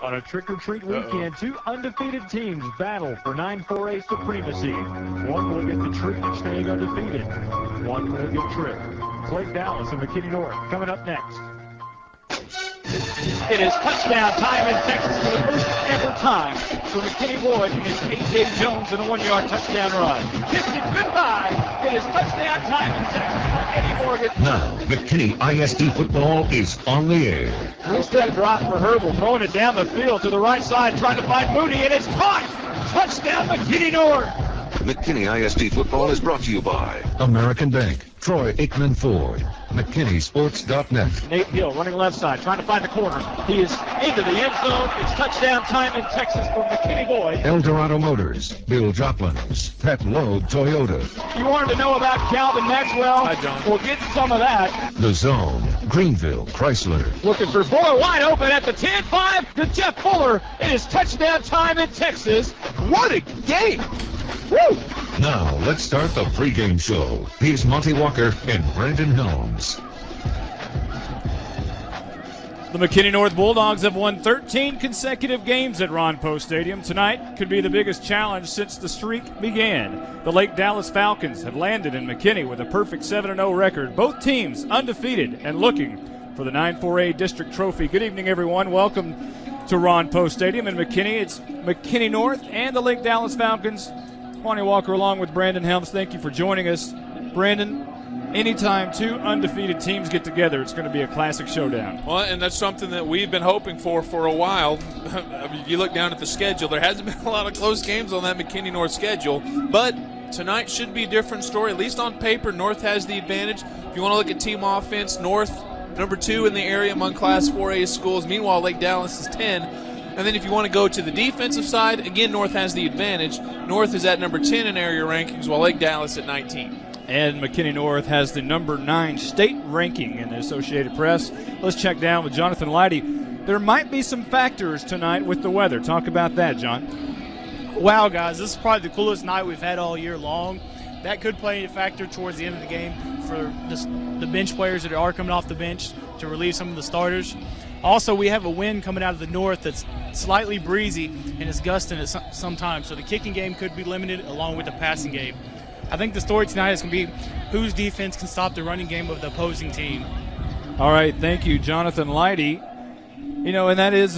On a trick-or-treat weekend, two undefeated teams battle for 9-4A supremacy. One will get the treat of staying undefeated. One will get tricked. Lake Dallas and McKinney North coming up next. It is touchdown time in Texas for the first ever time for McKinney Boyd against A.J. Jones in a 1-yard touchdown run. Kissed it goodbye. It is touchdown time in Texas for Eddie Morgan. Now, McKinney ISD football is on the air. Three-step drop for Herbal, throwing it down the field to the right side, trying to find Mooney, and it's caught. Touchdown McKinney North. McKinney ISD football is brought to you by American Bank, Troy Aikman Ford, McKinneySports.net. Nate Gill running left side, trying to find the corner. He is into the end zone. It's touchdown time in Texas for McKinney Boyd. Eldorado Motors, Bill Joplin's, Pet Load Toyota. You wanted to know about Calvin Maxwell? Hi, John. We'll get some of that. The Zone, Greenville, Chrysler. Looking for Fuller wide open at the 10-5 to Jeff Fuller. It is touchdown time in Texas. What a game! Woo! Now, let's start the pregame show. Here's Monty Walker and Brandon Helms. The McKinney North Bulldogs have won 13 consecutive games at Ron Post Stadium. Tonight could be the biggest challenge since the streak began. The Lake Dallas Falcons have landed in McKinney with a perfect 7-0 record. Both teams undefeated and looking for the 9-4A District Trophy. Good evening, everyone. Welcome to Ron Post Stadium in McKinney. It's McKinney North and the Lake Dallas Falcons. Monty Walker along with Brandon Helms. Thank you for joining us. Brandon, anytime two undefeated teams get together, it's going to be a classic showdown. Well, and that's something that we've been hoping for a while. I mean, you look down at the schedule, there hasn't been a lot of close games on that McKinney North schedule, but tonight should be a different story. At least on paper, North has the advantage. If you want to look at team offense, North, number 2 in the area among Class 4A schools. Meanwhile, Lake Dallas is 10. And then if you want to go to the defensive side, again, North has the advantage. North is at number 10 in area rankings, while Lake Dallas at 19. And McKinney North has the number 9 state ranking in the Associated Press. Let's check down with Jonathan Leidy. There might be some factors tonight with the weather. Talk about that, John. Wow, guys, this is probably the coolest night we've had all year long. That could play a factor towards the end of the game for the bench players that are coming off the bench to relieve some of the starters. Also, we have a wind coming out of the north that's slightly breezy and is gusting at some time, so the kicking game could be limited along with the passing game. I think the story tonight is going to be whose defense can stop the running game of the opposing team. All right, thank you, Jonathan Leidy. You know, and that is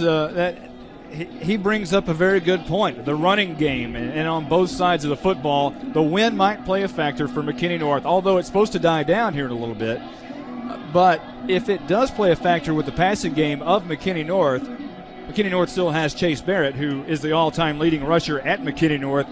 he brings up a very good point. The running game, and on both sides of the football, the wind might play a factor for McKinney North, although it's supposed to die down here in a little bit. But if it does play a factor with the passing game of McKinney North still has Chase Barrett, who is the all-time leading rusher at McKinney North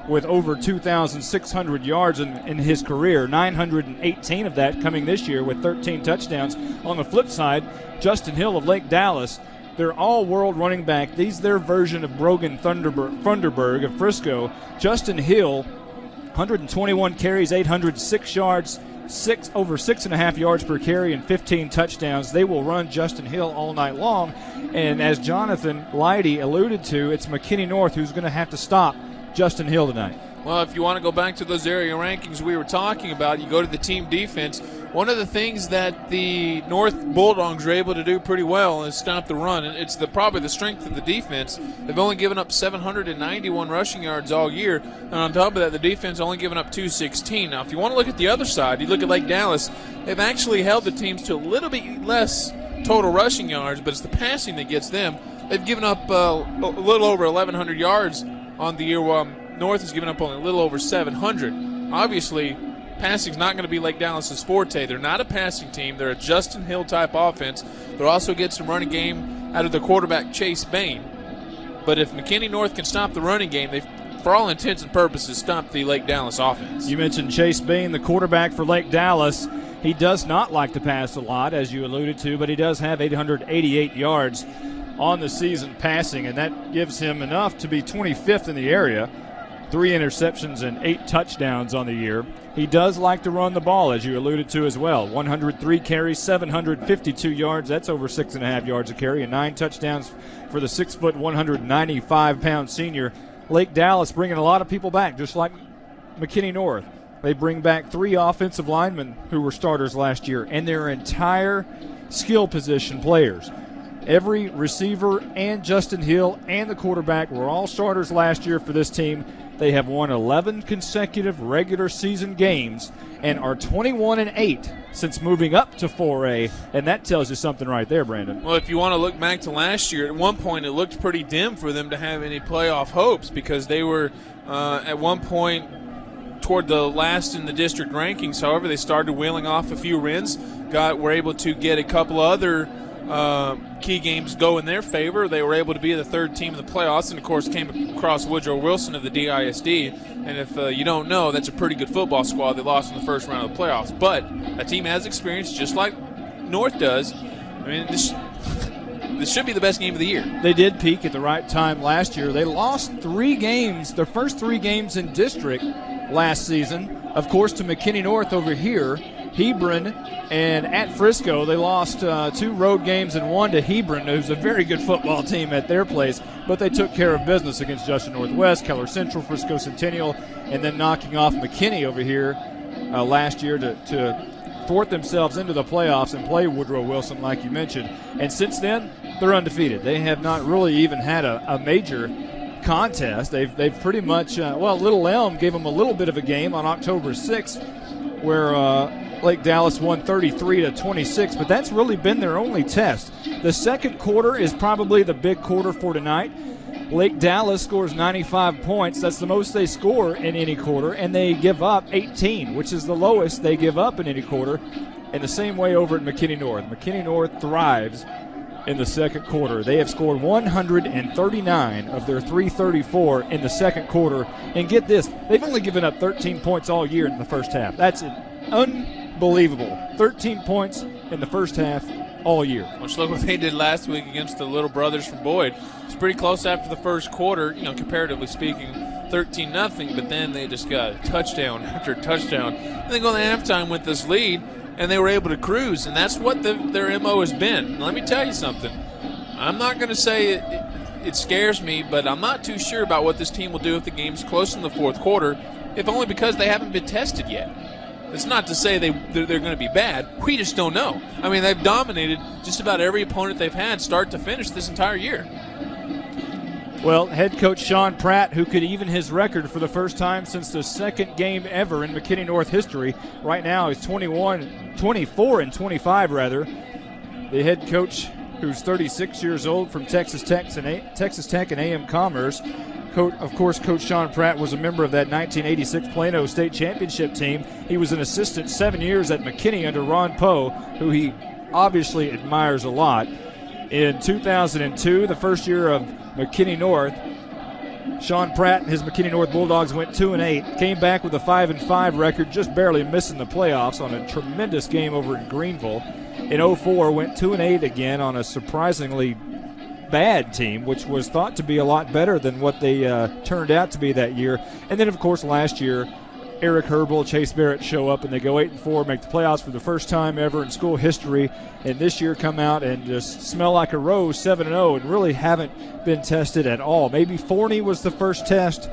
with over 2,600 yards in his career, 918 of that coming this year with 13 touchdowns. On the flip side, Justin Hill of Lake Dallas, they're all-world running back. These their version of Brogan Thunderberg of Frisco. Justin Hill, 121 carries, 806 yards, over 6.5 yards per carry and 15 touchdowns. They will run Justin Hill all night long. And as Jonathan Leidy alluded to, it's McKinney North who's going to have to stop Justin Hill tonight. Well, if you want to go back to those area rankings we were talking about, you go to the team defense. One of the things that the North Bulldogs are able to do pretty well is stop the run. And it's probably the strength of the defense. They've only given up 791 rushing yards all year. And on top of that, the defense only given up 216. Now, if you want to look at the other side, you look at Lake Dallas, they've actually held the teams to a little bit less total rushing yards, but it's the passing that gets them. They've given up a little over 1,100 yards on the year, while North has given up only a little over 700. Obviously, passing's not going to be Lake Dallas's forte. They're not a passing team. They're a Justin Hill-type offense. They'll also get some running game out of their quarterback, Chase Bain. But if McKinney North can stop the running game, they've, for all intents and purposes, stopped the Lake Dallas offense. You mentioned Chase Bain, the quarterback for Lake Dallas. He does not like to pass a lot, as you alluded to, but he does have 888 yards on the season passing, and that gives him enough to be 25th in the area. 3 interceptions and 8 touchdowns on the year. He does like to run the ball, as you alluded to as well. 103 carries, 752 yards. That's over 6.5 yards a carry, and 9 touchdowns for the 6', 195-pound senior. Lake Dallas bringing a lot of people back, just like McKinney North. They bring back 3 offensive linemen who were starters last year, and their entire skill position players. Every receiver and Justin Hill and the quarterback were all starters last year for this team. They have won 11 consecutive regular season games and are 21-8 since moving up to 4A, and that tells you something right there, Brandon. Well, if you want to look back to last year, at one point it looked pretty dim for them to have any playoff hopes because they were at one point toward the last in the district rankings. However, they started wheeling off a few wins, were able to get a couple other key games go in their favor. They were able to be the third team in the playoffs and, of course, came across Woodrow Wilson of the DISD. And if you don't know, that's a pretty good football squad. They lost in the first round of the playoffs. But that team has experience just like North does. I mean, this should be the best game of the year. They did peak at the right time last year. They lost 3 games, their first 3 games in district last season, of course, to McKinney North over here, Hebron, and at Frisco. They lost 2 road games and 1 to Hebron, who's a very good football team at their place, but they took care of business against Justin Northwest, Keller Central, Frisco Centennial, and then knocking off McKinney over here last year to thwart themselves into the playoffs and play Woodrow Wilson, like you mentioned. And since then, they're undefeated. They have not really even had a major contest. They've pretty much, Little Elm gave them a little bit of a game on October 6th where Lake Dallas won 33-26, but that's really been their only test. The second quarter is probably the big quarter for tonight. Lake Dallas scores 95 points. That's the most they score in any quarter, and they give up 18, which is the lowest they give up in any quarter. And the same way over at McKinney North. McKinney North thrives in the second quarter. They have scored 139 of their 334 in the second quarter. And get this, they've only given up 13 points all year in the first half. That's unbelievable. 13 points in the first half all year. Much like what they did last week against the Little Brothers from Boyd. It's pretty close after the first quarter, comparatively speaking, 13-0, but then they just got touchdown after touchdown. And they go to halftime with this lead, and they were able to cruise, and that's what their MO has been. And let me tell you something. I'm not going to say it scares me, but I'm not too sure about what this team will do if the game's close in the fourth quarter, if only because they haven't been tested yet. It's not to say they're going to be bad. We just don't know. I mean, they've dominated just about every opponent they've had start to finish this entire year. Well, head coach Sean Pratt, who could even his record for the first time since the second game ever in McKinney North history, right now is 24-25. The head coach, who's 36 years old, from Texas Tech and A.M. Commerce. Of course, Coach Sean Pratt was a member of that 1986 Plano State Championship team. He was an assistant 7 years at McKinney under Ron Poe, who he obviously admires a lot. In 2002, the first year of McKinney North, Sean Pratt and his McKinney North Bulldogs went 2-8, came back with a 5-5 record, just barely missing the playoffs on a tremendous game over in Greenville. In 04, went 2-8 again on a surprisingly bad team, which was thought to be a lot better than what they turned out to be that year. And then, of course, last year, Eric Herbal, Chase Barrett show up, and they go 8-4, make the playoffs for the first time ever in school history. And this year come out and just smell like a rose, 7-0, and really haven't been tested at all. Maybe Forney was the first test.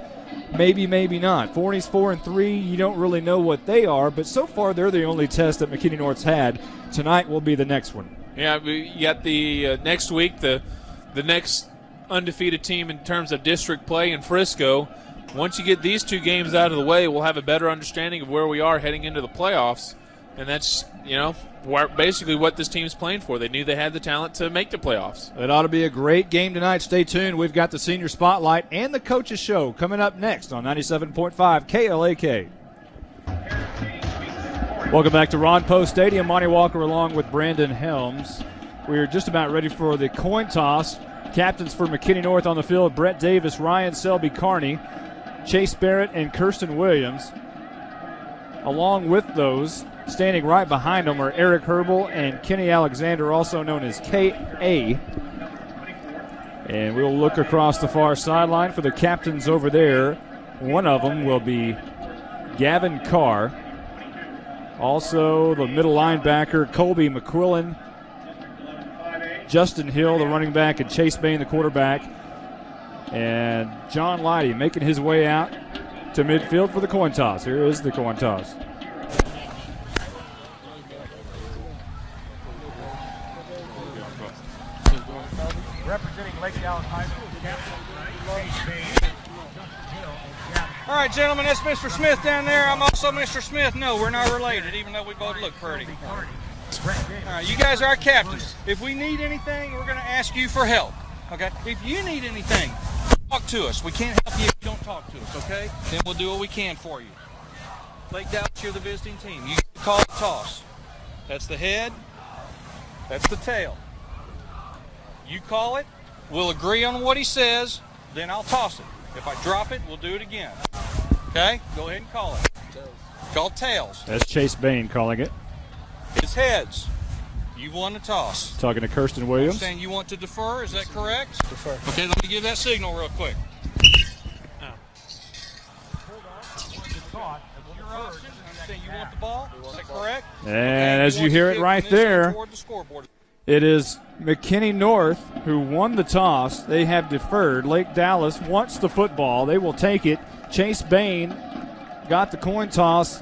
Maybe not. Forney's 4-3. You don't really know what they are, but so far they're the only test that McKinney North's had. Tonight will be the next one. Yeah, we got the next week, the next undefeated team in terms of district play in Frisco. Once you get these 2 games out of the way, we'll have a better understanding of where we are heading into the playoffs. And that's, basically what this team is playing for. They knew they had the talent to make the playoffs. It ought to be a great game tonight. Stay tuned. We've got the Senior Spotlight and the Coaches Show coming up next on 97.5 KLAK. Welcome back to Ron Poe Stadium. Monty Walker along with Brandon Helms. We're just about ready for the coin toss. Captains for McKinney North on the field: Brett Davis, Ryan Selby Carney, Chase Barrett, and Kirsten Williams. Along with those, standing right behind them are Eric Herbal and Kenny Alexander, also known as K.A. And we'll look across the far sideline for the captains over there. One of them will be Gavin Carr. Also, the middle linebacker, Colby McQuillan, Justin Hill, the running back, and Chase Bain, the quarterback. And John Leidy making his way out to midfield for the coin toss. Here is the coin toss. representing Lake Dallas High School. All right, gentlemen, that's Mr. Smith down there. I'm also Mr. Smith. No, we're not related, even though we both look pretty. All right, you guys are our captains. If we need anything, we're going to ask you for help, okay? If you need anything, talk to us. We can't help you if you don't talk to us, okay? Then we'll do what we can for you. Lake Dallas, you're the visiting team. You call it toss. That's the head. That's the tail. You call it. We'll agree on what he says. Then I'll toss it. If I drop it, we'll do it again. Okay? Go ahead and call it. Call tails. That's Chase Bain calling it. It's heads. You won the toss. Talking to Kirsten Williams. Saying you want to defer, is that correct? Defer. Okay, let me give that signal real quick. Your option, I'm saying you want the ball, is that correct? And okay, as you hear it right there, it is McKinney North who won the toss. They have deferred. Lake Dallas wants the football. They will take it. Chase Bain got the coin toss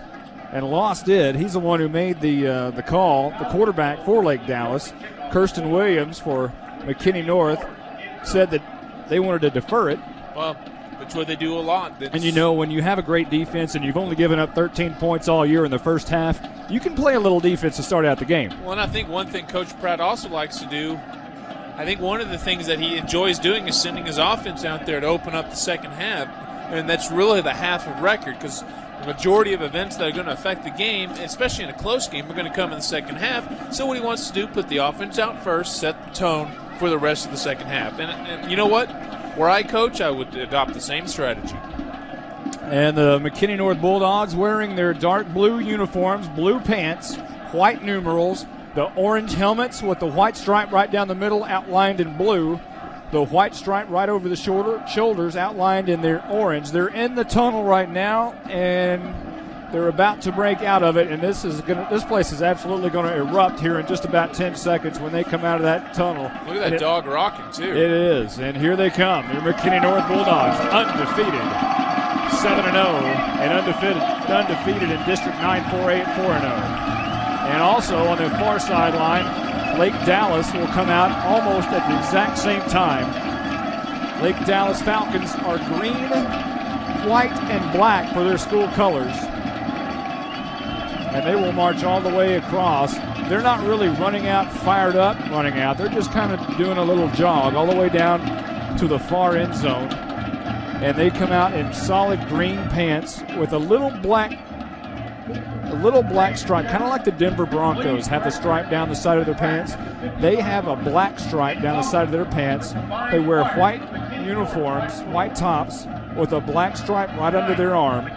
and lost it. He's the one who made the call, the quarterback for Lake Dallas. Kirsten Williams for McKinney North said that they wanted to defer it. Well, that's what they do a lot. And you know, when you have a great defense and you've only given up 13 points all year in the first half, you can play a little defense to start out the game. Well, and I think one thing Coach Pratt also likes to do, I think one of the things that he enjoys doing is sending his offense out there to open up the second half. And that's really the half of record, because the majority of events that are going to affect the game, especially in a close game, are going to come in the second half. So what he wants to do, put the offense out first, set the tone for the rest of the second half. And you know what? Where I coach, I would adopt the same strategy. And the McKinney North Bulldogs wearing their dark blue uniforms, blue pants, white numerals, the orange helmets with the white stripe right down the middle outlined in blue, the white stripe right over the shoulders outlined in their orange. They're in the tunnel right now, and they're about to break out of it, and this place is absolutely going to erupt here in just about 10 seconds when they come out of that tunnel. Look at that dog rocking, too. It is, and here they come. They're McKinney North Bulldogs, undefeated, 7-0, and undefeated in District 9, 4A at 4-0. And also on the far sideline, Lake Dallas will come out almost at the exact same time. Lake Dallas Falcons are green, white, and black for their school colors. And they will march all the way across. They're not really running out, fired up, running out. They're just kind of doing a little jog all the way down to the far end zone. And they come out in solid green pants with a little black stripe, kind of like the Denver Broncos have the stripe down the side of their pants. They have a black stripe down the side of their pants. They wear white uniforms, white tops, with a black stripe right under their arm.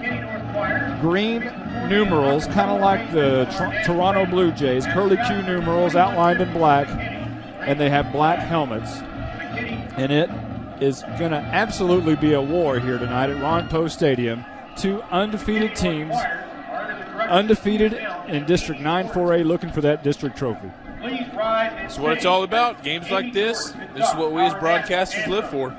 Green numerals, kind of like the Toronto Blue Jays, curly Q numerals outlined in black, and they have black helmets. And it is going to absolutely be a war here tonight at Ron Poe Stadium. Two undefeated teams, undefeated in District 9 4A, looking for that district trophy. That's what it's all about. Games like this is what we as broadcasters live for.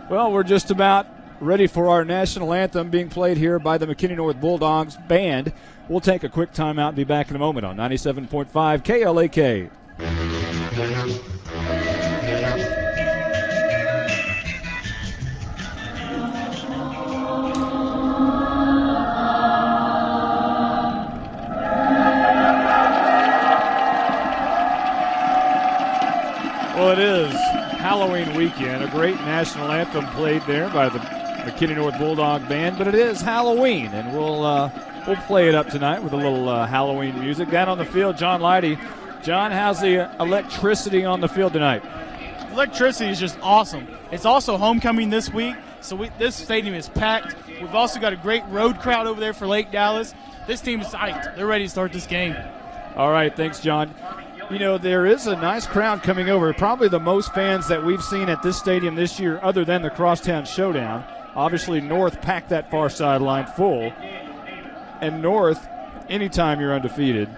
Well, we're just about ready for our national anthem being played here by the McKinney North Bulldogs band. We'll take a quick timeout and be back in a moment on 97.5 KLAK. Well, it is Halloween weekend. A great national anthem played there by the McKinney North Bulldog Band, but it is Halloween, and we'll play it up tonight with a little Halloween music. Down on the field, John Leidy. John, how's the electricity on the field tonight? Electricity is just awesome. It's also homecoming this week, so this stadium is packed. We've also got a great road crowd over there for Lake Dallas. This team is hyped. They're ready to start this game. All right, thanks, John. You know, there is a nice crowd coming over, probably the most fans that we've seen at this stadium this year other than the Crosstown Showdown. Obviously, North packed that far sideline full. And North, anytime you're undefeated,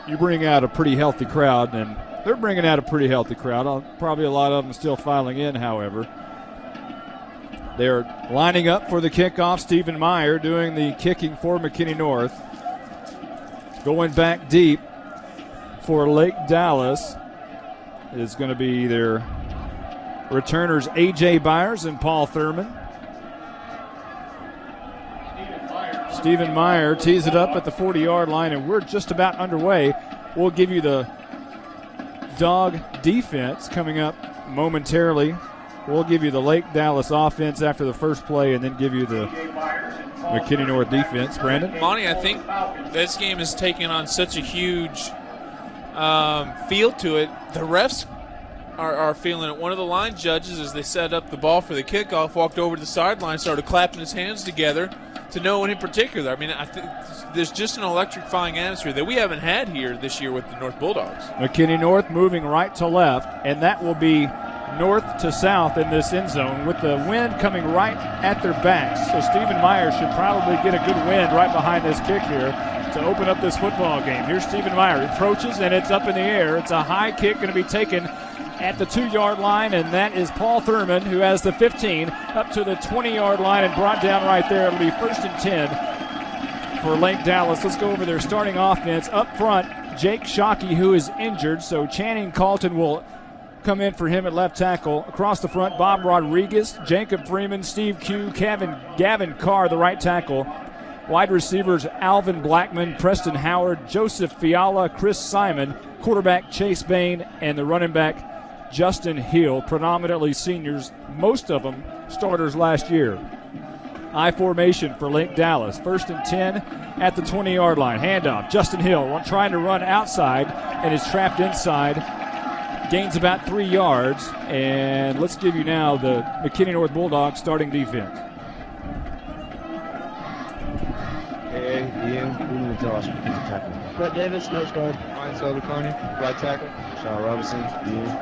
you bring out a pretty healthy crowd, and they're bringing out a pretty healthy crowd. Probably a lot of them still filing in, however. They're lining up for the kickoff. Stephen Meyer doing the kicking for McKinney North. Going back deep for Lake Dallas is going to be their Returners A.J. Byers and Paul Thurman. Stephen Meyer tees it up at the 40-yard line, and we're just about underway. We'll give you the Dog defense coming up momentarily. We'll give you the Lake Dallas offense after the first play and then give you the McKinney North defense. Brandon? Monty, I think this game is taking on such a huge feel to it. The refs are feeling it. One of the line judges, as they set up the ball for the kickoff, walked over to the sideline, started clapping his hands together to no one in particular. I mean, I think there's just an electrifying atmosphere that we haven't had here this year with the North Bulldogs. McKinney North moving right to left, and that will be north to south in this end zone with the wind coming right at their backs. So Stephen Meyer should probably get a good wind right behind this kick here to open up this football game. Here's Stephen Meyer. Approaches, and it's up in the air. It's a high kick going to be taken at the 2-yard line, and that is Paul Thurman, who has the 15 up to the 20-yard line and brought down right there. It'll be 1st and 10 for Lake Dallas. Let's go over their starting offense. Up front, Jake Shockey, who is injured, so Channing Calton will come in for him at left tackle. Across the front, Bob Rodriguez, Jacob Freeman, Steve Q, Gavin Carr, the right tackle. Wide receivers, Alvin Blackman, Preston Howard, Joseph Fiala, Chris Simon, quarterback Chase Bain, and the running back Justin Hill, predominantly seniors, most of them starters last year. I formation for Lake Dallas. 1st and 10 at the 20-yard line. Handoff. Justin Hill trying to run outside and is trapped inside. Gains about 3 yards. And let's give you now the McKinney North Bulldogs starting defense. Brett Davis, nose guard. Ryan Silvercarney, right tackle. Sean Robinson,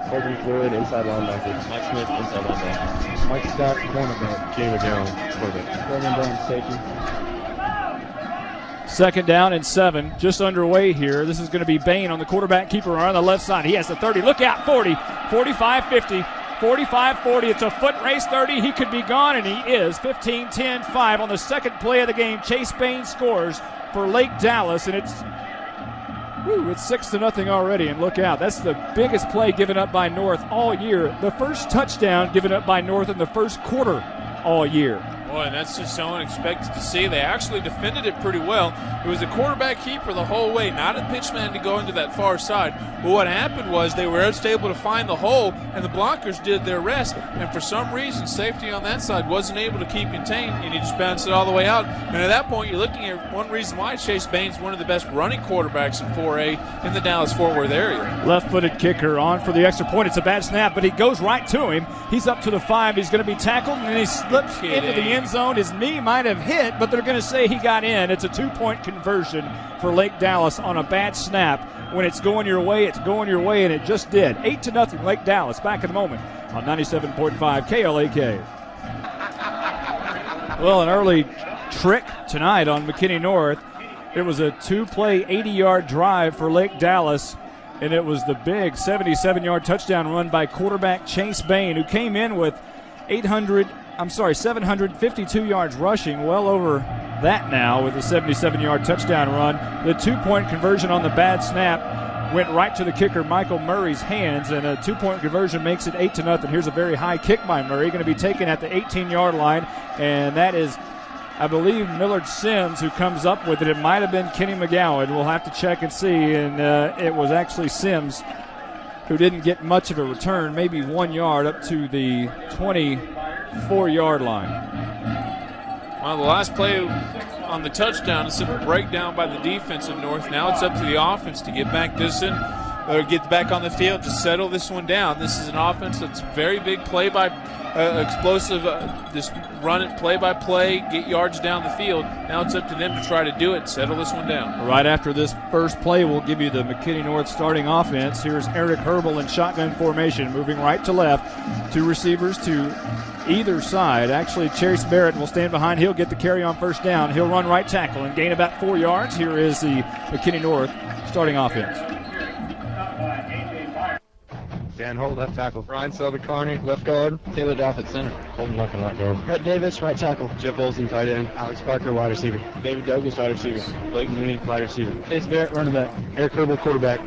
Colton Floyd, inside linebacker. Mike Smith, inside linebacker. Mike Scott, cornerback. Jay McGowan, quarterback. Coleman Brown, safety. 2nd down and 7, just underway here. This is going to be Bain on the quarterback keeper on the left side. He has the 30. Look out, 40, 45, 50. 45-40, it's a foot race, 30, he could be gone, and he is. 15-10-5 on the second play of the game. Chase Bain scores for Lake Dallas, and it's 6-0 already, and look out. That's the biggest play given up by North all year. The first touchdown given up by North in the first quarter all year. Boy, and that's just so unexpected to see. They actually defended it pretty well. It was the quarterback keeper the whole way, not a pitchman to go into that far side. But what happened was they were just able to find the hole, and the blockers did their rest. And for some reason, safety on that side wasn't able to keep contained, and he just bounced it all the way out. And at that point, you're looking at one reason why Chase Bain's one of the best running quarterbacks in 4A in the Dallas-Fort Worth area. Left-footed kicker on for the extra point. It's a bad snap, but he goes right to him. He's up to the 5. He's going to be tackled, and then he slips into the end zone. His knee might have hit, but they're going to say he got in. It's a 2-point conversion for Lake Dallas on a bad snap. When it's going your way, it's going your way, and it just did. 8-0 Lake Dallas. Back in a moment on 97.5 KLAK. Well, an early trick tonight on McKinney North. It was a 2-play, 80-yard drive for Lake Dallas, and it was the big 77-yard touchdown run by quarterback Chase Bain, who came in with 752 yards rushing, well over that now with a 77-yard touchdown run. The 2-point conversion on the bad snap went right to the kicker, Michael Murray's hands, and a 2-point conversion makes it 8-0. Here's a very high kick by Murray, going to be taken at the 18-yard line, and that is, I believe, Millard Sims who comes up with it. It might have been Kenny McGowan. We'll have to check and see, and it was actually Sims who didn't get much of a return, maybe 1 yard up to the 24-yard line. Well, the last play on the touchdown, a simple breakdown by the defense in North. Now it's up to the offense to get back get back on the field to settle this one down. This is an offense that's very big explosive, just run it play-by-play, get yards down the field. Now it's up to them to try to do it, settle this one down. Right after this first play, we'll give you the McKinney North starting offense. Here's Eric Herbal in shotgun formation, moving right to left. 2 receivers to either side. Actually, Chase Barrett will stand behind. He'll get the carry on first down. He'll run right tackle and gain about 4 yards. Here is the McKinney North starting offense. Dan Holt, left tackle. Ryan Silvercarney, left guard. Taylor Duff at center. Colton Lucken, right guard. Brett Davis, right tackle. Jeff Olsen, tight end. Alex Parker, wide receiver. David Douglas, wide receiver. Blake Mooney, wide receiver. Chase Barrett, running back. Eric Herbal, quarterback.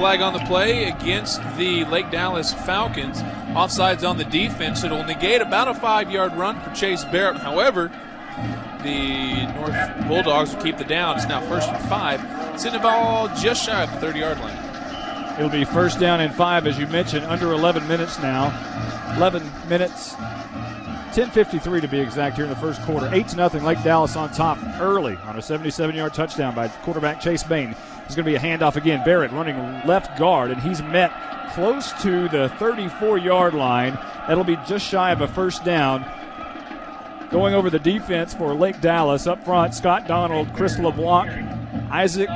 flag on the play against the Lake Dallas Falcons. Offsides on the defense. It'll negate about a 5-yard run for Chase Barrett. However, the North Bulldogs will keep the down. It's now 1st and 5. Sending the ball just shy of the 30-yard line. It'll be 1st down and 5, as you mentioned, under 11 minutes now. 11 minutes, 10:53 to be exact here in the first quarter. 8-0, Lake Dallas on top early on a 77-yard touchdown by quarterback Chase Bain. It's going to be a handoff again. Barrett running left guard, and he's met close to the 34-yard line. That'll be just shy of a 1st down. Going over the defense for Lake Dallas up front, Scott Donald, Chris LeBlanc, Isaac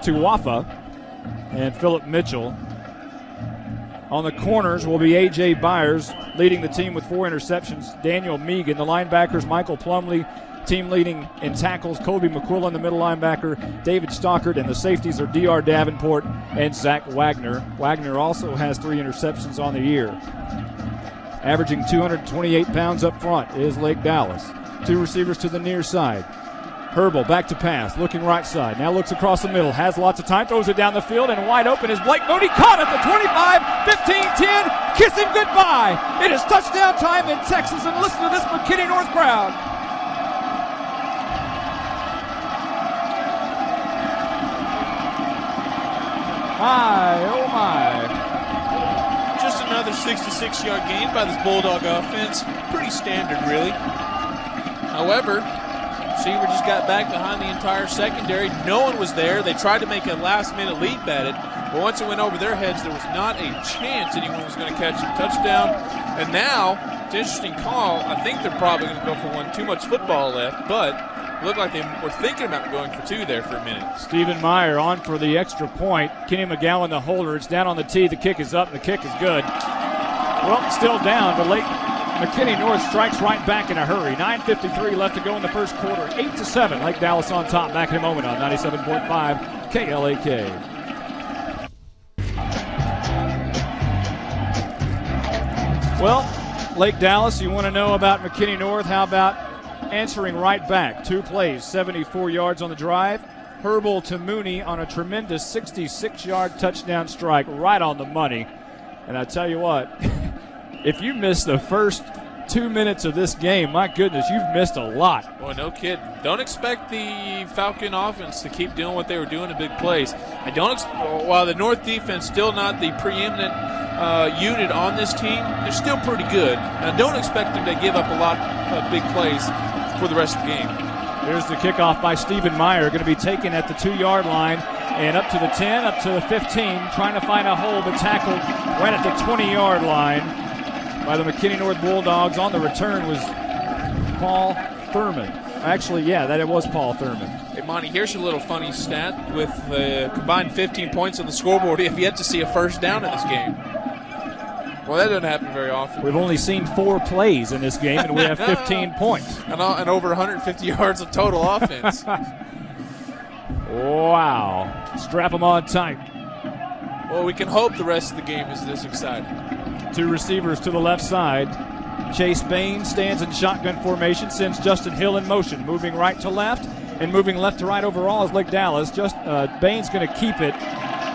Tuwafa, and Philip Mitchell. On the corners will be A.J. Byers leading the team with 4 interceptions. Daniel Meagan, the linebackers, Michael Plumley, team leading in tackles. Colby McQuillan, the middle linebacker, David Stockard, and the safeties are D.R. Davenport and Zach Wagner. Wagner also has 3 interceptions on the year. Averaging 228 pounds up front is Lake Dallas. 2 receivers to the near side. Herbal back to pass, looking right side. Now looks across the middle, has lots of time, throws it down the field, and wide open is Blake Mooney. Caught at the 25, 15, 10. Kiss him goodbye. It is touchdown time in Texas, and listen to this McKinney North crowd. My, oh my. Just another 66-yard gain by this Bulldog offense. Pretty standard, really. However, receiver just got back behind the entire secondary. No one was there. They tried to make a last-minute leap at it, but once it went over their heads, there was not a chance anyone was going to catch a touchdown. And now, it's an interesting call. I think they're probably going to go for one. Too much football left, but it looked like they were thinking about going for 2 there for a minute. Stephen Meyer on for the extra point. Kenny McGowan, the holder. It's down on the tee. The kick is up, and the kick is good. Well, still down, but McKinney North strikes right back in a hurry. 9:53 left to go in the first quarter. 8-7. Lake Dallas on top. Back in a moment on 97.5 KLAK. Well, Lake Dallas, you want to know about McKinney North? How about answering right back? 2 plays, 74 yards on the drive. Herbal to Mooney on a tremendous 66-yard touchdown strike right on the money. And I tell you what, if you miss the first 2 minutes of this game, my goodness, you've missed a lot. Boy, no kidding. Don't expect the Falcon offense to keep doing what they were doing in big plays. While the North defense still not the preeminent unit on this team, they're still pretty good. And I don't expect them to give up a lot of big plays for the rest of the game. Here's the kickoff by Stephen Meyer, going to be taken at the 2-yard line and up to the 10, up to the 15, trying to find a hole, but tackled right at the 20-yard line by the McKinney North Bulldogs. On the return was Paul Thurman. Actually, yeah, it was Paul Thurman. Hey, Monty, here's a little funny stat. With the combined 15 points on the scoreboard, we have yet to see a 1st down in this game. Well, that doesn't happen very often. We've only seen 4 plays in this game, and we have 15 points. And over 150 yards of total offense. Wow. Strap them on tight. Well, we can hope the rest of the game is this exciting. 2 receivers to the left side. Chase Bain stands in shotgun formation, sends Justin Hill in motion, moving right to left and moving left to right overall is Lake Dallas. Bain's going to keep it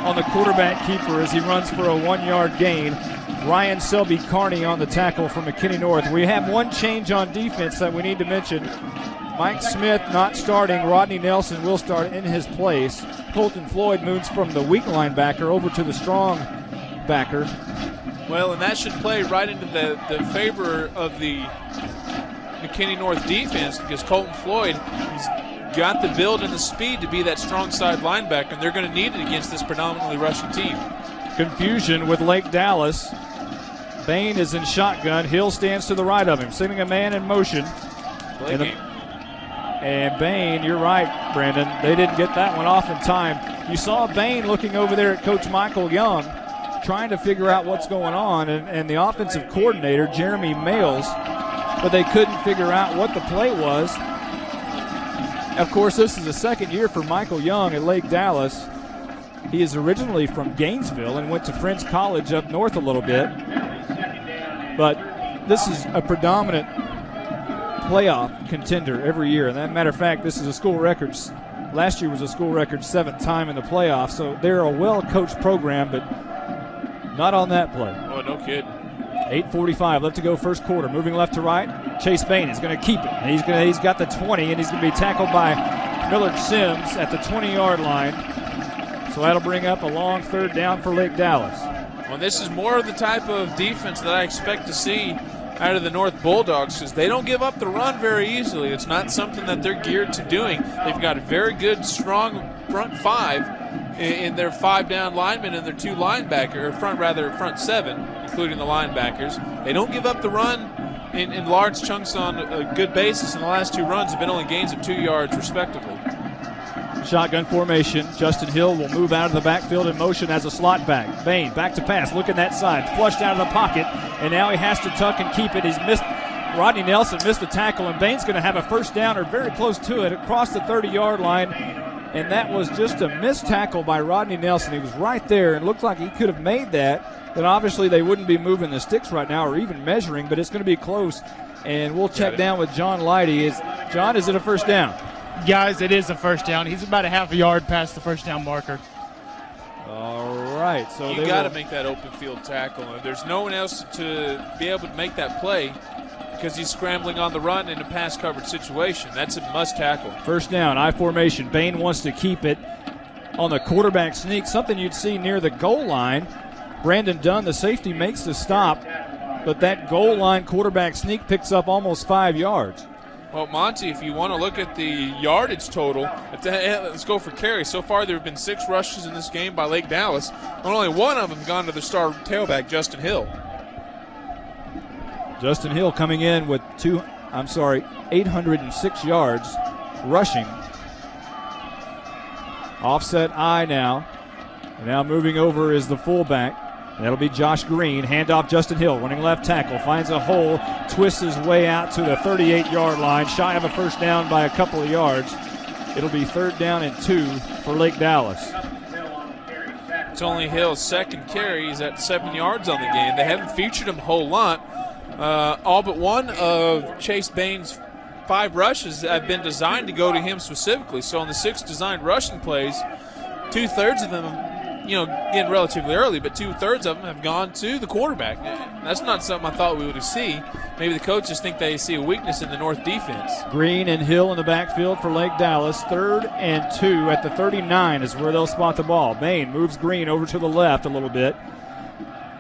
on the quarterback keeper as he runs for a 1-yard gain. Ryan Selby Carney on the tackle for McKinney North. We have one change on defense that we need to mention. Mike Smith not starting. Rodney Nelson will start in his place. Colton Floyd moves from the weak linebacker over to the strong backer. Well, and that should play right into the favor of the McKinney North defense because Colton Floyd has got the build and the speed to be that strong side linebacker, and they're going to need it against this predominantly rushing team. Confusion with Lake Dallas. Bain is in shotgun. Hill stands to the right of him, sending a man in motion. And Bain, you're right, Brandon. They didn't get that one off in time. You saw Bain looking over there at Coach Michael Young, trying to figure out what's going on, and the offensive coordinator, Jeremy Males, but they couldn't figure out what the play was. Of course, this is the 2nd year for Michael Young at Lake Dallas. He is originally from Gainesville and went to Friends College up north a little bit. But this is a predominant playoff contender every year. And as a matter of fact, this is a school record last year was a school record 7th time in the playoffs. So they're a well-coached program, but not on that play. Oh, no kidding. 8:45 left to go first quarter. Moving left to right, Chase Bain is going to keep it. He's got the 20, and he's going to be tackled by Millard Sims at the 20-yard line. So that'll bring up a long 3rd down for Lake Dallas. Well, this is more of the type of defense that I expect to see out of the North Bulldogs, because they don't give up the run very easily. It's not something that they're geared to doing. They've got a very good, strong front 5 in their 5-down linemen and their 2 linebackers, or front 7, including the linebackers. They don't give up the run in large chunks on a good basis, and the last 2 runs have been only gains of 2 yards, respectively. Shotgun formation. Justin Hill will move out of the backfield in motion as a slot back. Bain back to pass, looking that side, flushed out of the pocket, and now he has to tuck and keep it. He's missed. Rodney Nelson missed the tackle, and Bain's going to have a 1st down or very close to it across the 30-yard line, and that was just a missed tackle by Rodney Nelson. He was right there and looked like he could have made that. Then obviously they wouldn't be moving the sticks right now or even measuring, but it's going to be close, and we'll check down with John Leidy. Is it a 1st down? Guys, it is a 1st down. He's about a half a yard past the 1st down marker. All right. So you got to make that open field tackle. And there's no one else to be able to make that play because he's scrambling on the run in a pass coverage situation. That's a must tackle. 1st down, I formation. Bain wants to keep it on the quarterback sneak, something you'd see near the goal line. Brandon Dunn, the safety, makes the stop, but that goal line quarterback sneak picks up almost 5 yards. Well, Monty, if you want to look at the yardage total, let's go for carries. So far, there have been 6 rushes in this game by Lake Dallas, and only 1 of them gone to the star tailback, Justin Hill. Justin Hill coming in with 806 yards rushing. Offset I now. And now moving over is the fullback. That'll be Josh Green. Handoff Justin Hill, running left tackle. Finds a hole, twists his way out to the 38-yard line. Shy of a 1st down by a couple of yards. It'll be 3rd down and 2 for Lake Dallas. It's only Hill's 2nd carry. He's at 7 yards on the game. They haven't featured him a whole lot. All but one of Chase Bain's 5 rushes have been designed to go to him specifically. So on the 6 designed rushing plays, 2/3 of them, getting relatively early, but 2/3 of them have gone to the quarterback. That's not something I thought we would see. Maybe the coaches think they see a weakness in the North defense. Green and Hill in the backfield for Lake Dallas. 3rd and 2 at the 39 is where they'll spot the ball. Bain moves Green over to the left a little bit,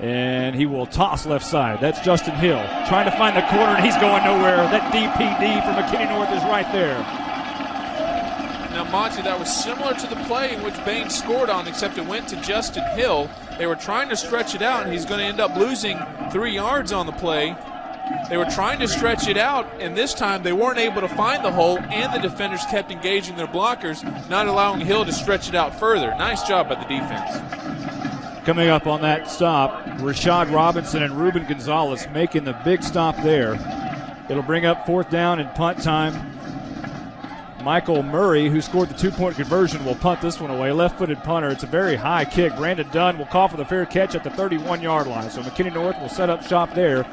and he will toss left side. That's Justin Hill trying to find the corner, and he's going nowhere. That DPD from McKinney North is right there. Now, Monty, that was similar to the play in which Bain scored on, except it went to Justin Hill. They were trying to stretch it out, and he's going to end up losing 3 yards on the play. They were trying to stretch it out, and this time they weren't able to find the hole, and the defenders kept engaging their blockers, not allowing Hill to stretch it out further. Nice job by the defense. Coming up on that stop, Rashad Robinson and Ruben Gonzalez making the big stop there. It'll bring up 4th down and punt time. Michael Murray, who scored the 2-point conversion, will punt this one away. Left-footed punter. It's a very high kick. Brandon Dunn will call for the fair catch at the 31-yard line. So McKinney North will set up shop there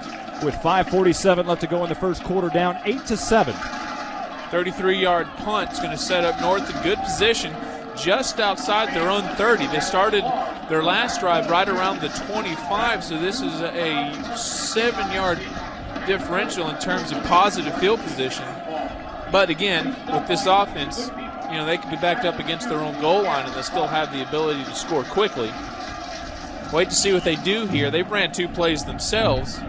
with 5:47 left to go in the first quarter, down 8-7. 33-yard punt is going to set up North in good position just outside their own 30. They started their last drive right around the 25, so this is a 7-yard differential in terms of positive field position. But again, with this offense, they could be backed up against their own goal line and they'll still have the ability to score quickly. Wait to see what they do here. They've ran 2 plays themselves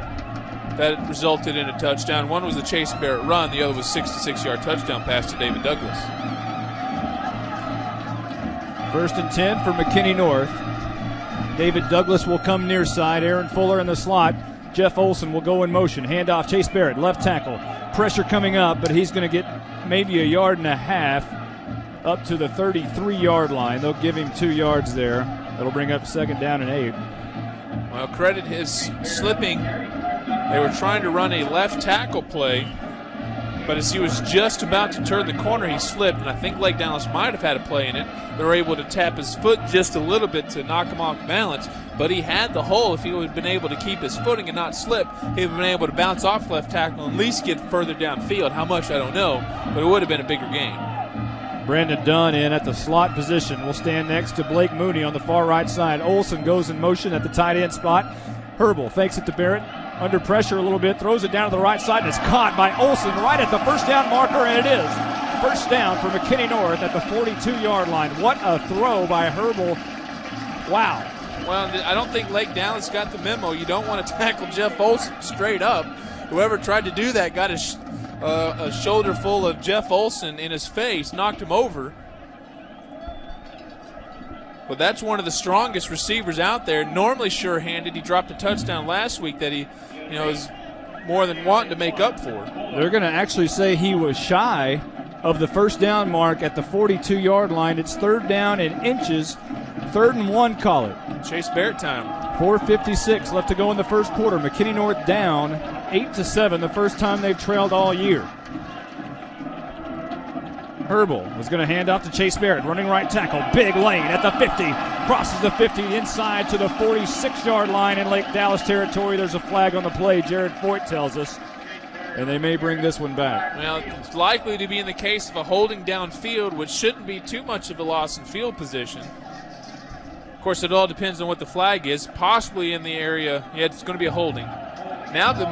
that resulted in a touchdown. One was the Chase Barrett run. The other was a 66-yard touchdown pass to David Douglas. 1st and 10 for McKinney North. David Douglas will come near side. Aaron Fuller in the slot. Jeff Olson will go in motion. Handoff Chase Barrett, left tackle. Pressure coming up, but he's going to get maybe 1.5 yards up to the 33-yard line. They'll give him 2 yards there. That'll bring up 2nd down and 8. Well, credit his slipping. They were trying to run a left tackle play, but as he was just about to turn the corner, he slipped, and I think Lake Dallas might have had a play in it. They were able to tap his foot just a little bit to knock him off balance, but he had the hole. If he would have been able to keep his footing and not slip, he would have been able to bounce off left tackle and at least get further downfield. How much, I don't know, but it would have been a bigger gain. Brandon Dunn in at the slot position will stand next to Blake Mooney on the far right side. Olsen goes in motion at the tight end spot. Herbal fakes it to Barrett. Under pressure a little bit, throws it down to the right side, and it's caught by Olsen right at the first down marker, and it is first down for McKinney North at the 42-yard line. What a throw by Herbal. Wow. Well, I don't think Lake Dallas got the memo. You don't want to tackle Jeff Olsen straight up. Whoever tried to do that got a shoulder full of Jeff Olsen in his face, knocked him over. But that's one of the strongest receivers out there, normally sure-handed. He dropped a touchdown last week that he is more than wanting to make up for. They're going to actually say he was shy of the first down mark at the 42-yard line. It's third down in inches. 3rd and 1, call it. Chase Barrett time. 4:56 left to go in the first quarter. McKinney North down 8-7, the first time they've trailed all year. Herbal was going to hand off to Chase Barrett, running right tackle. Big lane at the 50. Crosses the 50 inside to the 46-yard line in Lake Dallas territory. There's a flag on the play, Jared Foyt tells us. And they may bring this one back. Well, it's likely to be in the case of a holding downfield, which shouldn't be too much of a loss in field position. Of course, it all depends on what the flag is. Possibly in the area, yeah, it's going to be a holding. Now the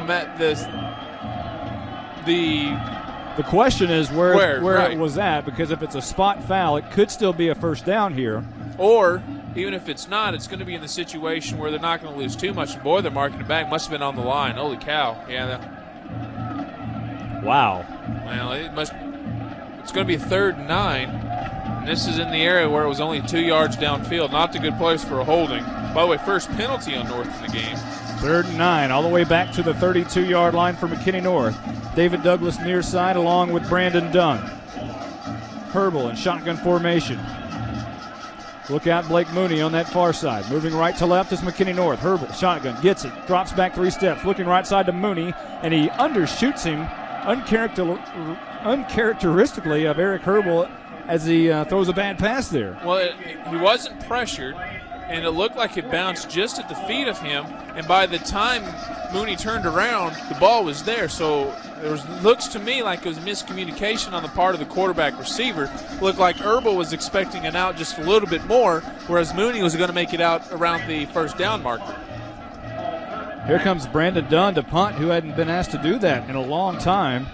question is where right. It was at, because if it's a spot foul, it could still be a first down here. Or, even if it's not, it's going to be in the situation where they're not going to lose too much. Boy, they're marking it back. Must have been on the line. Holy cow. Yeah. Wow. Well, it's going to be 3rd and 9. And this is in the area where it was only 2 yards downfield. Not the good place for a holding. By the way, first penalty on North in the game. 3rd and 9, all the way back to the 32-yard line for McKinney North. David Douglas near side along with Brandon Dunn. Herbal in shotgun formation. Look out, Blake Mooney on that far side. Moving right to left is McKinney North. Herbal, shotgun, gets it, drops back 3 steps, looking right side to Mooney, and he undershoots him uncharacteristically of Eric Herbal as he throws a bad pass there. Well, he wasn't pressured, and it looked like it bounced just at the feet of him, and by the time Mooney turned around, the ball was there. So looks to me like it was miscommunication on the part of the quarterback receiver. Looked like Herbal was expecting an out just a little bit more, whereas Mooney was going to make it out around the first down marker. Here comes Brandon Dunn to punt, who hadn't been asked to do that in a long time.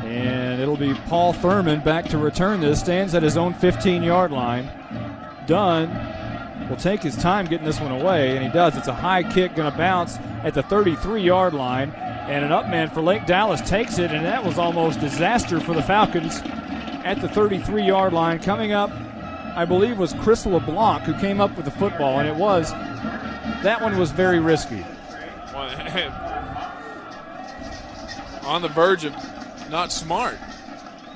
And it'll be Paul Thurman back to return this. Stands at his own 15-yard line. Dunn will take his time getting this one away, and he does. It's a high kick, going to bounce at the 33-yard line. And an up man for Lake Dallas takes it, and that was almost disaster for the Falcons at the 33-yard line. Coming up, I believe, was Chris LeBlanc who came up with the football, and that one was very risky. On the verge of not smart.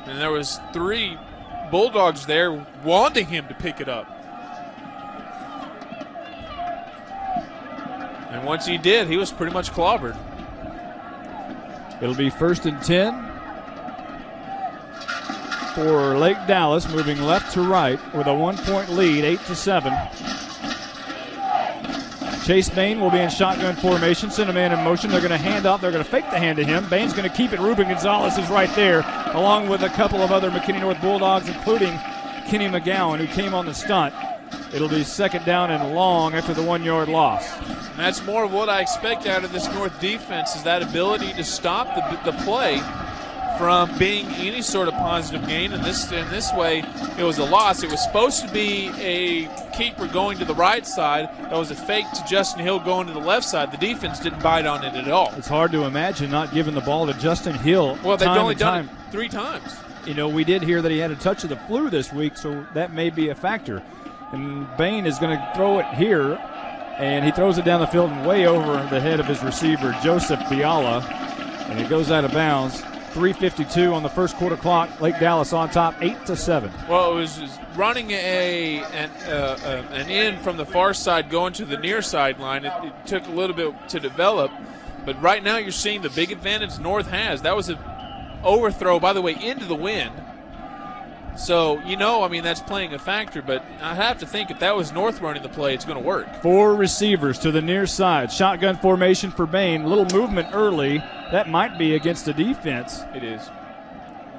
And there was 3 Bulldogs there wanting him to pick it up. And once he did, he was pretty much clobbered. It'll be 1st and 10 for Lake Dallas, moving left to right with a 1-point lead, 8-7. Chase Bain will be in shotgun formation, send a man in motion. They're going to hand off. They're going to fake the hand to him. Bain's going to keep it. Ruben Gonzalez is right there, along with a couple of other McKinney North Bulldogs, including Kenny McGowan, who came on the stunt. It'll be 2nd down and long after the 1-yard loss. And that's more of what I expect out of this North defense, is that ability to stop the play from being any sort of positive gain. And this way, it was a loss. It was supposed to be a keeper going to the right side. That was a fake to Justin Hill going to the left side. The defense didn't bite on it at all. It's hard to imagine not giving the ball to Justin Hill. Well, they've only done it 3 times. You know, we did hear that he had a touch of the flu this week, so that may be a factor. And Bain is going to throw it here, and he throws it down the field and way over the head of his receiver, Joseph Fiala, and it goes out of bounds. 3:52 on the first quarter clock. Lake Dallas on top, 8-7. Well, it was running an in from the far side going to the near sideline. It took a little bit to develop, but right now you're seeing the big advantage North has. That was an overthrow, by the way, into the wind. So, that's playing a factor, but I have to think if that was North running the play, it's going to work. 4 receivers to the near side. Shotgun formation for Bain. Little movement early. That might be against the defense. It is.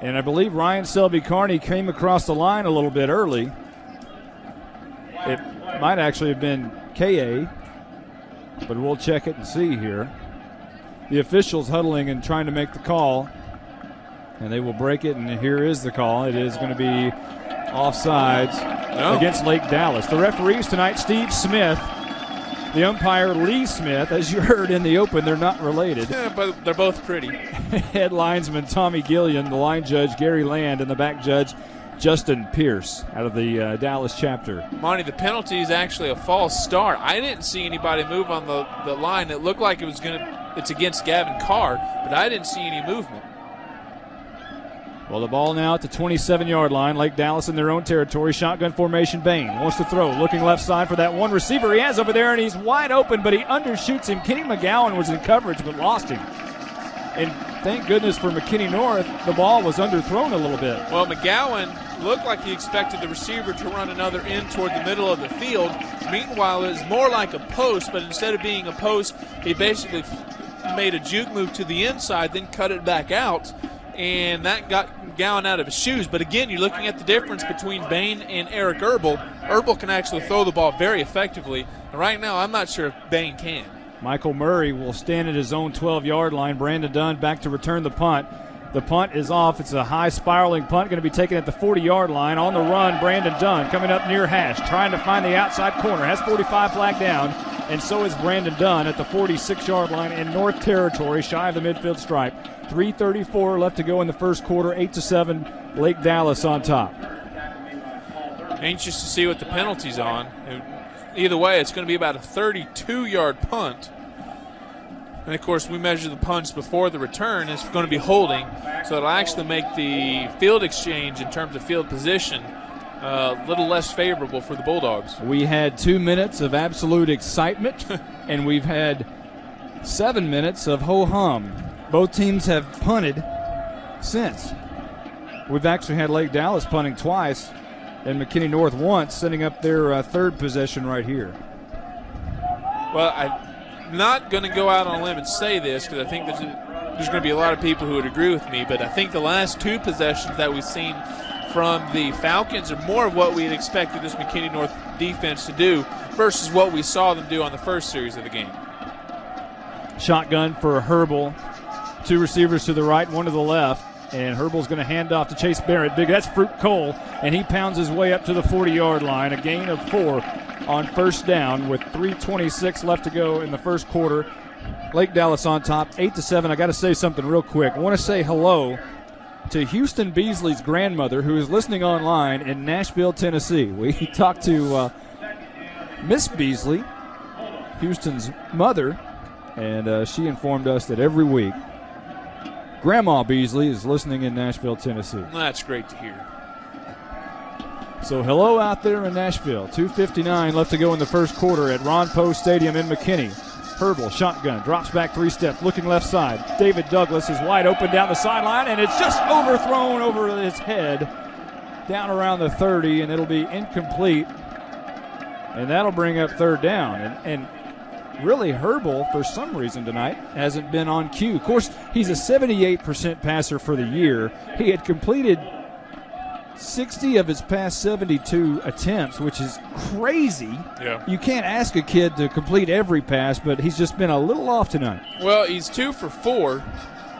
And I believe Ryan Selby-Carney came across the line a little bit early. It might actually have been KA, but we'll check it and see here. The officials huddling and trying to make the call, and they will break it, and here is the call. It is going to be offsides against Lake Dallas. The referees tonight, Steve Smith. The umpire, Lee Smith. As you heard in the open, they're not related. Yeah, but they're both pretty. Head linesman Tommy Gillian, the line judge Gary Land, and the back judge Justin Pierce out of the Dallas chapter. Monty, the penalty is actually a false start. I didn't see anybody move on the line. It looked like it's against Gavin Carr, but I didn't see any movement. Well, the ball now at the 27-yard line. Lake Dallas in their own territory. Shotgun formation. Bain wants to throw. Looking left side for that one receiver he has over there, and he's wide open, but he undershoots him. Kenny McGowan was in coverage, but lost him. And thank goodness for McKinney North, the ball was underthrown a little bit. Well, McGowan looked like he expected the receiver to run another in toward the middle of the field. Meanwhile, it was more like a post, but instead of being a post, he basically made a juke move to the inside, then cut it back out. And that got McGowan out of his shoes. But again, you're looking at the difference between Bain and Eric Herbal. Herbal can actually throw the ball very effectively. And right now, I'm not sure if Bain can. Michael Murray will stand at his own 12-yard line. Brandon Dunn back to return the punt. The punt is off. It's a high spiraling punt, going to be taken at the 40-yard line. On the run, Brandon Dunn coming up near hash, trying to find the outside corner. Has 45 flag down, and so is Brandon Dunn at the 46-yard line in North Territory, shy of the midfield stripe. 3:34 left to go in the first quarter. 8-7, Lake Dallas on top. Anxious to see what the penalty's on. Either way, it's going to be about a 32-yard punt. And, of course, we measure the punts before the return. It's going to be holding, so it'll actually make the field exchange in terms of field position a little less favorable for the Bulldogs. We had 2 minutes of absolute excitement, and we've had 7 minutes of ho-hum. Both teams have punted since. We've actually had Lake Dallas punting twice and McKinney North once, setting up their third possession right here. Well, I'm not going to go out on a limb and say this because I think there's going to be a lot of people who would agree with me, but I think the last two possessions that we've seen from the Falcons are more of what we had expected this McKinney North defense to do versus what we saw them do on the first series of the game. Shotgun for Herbal. Two receivers to the right, one to the left, and Herbal's going to hand off to Chase Barrett. That's Fruit Cole, and he pounds his way up to the 40-yard line. A gain of 4 on first down with 3:26 left to go in the first quarter. Lake Dallas on top, 8-7. I got to say something real quick. I want to say hello to Houston Beasley's grandmother, who is listening online in Nashville, Tennessee. We talked to Miss Beasley, Houston's mother, and she informed us that every week Grandma Beasley is listening in Nashville, Tennessee. That's great to hear. So hello out there in Nashville. 2:59 left to go in the first quarter at Ron Poe Stadium in McKinney. Herbal, shotgun, drops back 3 steps, looking left side. David Douglas is wide open down the sideline, and it's just overthrown over his head down around the 30, and it'll be incomplete. And that'll bring up third down. And really, Herbal, for some reason tonight, hasn't been on cue. Of course, he's a 78% passer for the year. He had completed 60 of his past 72 attempts, which is crazy. Yeah. You can't ask a kid to complete every pass, but he's just been a little off tonight. Well, he's 2 for 4,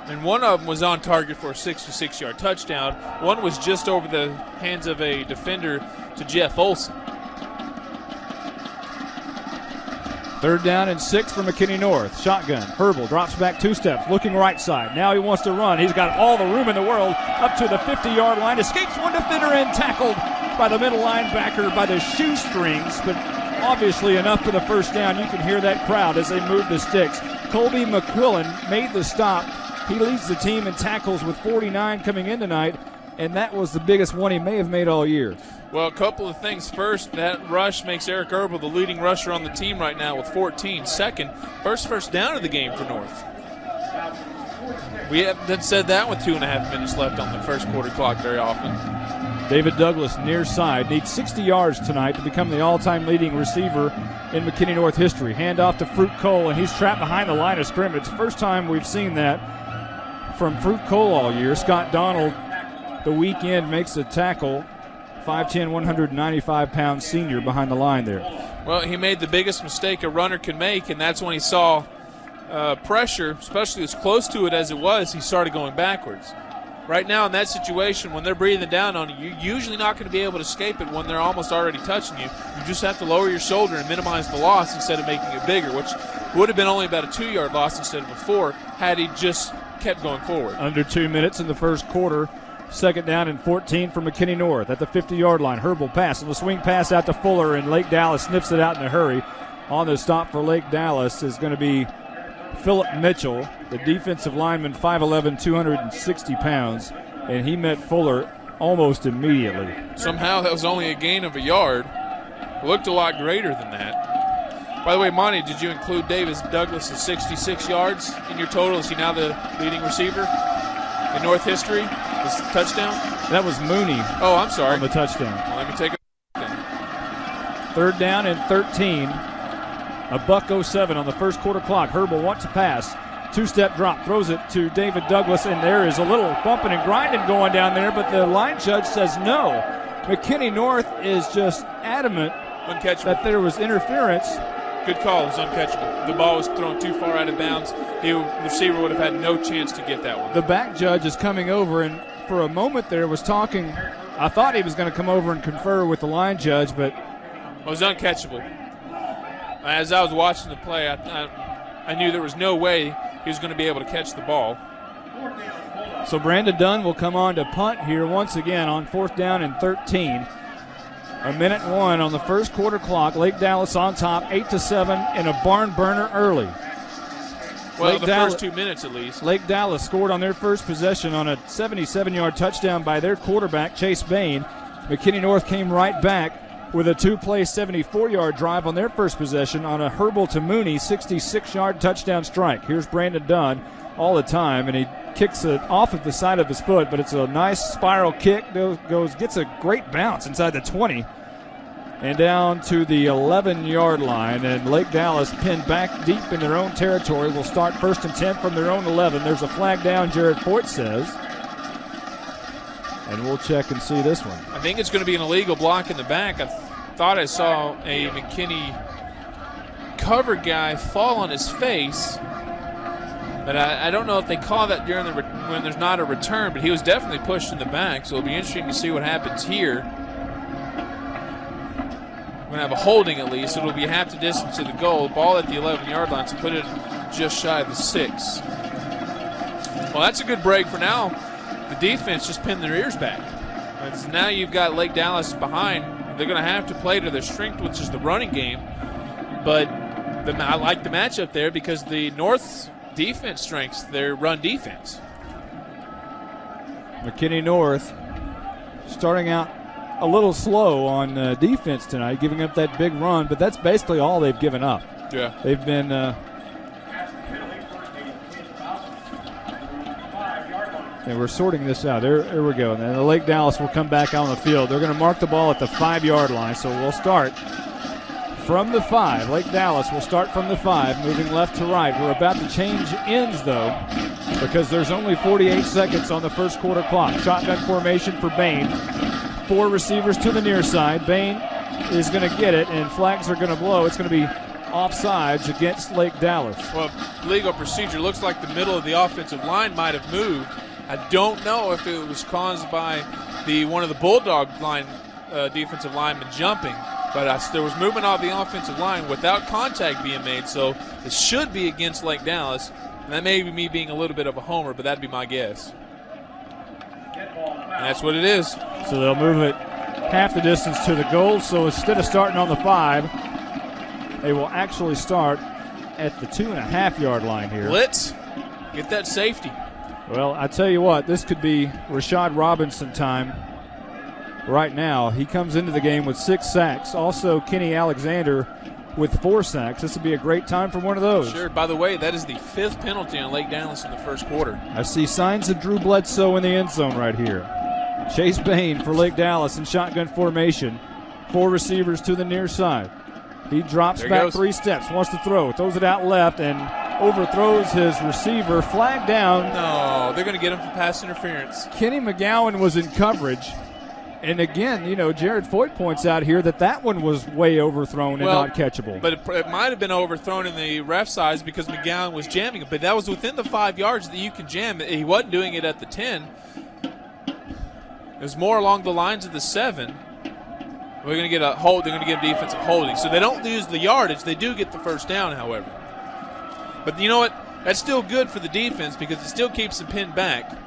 and one of them was on target for a 66-yard touchdown. One was just over the hands of a defender to Jeff Olson. Third down and 6 for McKinney North. Shotgun. Herbal drops back 2 steps, looking right side. Now he wants to run. He's got all the room in the world up to the 50-yard line. Escapes one defender and tackled by the middle linebacker by the shoestrings, but obviously enough for the first down. You can hear that crowd as they move the sticks. Colby McQuillan made the stop. He leads the team in tackles with 49 coming in tonight, and that was the biggest one he may have made all year. Well, a couple of things. First, that rush makes Eric Herbal the leading rusher on the team right now with 14. Second, first down of the game for North. We haven't said that with 2.5 minutes left on the first quarter clock very often. David Douglas, near side, needs 60 yards tonight to become the all-time leading receiver in McKinney North history. Hand off to Fruit Cole, and he's trapped behind the line of scrimmage. First time we've seen that from Fruit Cole all year. Scott Donald the weekend makes a tackle. 5'10", 195-pound senior behind the line there. Well, he made the biggest mistake a runner can make, and that's when he saw pressure, especially as close to it as it was, he started going backwards. Right now in that situation, when they're breathing down on you, you're usually not going to be able to escape it when they're almost already touching you. You just have to lower your shoulder and minimize the loss instead of making it bigger, which would have been only about a 2-yard loss instead of a 4 had he just kept going forward. Under 2 minutes in the first quarter. 2nd down and 14 for McKinney North at the 50-yard line. Herbal pass, and the swing pass out to Fuller, and Lake Dallas sniffs it out in a hurry. On the stop for Lake Dallas is going to be Philip Mitchell, the defensive lineman, 5'11", 260 pounds, and he met Fuller almost immediately. Somehow that was only a gain of a yard. It looked a lot greater than that. By the way, Monty, did you include Davis Douglas' 66 yards in your total? Is he now the leading receiver in North history? This touchdown? That was Mooney. Oh, I'm sorry. On the touchdown. Well, let me take it. 3rd down and 13. A $1:07 on the first quarter clock. Herbal wants to pass. 2-step drop. Throws it to David Douglas, and there is a little bumping and grinding going down there, but the line judge says no. McKinney North is just adamant that there was interference. Good call. It was uncatchable. The ball was thrown too far out of bounds. The receiver would have had no chance to get that one. The back judge is coming over, and for a moment there was talking. I thought he was going to come over and confer with the line judge, but it was uncatchable. As I was watching the play, I knew there was no way he was going to be able to catch the ball. So Brandon Dunn will come on to punt here once again on 4th down and 13. 1:01 on the first quarter clock. Lake Dallas on top, 8-7 in a barn burner early. Well, the first 2 minutes at least. Lake Dallas scored on their first possession on a 77-yard touchdown by their quarterback, Chase Bain. McKinney North came right back with a 2-play 74-yard drive on their first possession on a Herbal to Mooney 66-yard touchdown strike. Here's Brandon Dunn all the time, and he kicks it off of the side of his foot, but it's a nice spiral kick. Gets a great bounce inside the 20 and down to the 11-yard line. And Lake Dallas pinned back deep in their own territory will start 1st and 10 from their own 11. There's a flag down, Jared Fort says. And we'll check and see this one. I think it's going to be an illegal block in the back. I thought I saw a McKinney cover guy fall on his face. But I don't know if they call that during when there's not a return, but he was definitely pushed in the back, so it'll be interesting to see what happens here. We're going to have a holding at least. It'll be half the distance to the goal. Ball at the 11-yard line to put it just shy of the 6. Well, that's a good break for now. The defense just pinned their ears back. Now you've got Lake Dallas behind. They're going to have to play to their strength, which is the running game. But I like the matchup there because the North's defense strengths their run defense. McKinney North starting out a little slow on defense tonight, giving up that big run, but that's basically all they've given up. Yeah. They've been and we're sorting this out. There we go. And then the Lake Dallas will come back on the field. They're going to mark the ball at the 5-yard line, so we'll start from the 5. Lake Dallas will start from the 5, moving left to right. We're about to change ends, though, because there's only 48 seconds on the first quarter clock. Shotgun formation for Bain. 4 receivers to the near side. Bain is going to get it, and flags are going to blow. It's going to be offsides against Lake Dallas. Well, legal procedure looks like the middle of the offensive line might have moved. I don't know if it was caused by one of the Bulldog line defensive linemen jumping, but there was movement off the offensive line without contact being made, so it should be against Lake Dallas. And that may be me being a little bit of a homer, but that'd be my guess. And that's what it is. So they'll move it half the distance to the goal. So instead of starting on the 5, they will actually start at the 2.5-yard line here. Blitz. Get that safety. Well, I tell you what, this could be Rashad Robinson time right now. He comes into the game with 6 sacks. Also, Kenny Alexander with 4 sacks. This would be a great time for one of those. Sure. By the way, that is the 5th penalty on Lake Dallas in the first quarter. I see signs of Drew Bledsoe in the end zone right here. Chase Bain for Lake Dallas in shotgun formation. 4 receivers to the near side. He drops back 3 steps, wants to throw, throws it out left, and overthrows his receiver. Flag down. No. No, they're going to get him for pass interference. Kenny McGowan was in coverage. And again, Jared Foyt points out here that one was way overthrown and not catchable. But it might have been overthrown in the ref's eyes because McGowan was jamming it. But that was within the 5 yards that you can jam. He wasn't doing it at the 10. It was more along the lines of the 7. We're going to get a hold. They're going to get a defensive holding. So they don't lose the yardage. They do get the first down, however. But you know what? That's still good for the defense because it still keeps them pinned back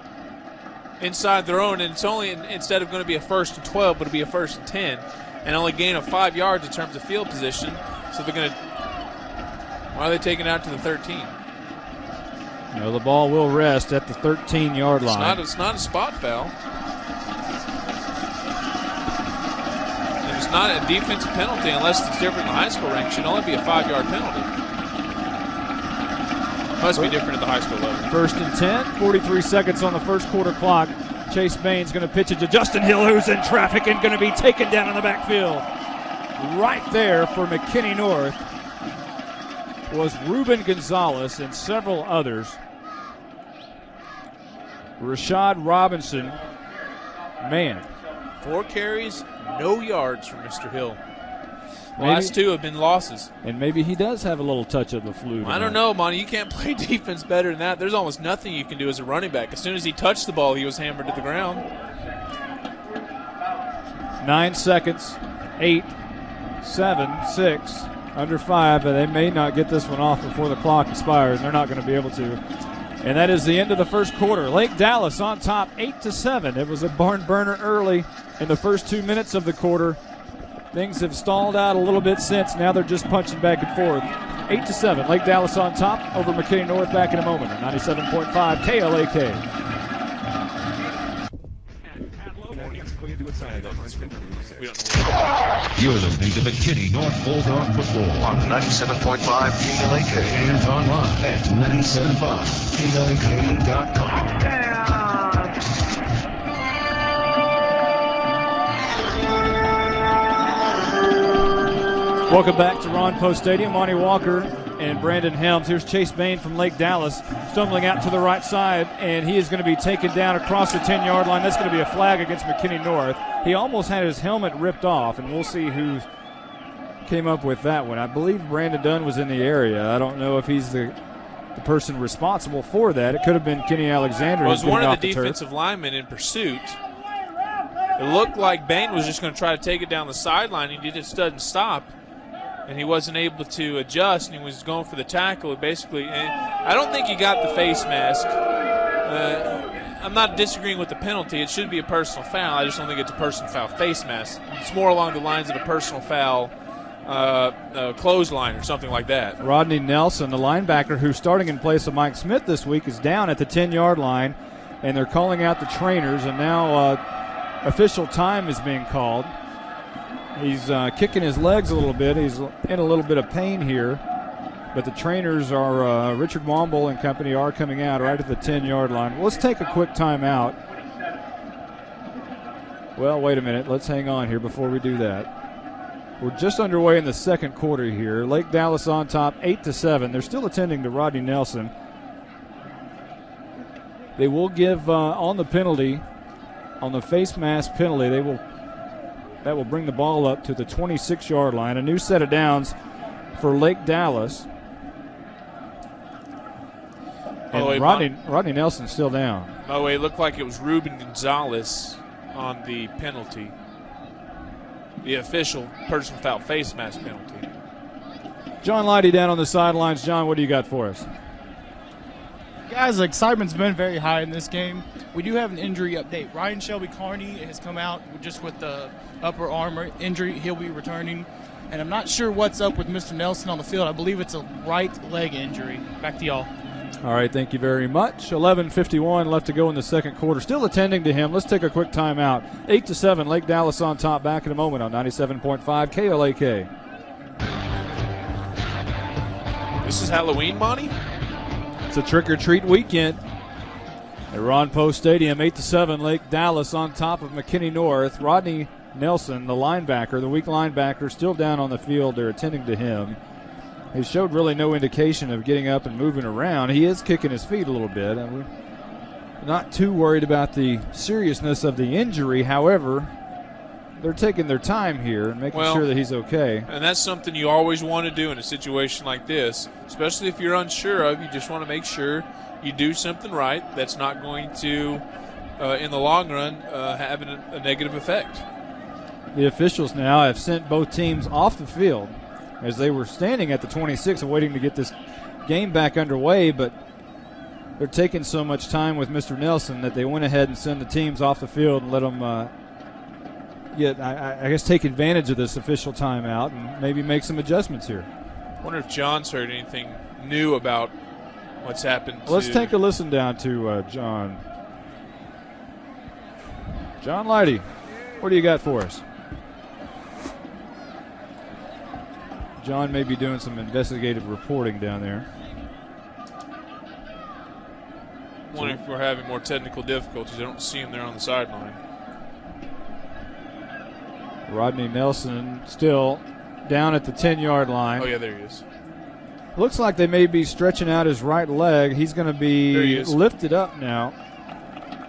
inside their own, and it's only instead of going to be a 1st and 12, but it'll be a 1st and 10, and only gain of 5 yards in terms of field position. So they're going to. Why are they taking it out to the 13? The ball will rest at the 13-yard line. It's not a spot foul. And it's not a defensive penalty unless it's different in the high school rank. It should only be a 5-yard penalty. Must be different at the high school level. 1st and 10, 43 seconds on the first quarter clock. Chase Bain's going to pitch it to Justin Hill, who's in traffic and going to be taken down in the backfield. Right there for McKinney North was Ruben Gonzalez and several others. Rashad Robinson, man. 4 carries, no yards from Mr. Hill. Last 2 have been losses. And maybe he does have a little touch of the flu. I don't know, Monty. You can't play defense better than that. There's almost nothing you can do as a running back. As soon as he touched the ball, he was hammered to the ground. 9 seconds. 8, 7, 6, under 5. And they may not get this one off before the clock expires. They're not going to be able to. And that is the end of the first quarter. Lake Dallas on top, 8-7. It was a barn burner early in the first 2 minutes of the quarter. Things have stalled out a little bit since. Now they're just punching back and forth. 8-7. Lake Dallas on top over McKinney North back in a moment. 97.5 KLAK. You're listening to McKinney North Bulldog Football on 97.5 KLAK and online at 97.5KLAK.com. Welcome back to Ron Post Stadium. Monty Walker and Brandon Helms. Here's Chase Bain from Lake Dallas stumbling out to the right side, and he is going to be taken down across the 10-yard line. That's going to be a flag against McKinney North. He almost had his helmet ripped off, and we'll see who came up with that one. I believe Brandon Dunn was in the area. I don't know if he's the person responsible for that. It could have been Kenny Alexander. Well, it was one of the defensive linemen in pursuit. It looked like Bain was just going to try to take it down the sideline. He just doesn't stop. And he wasn't able to adjust, and he was going for the tackle. Basically, and I don't think he got the face mask. I'm not disagreeing with the penalty. It should be a personal foul. I just don't think it's a personal foul face mask. It's more along the lines of a personal foul clothesline or something like that. Rodney Nelson, the linebacker who's starting in place of Mike Smith this week, is down at the 10-yard line, and they're calling out the trainers, and now official time is being called. He's kicking his legs a little bit. He's in a little bit of pain here. But the trainers are, Richard Womble and company are coming out right at the 10-yard line. Let's take a quick timeout. Well, wait a minute. Let's hang on here before we do that. We're just underway in the second quarter here. Lake Dallas on top, 8-7. They're still attending to Rodney Nelson. They will give on the penalty, on the face mask penalty, that will bring the ball up to the 26-yard line. A new set of downs for Lake Dallas. And Rodney Nelson's still down. By the way, it looked like it was Ruben Gonzalez on the penalty. The official personal foul face mask penalty. John Leidy down on the sidelines. John, what do you got for us? Guys, the excitement's been very high in this game. We do have an injury update. Ryan Shelby Carney has come out just with the upper arm injury. He'll be returning. And I'm not sure what's up with Mr. Nelson on the field. I believe it's a right leg injury. Back to y'all. All right, thank you very much. 11:51 left to go in the second quarter. Still attending to him. Let's take a quick timeout. 8-7, Lake Dallas on top. Back in a moment on 97.5 KLAK. This is Halloween, Monty? It's a trick-or-treat weekend at Ron Post Stadium. 8-7, Lake Dallas on top of McKinney North. Rodney Nelson, the linebacker, the weak linebacker, still down on the field. They're attending to him. He showed really no indication of getting up and moving around. He is kicking his feet a little bit. And not too worried about the seriousness of the injury. However, they're taking their time here and making sure that he's okay. And that's something you always want to do in a situation like this, especially if you're unsure of. You just want to make sure you do something right that's not going to, in the long run, have a negative effect. The officials now have sent both teams off the field as they were standing at the 26 and waiting to get this game back underway, but they're taking so much time with Mr. Nelson that they went ahead and sent the teams off the field and let them I guess take advantage of this official timeout and maybe make some adjustments here. I wonder if John's heard anything new about what's happened. Let's take a listen down to John. John Leidy, what do you got for us? John may be doing some investigative reporting down there. I wonder if we're having more technical difficulties. I don't see him there on the sideline. Rodney Nelson still down at the 10-yard line. Oh, yeah, there he is. Looks like they may be stretching out his right leg. He's going to be lifted up now.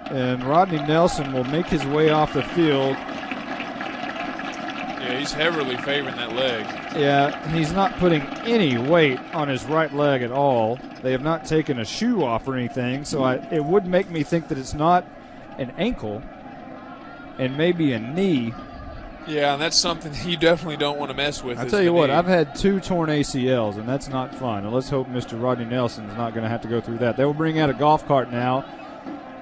And Rodney Nelson will make his way off the field. Yeah, he's heavily favoring that leg. Yeah, he's not putting any weight on his right leg at all. They have not taken a shoe off or anything, so it would make me think that it's not an ankle and maybe a knee. Yeah, and that's something you definitely don't want to mess with. I tell you what, I've had 2 torn ACLs, and that's not fun. And let's hope Mr. Rodney Nelson is not going to have to go through that. They will bring out a golf cart now.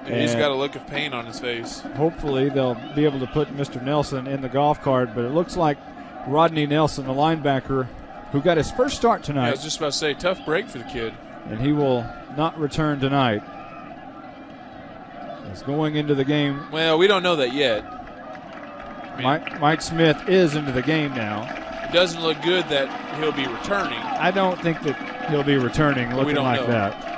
Yeah, he's got a look of pain on his face. Hopefully they'll be able to put Mr. Nelson in the golf cart, but it looks like Rodney Nelson, the linebacker, who got his first start tonight. Yeah, I was just about to say, tough break for the kid. And he will not return tonight. He's going into the game. Well, we don't know that yet. Mike Smith is into the game now. It doesn't look good that he'll be returning. I don't think that he'll be returning looking like that.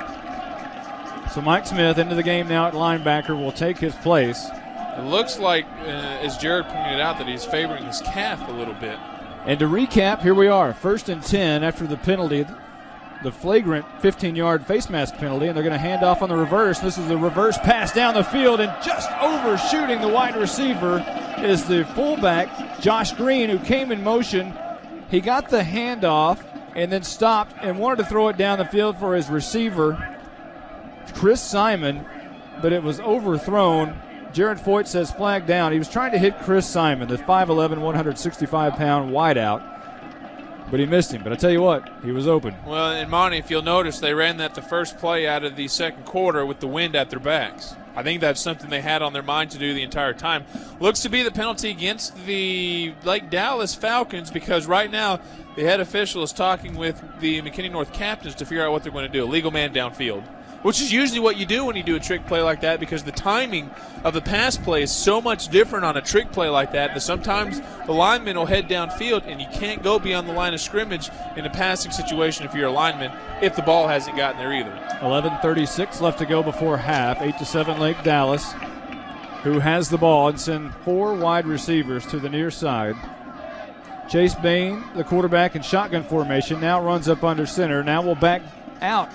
So Mike Smith into the game now at linebacker will take his place. It looks like, as Jared pointed out, that he's favoring his calf a little bit. And to recap, here we are, 1st and 10 after the penalty, the flagrant 15-yard face mask penalty, and they're going to hand off on the reverse. This is the reverse pass down the field, and just overshooting the wide receiver is the fullback, Josh Green, who came in motion. He got the handoff and then stopped and wanted to throw it down the field for his receiver, Chris Simon, but it was overthrown. Jared Foyt says flag down. He was trying to hit Chris Simon, the 5'11", 165-pound wideout, but he missed him. But I tell you what, he was open. Well, and Monty, if you'll notice, they ran that the first play out of the second quarter with the wind at their backs. I think that's something they had on their mind to do the entire time. Looks to be the penalty against the Lake Dallas Falcons, because right now the head official is talking with the McKinney North captains to figure out what they're going to do. A legal man downfield, which is usually what you do when you do a trick play like that, because the timing of the pass play is so much different on a trick play like that sometimes the lineman will head downfield and you can't go beyond the line of scrimmage in a passing situation if you're a lineman, if the ball hasn't gotten there either. 11:36 left to go before half. 8-7 Lake Dallas, who has the ball and send 4 wide receivers to the near side. Chase Bain, the quarterback in shotgun formation, now runs up under center. Now will back out.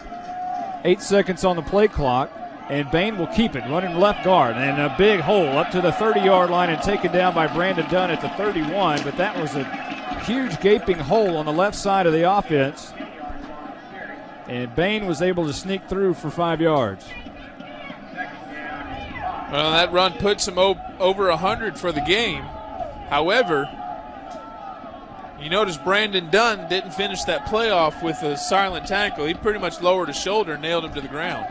8 seconds on the play clock, and Bain will keep it, running left guard, and a big hole up to the 30-yard line and taken down by Brandon Dunn at the 31, but that was a huge gaping hole on the left side of the offense, and Bain was able to sneak through for 5 yards. Well, that run puts him over 100 for the game. However, you notice Brandon Dunn didn't finish that playoff with a silent tackle. He pretty much lowered his shoulder and nailed him to the ground.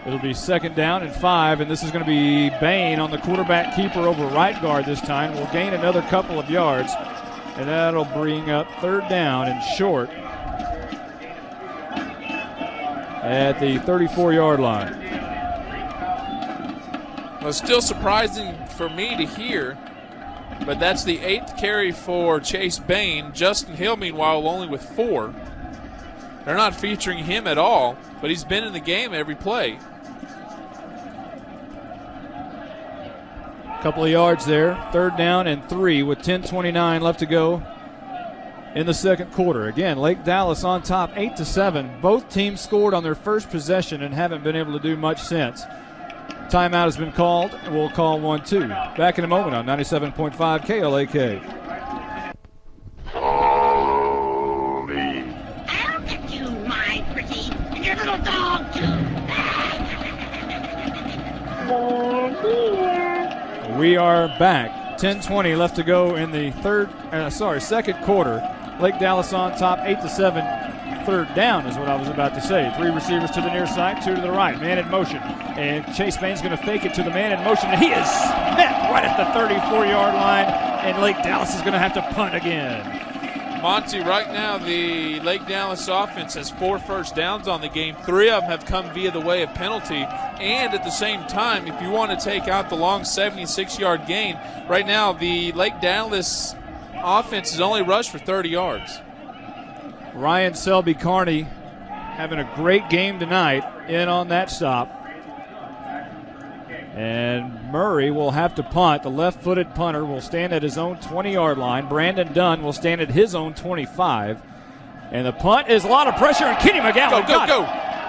It'll be 2nd down and 5, and this is going to be Bain on the quarterback keeper over right guard this time. Will gain another couple of yards, and that'll bring up 3rd down and short at the 34-yard line. Well, it's still surprising for me to hear, but that's the 8th carry for Chase Bain. Justin Hill, meanwhile, only with 4. They're not featuring him at all, but he's been in the game every play. Couple of yards there. 3rd down and 3 with 10:29 left to go in the second quarter. Again, Lake Dallas on top 8-7. Both teams scored on their first possession and haven't been able to do much since. Timeout has been called, and we'll call 1-2. Back in a moment on 97.5 KLAK. I'll get you, my pretty, and your little dog, too. We are back. 10:20 left to go in the second quarter. Lake Dallas on top 8-7. Third down is what I was about to say. 3 receivers to the near side, 2 to the right. Man in motion. And Chase Bain's going to fake it to the man in motion. And he is met right at the 34-yard line. And Lake Dallas is going to have to punt again. Monty, right now the Lake Dallas offense has 4 first downs on the game. 3 of them have come via the way of penalty. And at the same time, if you want to take out the long 76-yard gain, right now the Lake Dallas offense has only rushed for 30 yards. Ryan Selby-Carney having a great game tonight in on that stop. And Murray will have to punt. The left-footed punter will stand at his own 20-yard line. Brandon Dunn will stand at his own 25. And the punt is a lot of pressure, and Kenny McGowan got it.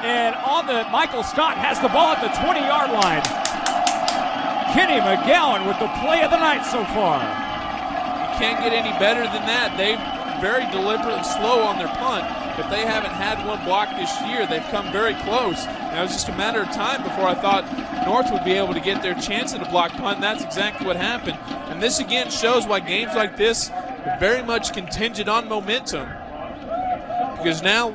And on the Michael Scott has the ball at the 20-yard line. Kenny McGowan with the play of the night so far. You can't get any better than that. They've very deliberate and slow on their punt. If they haven't had one blocked this year, they've come very close. And it was just a matter of time before I thought North would be able to get their chance at a block punt, and that's exactly what happened. And this again shows why games like this are very much contingent on momentum. Because now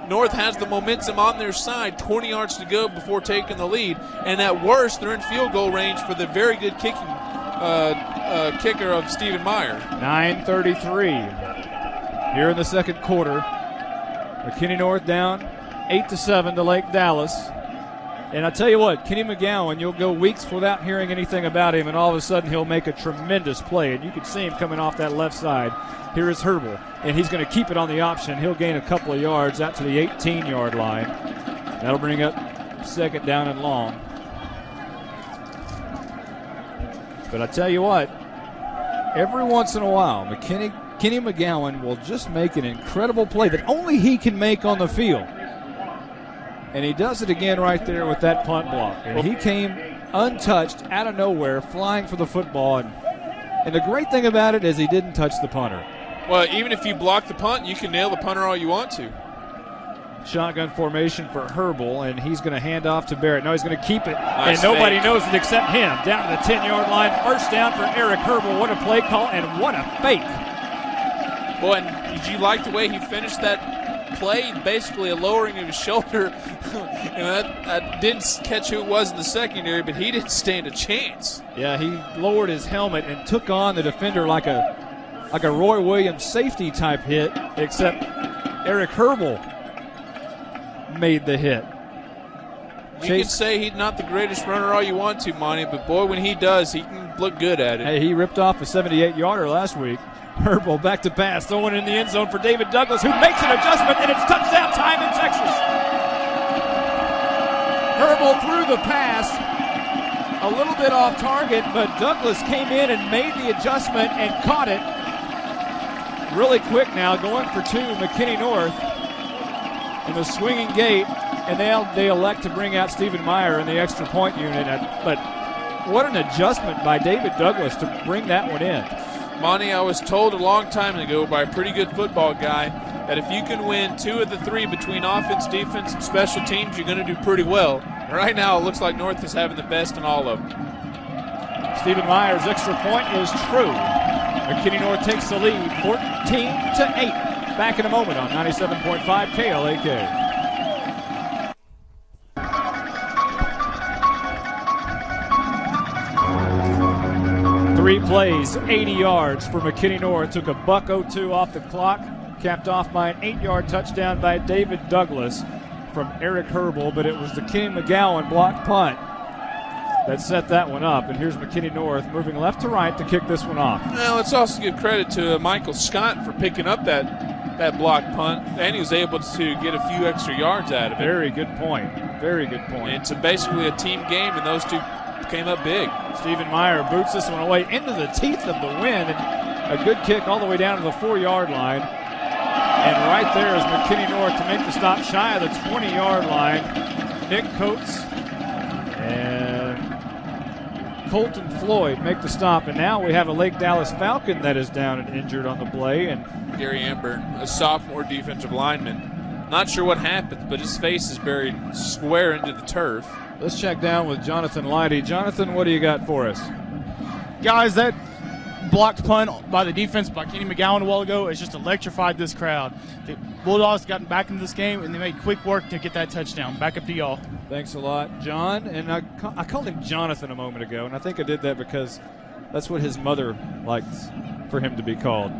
North has the momentum on their side, 20 yards to go before taking the lead. And at worst, they're in field goal range for the very good kicking kicker of Stephen Meyer. 9:33 here in the second quarter. McKinney North down 8-7 to Lake Dallas. And I tell you what, Kenny McGowan, you'll go weeks without hearing anything about him, and all of a sudden he'll make a tremendous play. And you can see him coming off that left side. Here is Herbal, and he's going to keep it on the option. He'll gain a couple of yards out to the 18-yard line. That'll bring up second down and long. But I tell you what, every once in a while, Kenny McGowan will just make an incredible play that only he can make on the field. And he does it again right there with that punt block. And he came untouched out of nowhere, flying for the football. And the great thing about it is he didn't touch the punter. Well, even if you block the punt, you can nail the punter all you want to. Shotgun formation for Herbal, and he's going to hand off to Barrett. No, he's going to keep it, nice and nobody fake. knows it except him. Down to the 10-yard line. First down for Eric Herbal. What a play call, and what a fake. Boy, and did you like the way he finished that play? Basically a lowering of his shoulder. I didn't catch who it was in the secondary, but he didn't stand a chance. Yeah, he lowered his helmet and took on the defender like a Roy Williams safety type hit, except Eric Herbal made the hit. You can say he's not the greatest runner all you want to, Monty, but boy, when he does, he can look good at it. Hey, he ripped off a 78-yarder last week. Herbal back to pass, throwing in the end zone for David Douglas, who makes an adjustment, and it's touchdown time in Texas. Herbal threw the pass a little bit off target, but Douglas came in and made the adjustment and caught it really quick now, going for 2, McKinney North. In the swinging gate, and they elect to bring out Stephen Meyer in the extra point unit. But what an adjustment by David Douglas to bring that one in. Monty, I was told a long time ago by a pretty good football guy that if you can win 2 of the 3 between offense, defense, and special teams, you're going to do pretty well. Right now, it looks like North is having the best in all of them. Stephen Meyer's extra point is true. McKinney North takes the lead, 14-8. Back in a moment on 97.5 KLAK. Three plays, 80 yards for McKinney North. Took a $1.02 off the clock, capped off by an 8-yard touchdown by David Douglas from Eric Herbal, but it was the Kenny McGowan blocked punt that set that one up. And here's McKinney North moving left to right to kick this one off. Well, let's also give credit to Michael Scott for picking up that block punt, and he was able to get a few extra yards out of it. Very good point. Very good point. It's basically a team game, and those two came up big. Stephen Meyer boots this one away into the teeth of the wind, and A good kick all the way down to the 4-yard line. And right there is McKinney North to make the stop shy of the 20-yard line. Nick Coates and Colton Floyd make the stop. And now we have a Lake Dallas Falcon that is down and injured on the play. And Gary Amburn, a sophomore defensive lineman. Not sure what happened, but his face is buried square into the turf. Let's check down with Jonathan Leidy. Jonathan, what do you got for us? Guys, that blocked punt by the defense by Kenny McGowan a while ago has just electrified this crowd. The Bulldogs gotten back into this game, and they made quick work to get that touchdown. Back up to y'all. Thanks a lot, John. And I called him Jonathan a moment ago, and I think I did that because that's what his mother likes for him to be called.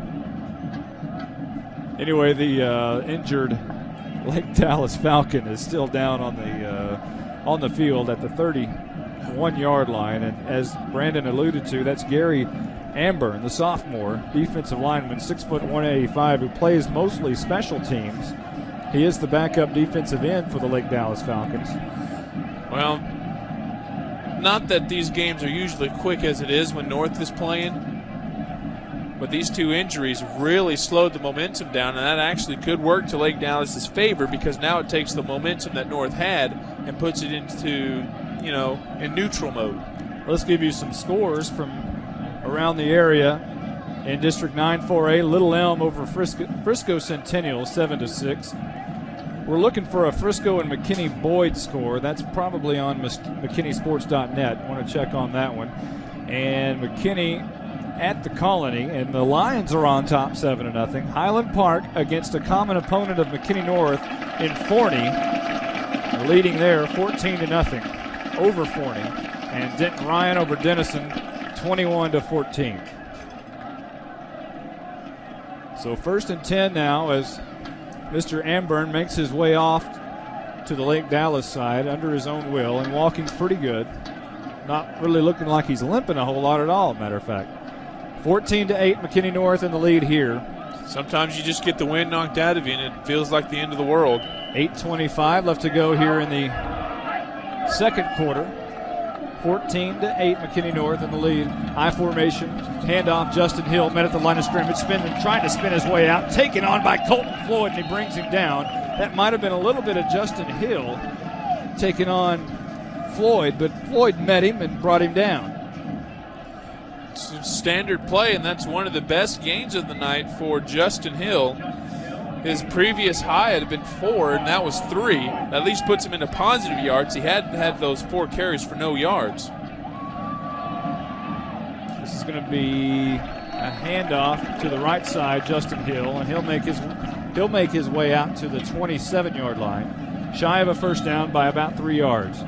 Anyway, the injured Lake Dallas Falcon is still down on the field at the 31-yard line. And as Brandon alluded to, that's Gary Amburn, the sophomore defensive lineman, 6'1", 185, who plays mostly special teams. He is the backup defensive end for the Lake Dallas Falcons. Well, not that these games are usually quick as it is when North is playing, but these two injuries really slowed the momentum down, and that actually could work to Lake Dallas's favor because now it takes the momentum that North had and puts it into, in neutral mode. Let's give you some scores from around the area. In District 9-4A, Little Elm over Frisco Centennial, 7-6. We're looking for a Frisco and McKinney Boyd score. That's probably on McKinneySports.net. Want to check on that one. And McKinney at the Colony, and the Lions are on top 7-0. Highland Park against a common opponent of McKinney North in Forney, leading there 14-0 over Forney. And Denton Ryan over Denison, 21-14. So 1st and 10 now as Mr. Amburn makes his way off to the Lake Dallas side under his own will and walking pretty good. Not really looking like he's limping a whole lot at all, matter of fact. 14-8, McKinney North in the lead here. Sometimes you just get the wind knocked out of you and it feels like the end of the world. 8:25 left to go here in the second quarter. 14-8, McKinney North in the lead. High formation, handoff. Justin Hill met at the line of scrimmage, trying to spin his way out, taken on by Colton Floyd, and he brings him down. That might have been a little bit of Justin Hill taking on Floyd, but Floyd met him and brought him down. It's a standard play, and that's one of the best gains of the night for Justin Hill. His previous high had been 4, and that was 3. That at least puts him into positive yards. He hadn't had those 4 carries for no yards. This is going to be a handoff to the right side, Justin Hill, and he'll make his way out to the 27-yard line, shy of a first down by about 3 yards.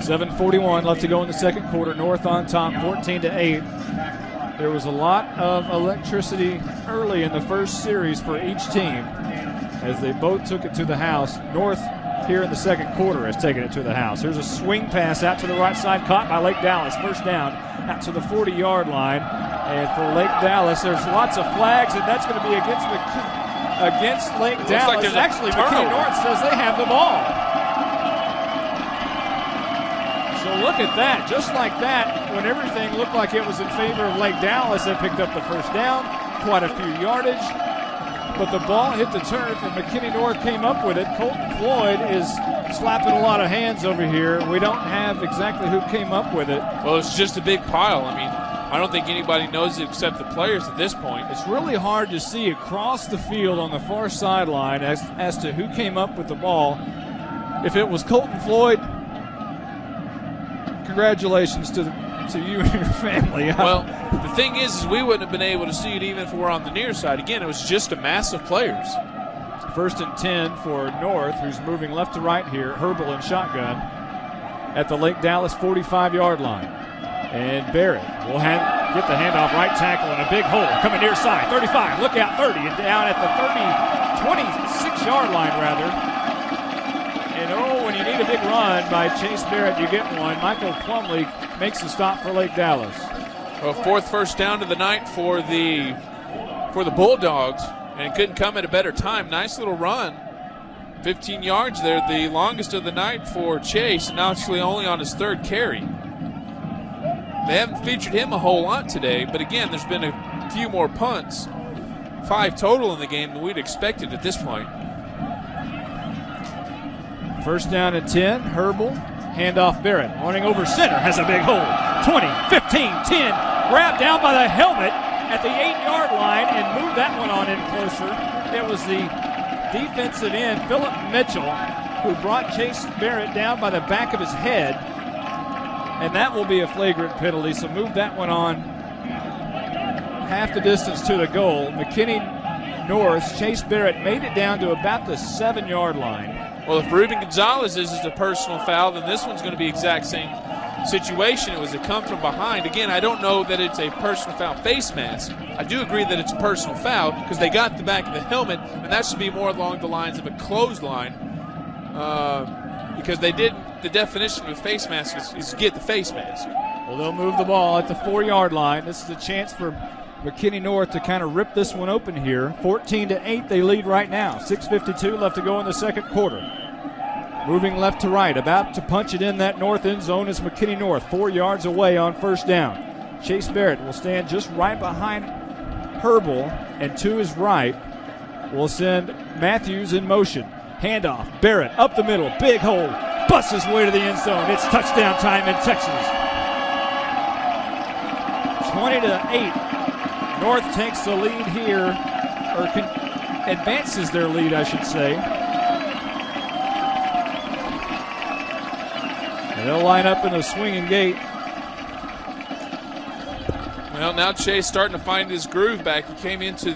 7:41 left to go in the second quarter. North on top, 14-8. There was a lot of electricity early in the first series for each team as they both took it to the house. North here in the second quarter has taken it to the house. Here's a swing pass out to the right side, caught by Lake Dallas. First down out to the 40-yard line. And for Lake Dallas, there's lots of flags, and that's going to be against Lake Dallas. Like actually, McKinney North says they have the ball. So look at that. Just like that, when everything looked like it was in favor of Lake Dallas, they picked up the first down, quite a few yardage. But the ball hit the turf, and McKinney North came up with it. Colton Floyd is slapping a lot of hands over here. We don't have exactly who came up with it. Well, it's just a big pile. I mean, I don't think anybody knows it except the players at this point. It's really hard to see across the field on the far sideline as to who came up with the ball. If it was Colton Floyd, congratulations to you and your family. Well, the thing is we wouldn't have been able to see it even if we were on the near side. Again, it was just a mass of players. 1st and 10 for North, who's moving left to right here. Herbal and shotgun at the Lake Dallas 45-yard line. And Barrett will get the handoff, right tackle in a big hole. Coming near side, 35, look out, 30, and down at the 26-yard line, rather. And when you need a big run by Chase Barrett, you get one. Michael Plumley makes the stop for Lake Dallas. Well, 4th first down of the night for the Bulldogs, and it couldn't come at a better time. Nice little run. 15 yards there, the longest of the night for Chase, and now actually only on his 3rd carry. They haven't featured him a whole lot today, but again, there's been a few more punts, 5 total in the game than we'd expected at this point. First down and 10, Herbal, handoff Barrett, running over center, has a big hole. 20, 15, 10, grabbed down by the helmet at the 8-yard line and moved that one on in closer. It was the defensive end, Philip Mitchell, who brought Chase Barrett down by the back of his head, and that will be a flagrant penalty, so move that one on half the distance to the goal. McKinney North, Chase Barrett made it down to about the 7-yard line. Well, if Ruben Gonzalez is a personal foul, then this one's going to be exact same situation. It was a come from behind. Again, I don't know that it's a personal foul face mask. I do agree that it's a personal foul because they got the back of the helmet, and that should be more along the lines of a clothesline because they did. The definition of a face mask is get the face mask. Well, they'll move the ball at the 4-yard line. This is a chance for McKinney North to kind of rip this one open here. 14-8, they lead right now. 6:52 left to go in the second quarter. Moving left to right, about to punch it in that north end zone is McKinney North, 4 yards away on first down. Chase Barrett will stand just right behind Herbal, and to his right will send Matthews in motion. Handoff, Barrett up the middle, big hole, busts his way to the end zone. It's touchdown time in Texas. 20-8. North takes the lead here, or advances their lead, I should say. And they'll line up in a swinging gate. Well, now Chase starting to find his groove back. He came into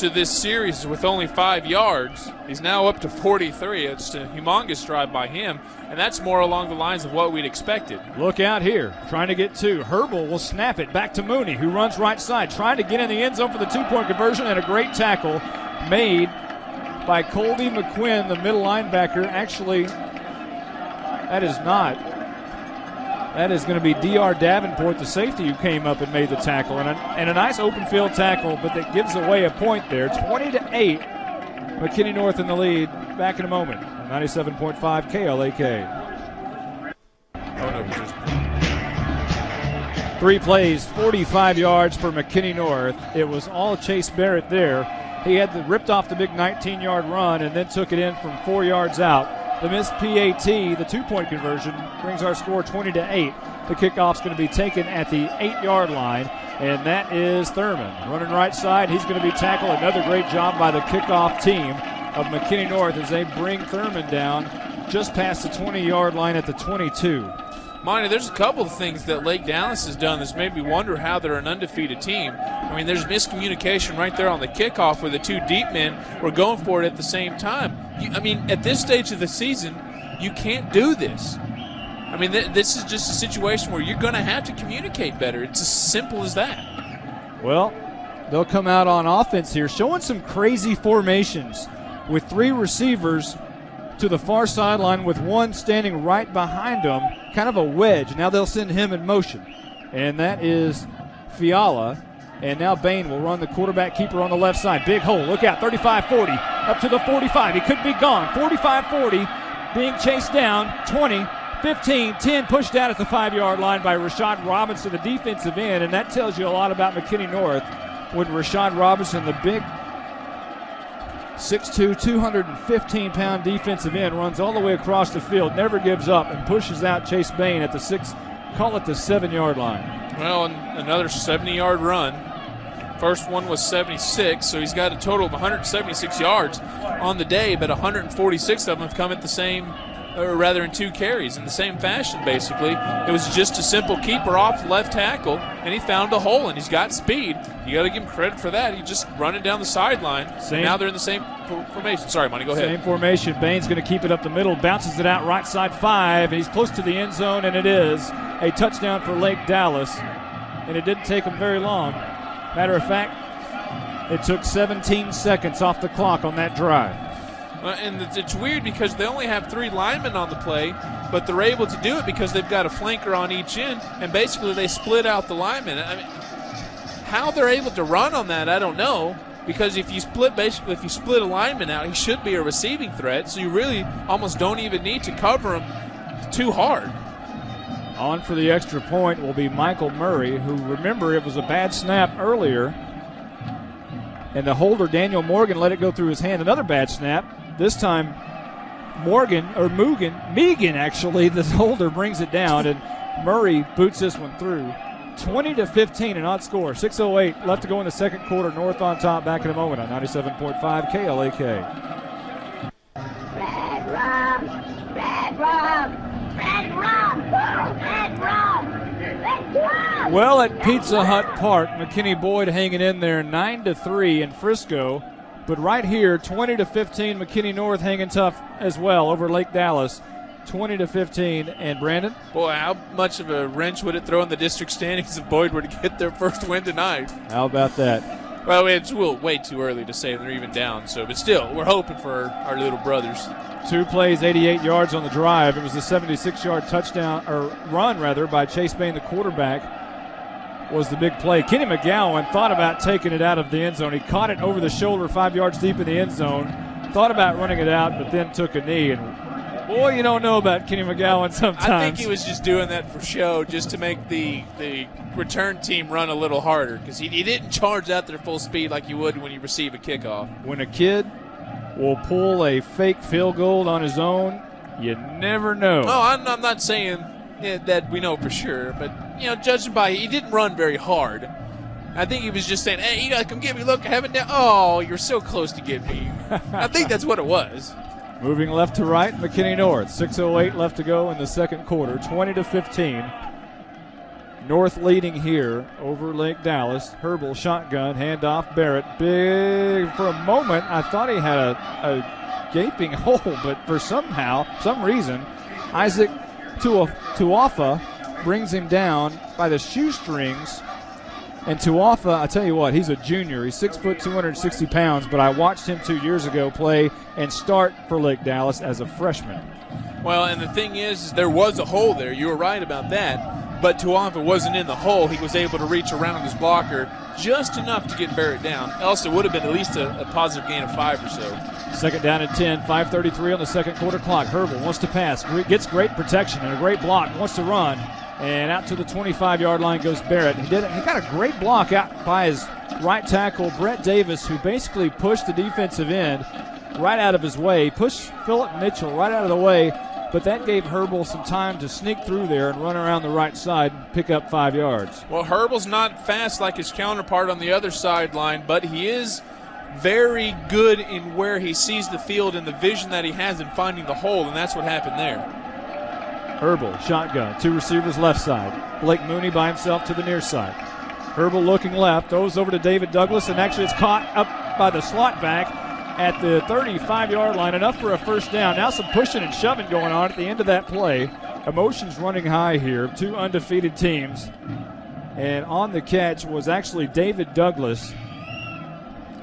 this series with only 5 yards. He's now up to 43. It's a humongous drive by him, and that's more along the lines of what we'd expected. Look out here, trying to get 2. Herbal will snap it back to Mooney, who runs right side, trying to get in the end zone for the 2-point conversion, and a great tackle made by Colby McQuinn, the middle linebacker. Actually, that is not. That is going to be D.R. Davenport, the safety, who came up and made the tackle. And a nice open field tackle, but that gives away a point there. 20-8, McKinney North in the lead. Back in a moment. 97.5 KLAK. 3 plays, 45 yards for McKinney North. It was all Chase Barrett there. He had ripped off the big 19-yard run and then took it in from 4 yards out. The missed PAT, the 2-point conversion, brings our score 20-8. The kickoff's going to be taken at the 8-yard line, and that is Thurman. Running right side, he's going to be tackled. Another great job by the kickoff team of McKinney North as they bring Thurman down just past the 20-yard line at the 22. Monty, there's a couple of things that Lake Dallas has done that's made me wonder how they're an undefeated team. I mean, there's miscommunication right there on the kickoff where the 2 deep men were going for it at the same time. At this stage of the season, you can't do this. I mean, this is just a situation where you're going to have to communicate better. It's as simple as that. Well, they'll come out on offense here, showing some crazy formations with 3 receivers to the far sideline with 1 standing right behind them, kind of a wedge. Now they'll send him in motion, and that is Fiala. And now Bain will run the quarterback keeper on the left side. Big hole, look out, 35-40, up to the 45. He could be gone. 45-40, being chased down. 20, 15, 10, pushed out at the 5-yard line by Rashad Robinson, the defensive end, and that tells you a lot about McKinney North when Rashad Robinson, the big 6'2", 215-pound defensive end, runs all the way across the field, never gives up, and pushes out Chase Bain at the 7-yard line. Well, another 70-yard run. First one was 76, so he's got a total of 176 yards on the day, but 146 of them have come at the same, or rather in 2 carries, in the same fashion, basically. It was just a simple keeper off left tackle, and he found a hole, and he's got speed. You got to give him credit for that. He just running down the sideline. Now they're in the same formation. Sorry, Monty, go ahead. Same formation. Bain's going to keep it up the middle, bounces it out right side 5, and he's close to the end zone, and it is a touchdown for Lake Dallas, and it didn't take him very long. Matter of fact, it took 17 seconds off the clock on that drive. And it's weird because they only have 3 linemen on the play, but they're able to do it because they've got a flanker on each end, and basically they split out the linemen. I mean, how they're able to run on that, I don't know, because if you split a lineman out, he should be a receiving threat, so you really almost don't even need to cover him too hard. On for the extra point will be Michael Murray, who, remember, it was a bad snap earlier. And the holder, Daniel Morgan, let it go through his hand. Another bad snap. This time, Megan, actually, the holder brings it down, and Murray boots this one through. 20-15, an odd score. 6:08 left to go in the second quarter. North on top. Back in a moment on 97.5 KLAK. Red rum, red rum, red rum, red rum, red rum. Well, at Pizza Hut Park, McKinney Boyd hanging in there 9-3 in Frisco. But right here, 20-15, McKinney North hanging tough as well over Lake Dallas. 20-15, and Brandon? Boy, how much of a wrench would it throw in the district standings if Boyd were to get their first win tonight? How about that? Well, it's way too early to say they're even down, but still, we're hoping for our little brothers. 2 plays, 88 yards on the drive. It was a 76-yard touchdown, or run rather, by Chase Bain, the quarterback, was the big play. Kenny McGowan thought about taking it out of the end zone. He caught it over the shoulder 5 yards deep in the end zone, thought about running it out, but then took a knee, and boy, you don't know about Kenny McGowan sometimes. I think he was just doing that for show, just to make the return team run a little harder, because he didn't charge out their full speed like you would when you receive a kickoff. When a kid will pull a fake field goal on his own, you never know. Oh, I'm not saying that we know for sure, but judging by he didn't run very hard. I think he was just saying, "Hey, you gotta come get me. Look, I haven't down. Oh, you're so close to getting me." I think that's what it was. Moving left to right, McKinney North. 6:08 left to go in the second quarter. 20-15. North leading here over Lake Dallas. Herbal shotgun, handoff, Barrett. Big, for a moment, I thought he had a gaping hole, but for some reason, Isaac Tuafa brings him down by the shoestrings. And Tuafa, I tell you what, he's a junior. He's 6 foot, 260 pounds, but I watched him 2 years ago play and start for Lake Dallas as a freshman. Well, and the thing is there was a hole there. You were right about that. But Tuafa wasn't in the hole. He was able to reach around his blocker just enough to get Barrett down. Else it would have been at least a positive gain of 5 or so. Second down and 10, 5:33 on the second quarter clock. Herbal wants to pass, gets great protection and a great block, wants to run. And out to the 25-yard line goes Barrett. He got a great block out by his right tackle, Brett Davis, who basically pushed the defensive end right out of his way, pushed Philip Mitchell right out of the way, but that gave Herbal some time to sneak through there and run around the right side and pick up 5 yards. Well, Herbal's not fast like his counterpart on the other sideline, but he is very good in where he sees the field and the vision that he has in finding the hole, and that's what happened there. Herbal, shotgun, 2 receivers left side. Blake Mooney by himself to the near side. Herbal looking left, throws over to David Douglas, and actually it's caught up by the slot back at the 35-yard line. Enough for a first down. Now some pushing and shoving going on at the end of that play. Emotions running high here. 2 undefeated teams. And on the catch was actually David Douglas.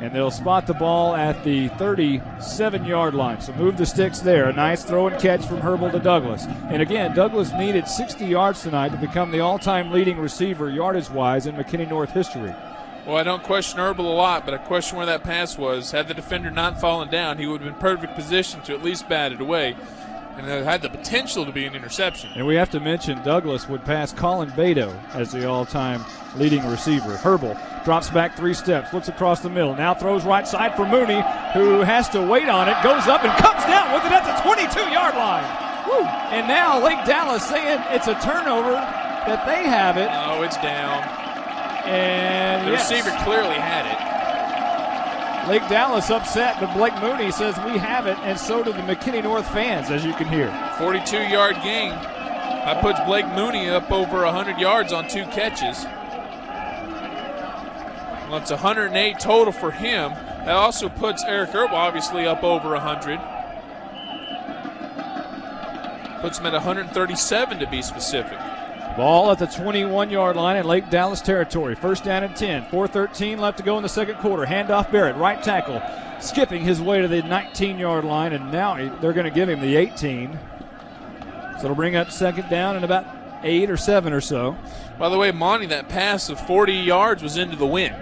And they'll spot the ball at the 37-yard line. So move the sticks there. A nice throw and catch from Herbal to Douglas. And again, Douglas needed 60 yards tonight to become the all-time leading receiver yardage-wise in McKinney North history. Well, I don't question Herbal a lot, but I question where that pass was. Had the defender not fallen down, he would have been in perfect position to at least bat it away. And it had the potential to be an interception. And we have to mention Douglas would pass Colin Beto as the all-time leading receiver. Herbal drops back 3 steps, looks across the middle, now throws right side for Mooney, who has to wait on it, goes up and comes down with it at the 22-yard line. Woo. And now Lake Dallas saying it's a turnover, that they have it. Oh, it's down. And the receiver clearly had it. Lake Dallas upset, but Blake Mooney says we have it, and so do the McKinney North fans, as you can hear. 42-yard gain. That puts Blake Mooney up over 100 yards on 2 catches. Well, it's 108 total for him. That also puts Eric Herbal obviously up over 100. Puts him at 137 to be specific. Ball at the 21-yard line in Lake Dallas territory. First down and 10. 4:13 left to go in the second quarter. Handoff Barrett, right tackle, skipping his way to the 19-yard line, and now they're going to give him the 18. So it'll bring up second down and about 8 or 7 or so. By the way, Monty, that pass of 40 yards was into the wind.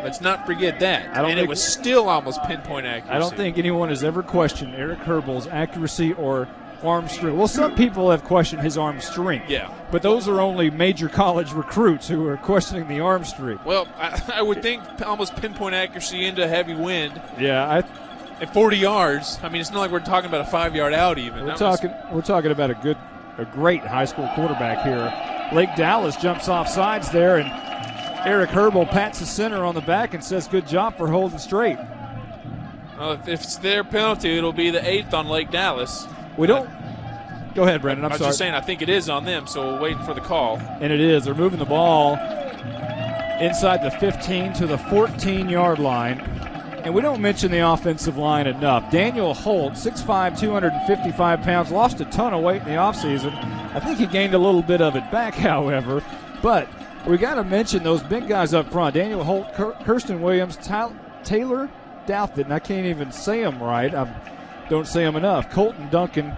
Let's not forget that. And it was still almost pinpoint accuracy. I don't think anyone has ever questioned Eric Herbal's accuracy or arm strength. Well, some people have questioned his arm strength. Yeah. But those are only major college recruits who are questioning the arm strength. Well, I would think almost pinpoint accuracy into heavy wind. Yeah, at 40 yards. I mean, it's not like we're talking about a 5-yard out even. We're talking about a great high school quarterback here. Lake Dallas jumps off sides there, and Eric Herbal pats the center on the back and says, "Good job for holding straight." If it's their penalty, it'll be the 8th on Lake Dallas. We don't. Go ahead, Brendan. I'm sorry. I was just saying, I think it is on them, so we're waiting for the call. And it is. They're moving the ball inside the 15 to the 14-yard line. And we don't mention the offensive line enough. Daniel Holt, 6'5", 255 pounds, lost a ton of weight in the offseason. I think he gained a little bit of it back, however. But we got to mention those big guys up front. Daniel Holt, Kirsten Williams, Taylor Douthit, and I can't even say them right. I don't say them enough. Colton Duncan,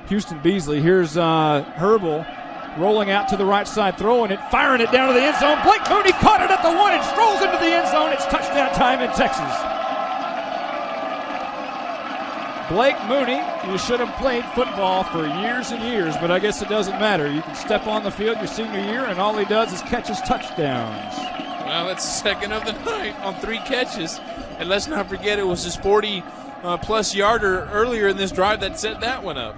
Houston Beasley. Here's Herbal rolling out to the right side, throwing it, firing it down to the end zone. Blake Mooney caught it at the 1 and strolls into the end zone. It's touchdown time in Texas. Blake Mooney, you should have played football for years and years, but I guess it doesn't matter. You can step on the field your senior year, and all he does is catches touchdowns. Well, that's the second of the night on 3 catches. And let's not forget it was his 40-plus yarder earlier in this drive that set that one up.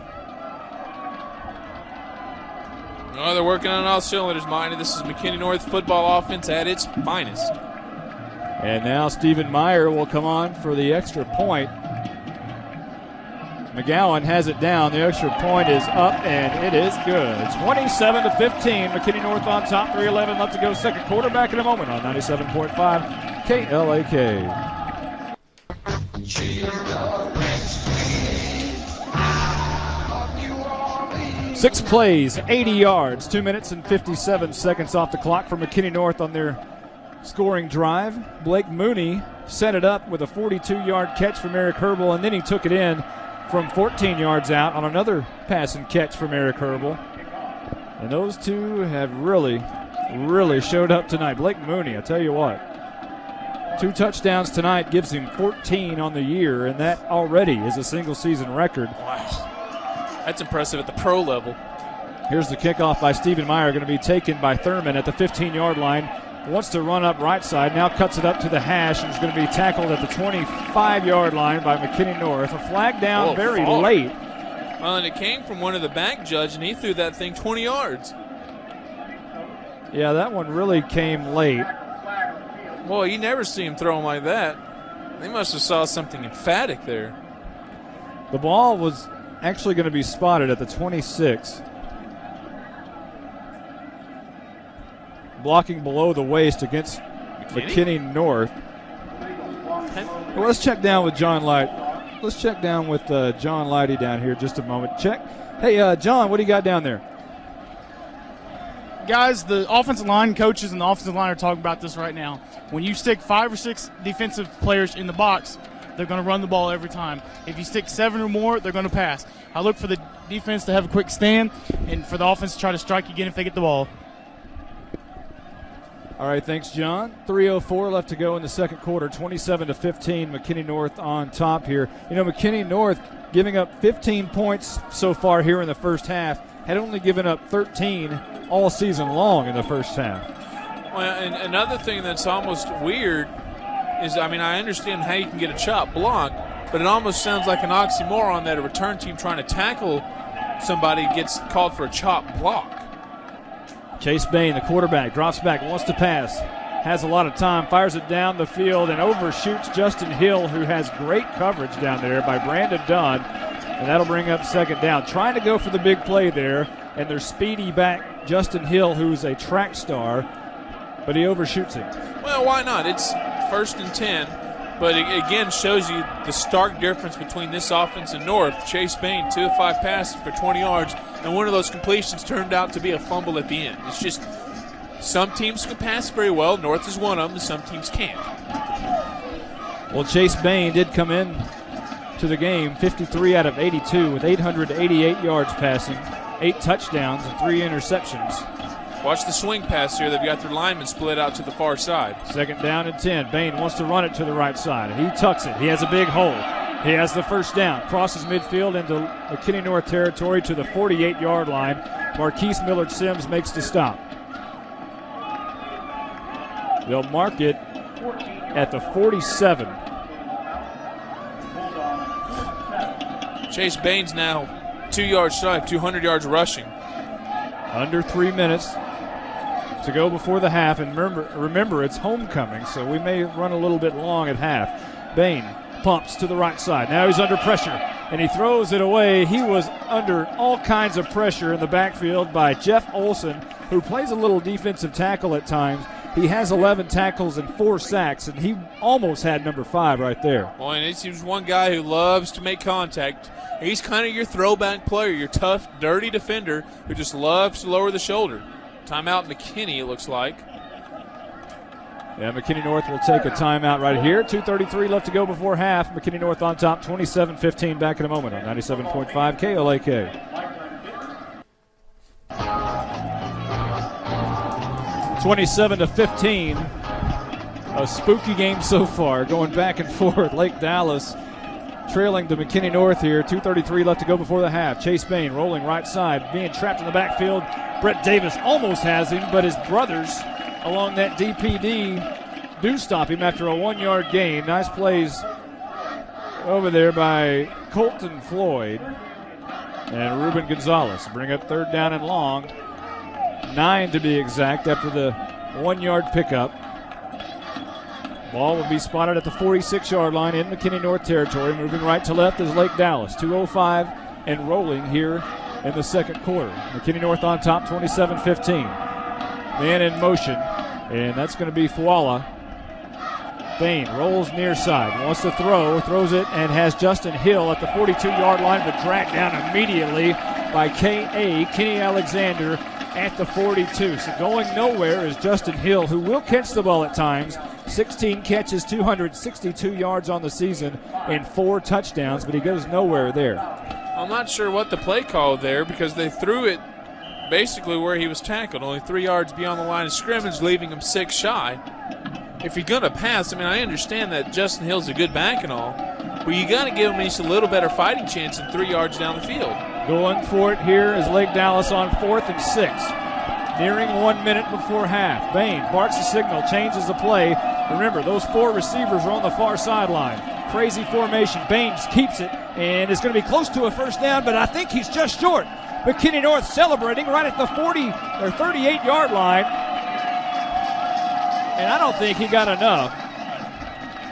Oh, they're working on all cylinders, Miney. This is McKinney North football offense at its finest. And now Stephen Meyer will come on for the extra point. McGowan has it down. The extra point is up, and it is good. 27-15. McKinney North on top. 3:11 left to go. Second quarter. Back in a moment on 97.5 KLAK. 6 plays, 80 yards, 2 minutes and 57 seconds off the clock for McKinney North on their scoring drive. Blake Mooney set it up with a 42-yard catch from Eric Herbal, and then he took it in from 14 yards out on another pass and catch from Eric Herbal. And those two have really showed up tonight. Blake Mooney, I tell you what, 2 touchdowns tonight gives him 14 on the year, and that already is a single-season record. Wow. That's impressive at the pro level. Here's the kickoff by Stephen Meyer, going to be taken by Thurman at the 15-yard line. Wants to run up right side, now cuts it up to the hash, and is going to be tackled at the 25-yard line by McKinney North. A flag down very late. Well, and it came from one of the back judge, and he threw that thing 20 yards. Yeah, that one really came late. Boy, you never see him throw them like that. They must have saw something emphatic there. The ball was actually going to be spotted at the 26. Blocking below the waist against McKinney North. Well, let's check down with John Light. Let's check down with John Lighty down here just a moment. Check. Hey, John, what do you got down there? Guys, the offensive line coaches and the offensive line are talking about this right now. When you stick 5 or 6 defensive players in the box, they're going to run the ball every time. If you stick 7 or more, they're going to pass. I look for the defense to have a quick stand and for the offense to try to strike again if they get the ball. All right, thanks, John. 3:04 left to go in the second quarter. 27-15, McKinney North on top here. You know, McKinney North giving up 15 points so far here in the first half. Had only given up 13 all season long in the first half. Well, and another thing that's almost weird is, I mean, I understand how you can get a chop block, but it almost sounds like an oxymoron that a return team trying to tackle somebody gets called for a chop block. Chase Bain, the quarterback, drops back, wants to pass, has a lot of time, fires it down the field, and overshoots Justin Hill, who has great coverage down there by Brandon Dunn, and that'll bring up second down. Trying to go for the big play there, and their speedy back, Justin Hill, who's a track star, but he overshoots it. Well, why not? It's 1st and 10, but it again shows you the stark difference between this offense and North. Chase Bain, 2 of 5 passes for 20 yards, and one of those completions turned out to be a fumble at the end. It's just some teams can pass very well. North is one of them, and some teams can't. Well, Chase Bain did come in to the game 53 out of 82 with 888 yards passing, 8 touchdowns, and 3 interceptions. Watch the swing pass here. They've got their linemen split out to the far side. Second down and 10. Bain wants to run it to the right side. He tucks it. He has a big hole. He has the first down, crosses midfield into McKinney North territory to the 48-yard line. Marquise Millard Sims makes the stop. They'll mark it at the 47. Chase Baines now 2 yards shy of 200 yards rushing. Under 3 minutes to go before the half. And remember, it's homecoming, so we may run a little bit long at half. Bain pumps to the right side. Now he's under pressure, and he throws it away. He was under all kinds of pressure in the backfield by Jeff Olson, who plays a little defensive tackle at times. He has 11 tackles and 4 sacks, and he almost had number 5 right there. Well, and he's one guy who loves to make contact. He's kind of your throwback player, your tough, dirty defender who just loves to lower the shoulder. Timeout McKinney, it looks like. Yeah, McKinney North will take a timeout right here. 2:33 left to go before half. McKinney North on top, 27-15. Back in a moment on 97.5 KLAK. (27-15). A spooky game so far, going back and forth. Lake Dallas trailing to McKinney North here. 2:33 left to go before the half. Chase Bain rolling right side, being trapped in the backfield. Brett Davis almost has him, but his brothers along that DPD do stop him after a 1-yard gain. Nice plays over there by Colton Floyd and Ruben Gonzalez. Bring up 3rd down and long. 9 to be exact after the 1-yard pickup. Ball will be spotted at the 46-yard line in McKinney North territory. Moving right to left is Lake Dallas. 2:05 and rolling here in the second quarter. McKinney North on top, 27-15. Man in motion, and that's going to be Fuala. Bain rolls near side, wants to throw, throws it, and has Justin Hill at the 42-yard line, but dragged down immediately by K.A. Kenny Alexander at the 42. So going nowhere is Justin Hill, who will catch the ball at times. 16 catches, 262 yards on the season, and 4 touchdowns, but he goes nowhere there. I'm not sure what the play call there, because they threw it basically where he was tackled, only 3 yards beyond the line of scrimmage, leaving him 6 shy. If you're going to pass, I mean, I understand that Justin Hill's a good back and all, but you got to give him at least a little better fighting chance than 3 yards down the field. Going for it here is Lake Dallas on 4th and 6. Nearing 1 minute before half. Bain barks a signal, changes the play. Remember, those 4 receivers are on the far sideline. Crazy formation. Baines keeps it, and it's going to be close to a first down, but I think he's just short. McKinney North celebrating right at the 40 or 38-yard line. And I don't think he got enough.